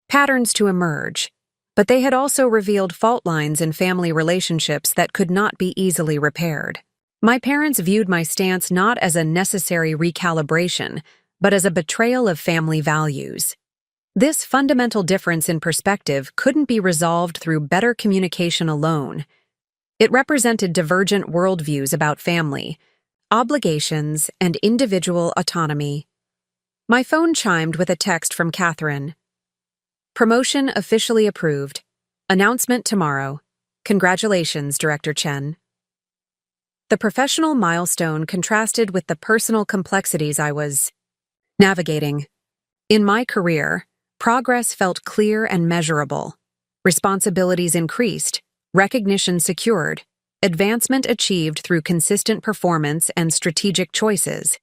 patterns to emerge, but they had also revealed fault lines in family relationships that could not be easily repaired. My parents viewed my stance not as a necessary recalibration, but as a betrayal of family values. This fundamental difference in perspective couldn't be resolved through better communication alone. It represented divergent worldviews about family, obligations, and individual autonomy. My phone chimed with a text from Catherine. Promotion officially approved. Announcement tomorrow. Congratulations, Director Chen. The professional milestone contrasted with the personal complexities I was navigating. In my career, progress felt clear and measurable. Responsibilities increased, recognition secured, advancement achieved through consistent performance and strategic choices.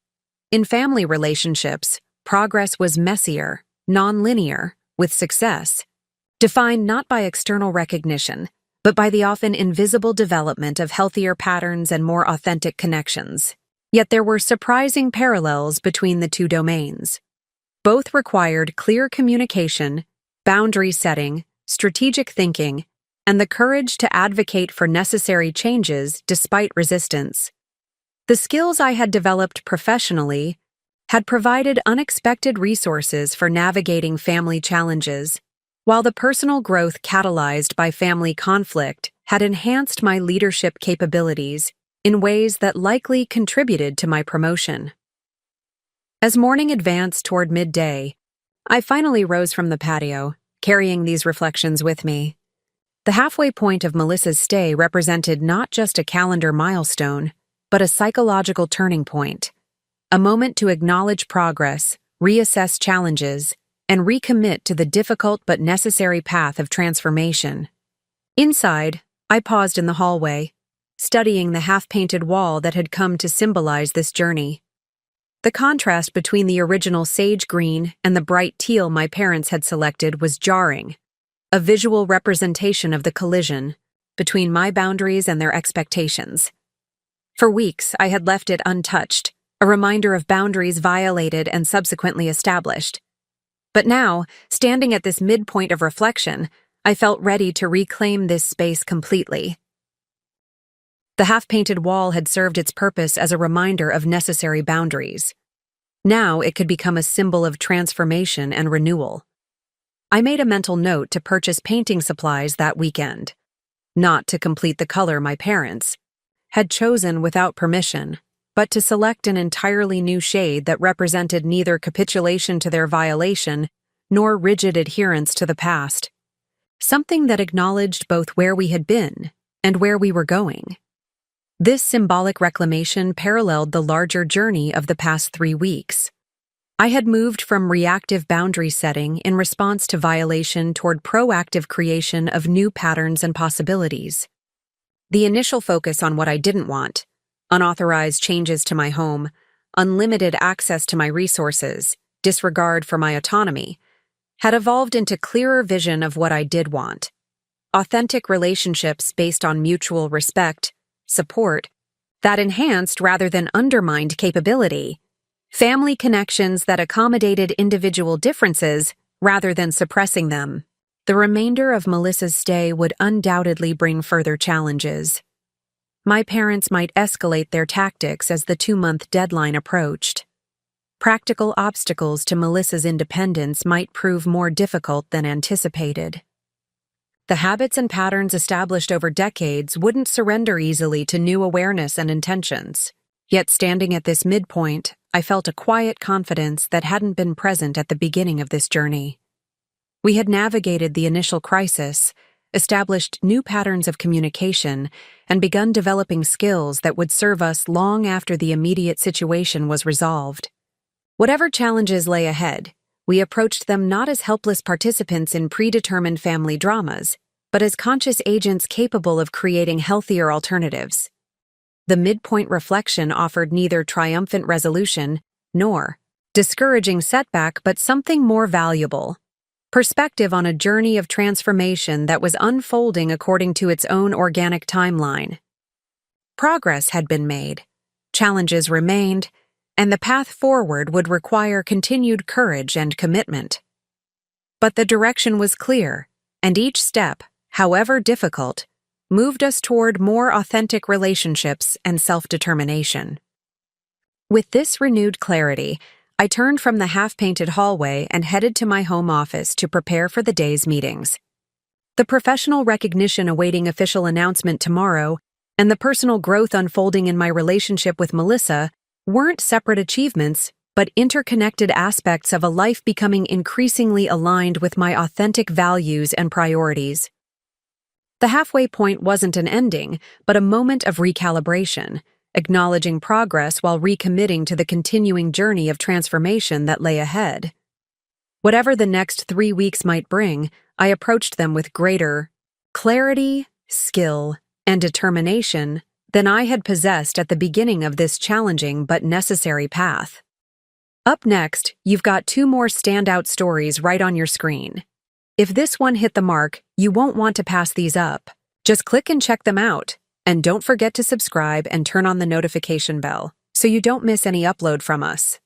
In family relationships, progress was messier, non-linear, with success, defined not by external recognition, but by the often invisible development of healthier patterns and more authentic connections. Yet there were surprising parallels between the two domains. Both required clear communication, boundary setting, strategic thinking, and the courage to advocate for necessary changes despite resistance. The skills I had developed professionally had provided unexpected resources for navigating family challenges, while the personal growth catalyzed by family conflict had enhanced my leadership capabilities in ways that likely contributed to my promotion. As morning advanced toward midday, I finally rose from the patio, carrying these reflections with me. The halfway point of Melissa's stay represented not just a calendar milestone, but a psychological turning point, a moment to acknowledge progress, reassess challenges, and recommit to the difficult but necessary path of transformation. Inside, I paused in the hallway, studying the half-painted wall that had come to symbolize this journey. The contrast between the original sage green and the bright teal my parents had selected was jarring, a visual representation of the collision between my boundaries and their expectations. For weeks, I had left it untouched, a reminder of boundaries violated and subsequently established. But now, standing at this midpoint of reflection, I felt ready to reclaim this space completely. The half-painted wall had served its purpose as a reminder of necessary boundaries. Now it could become a symbol of transformation and renewal. I made a mental note to purchase painting supplies that weekend, not to complete the color my parents had chosen without permission, but to select an entirely new shade that represented neither capitulation to their violation nor rigid adherence to the past, something that acknowledged both where we had been and where we were going. This symbolic reclamation paralleled the larger journey of the past 3 weeks. I had moved from reactive boundary setting in response to violation toward proactive creation of new patterns and possibilities. The initial focus on what I didn't want, unauthorized changes to my home, unlimited access to my resources, disregard for my autonomy, had evolved into clearer vision of what I did want. Authentic relationships based on mutual respect, support, that enhanced rather than undermined capability. Family connections that accommodated individual differences rather than suppressing them. The remainder of Melissa's stay would undoubtedly bring further challenges. My parents might escalate their tactics as the 2-month deadline approached. Practical obstacles to Melissa's independence might prove more difficult than anticipated. The habits and patterns established over decades wouldn't surrender easily to new awareness and intentions. Yet standing at this midpoint, I felt a quiet confidence that hadn't been present at the beginning of this journey. We had navigated the initial crisis, established new patterns of communication, and begun developing skills that would serve us long after the immediate situation was resolved. Whatever challenges lay ahead, we approached them not as helpless participants in predetermined family dramas, but as conscious agents capable of creating healthier alternatives. The midpoint reflection offered neither triumphant resolution nor discouraging setback, but something more valuable: perspective on a journey of transformation that was unfolding according to its own organic timeline. Progress had been made, challenges remained, and the path forward would require continued courage and commitment. But the direction was clear, and each step, however difficult, moved us toward more authentic relationships and self-determination. With this renewed clarity, I turned from the half-painted hallway and headed to my home office to prepare for the day's meetings. The professional recognition awaiting official announcement tomorrow and the personal growth unfolding in my relationship with Melissa weren't separate achievements, but interconnected aspects of a life becoming increasingly aligned with my authentic values and priorities. The halfway point wasn't an ending, but a moment of recalibration, acknowledging progress while recommitting to the continuing journey of transformation that lay ahead. Whatever the next 3 weeks might bring, I approached them with greater clarity, skill, and determination than I had possessed at the beginning of this challenging but necessary path. Up next, you've got 2 more standout stories right on your screen. If this one hit the mark, you won't want to pass these up. Just click and check them out. And don't forget to subscribe and turn on the notification bell so you don't miss any upload from us.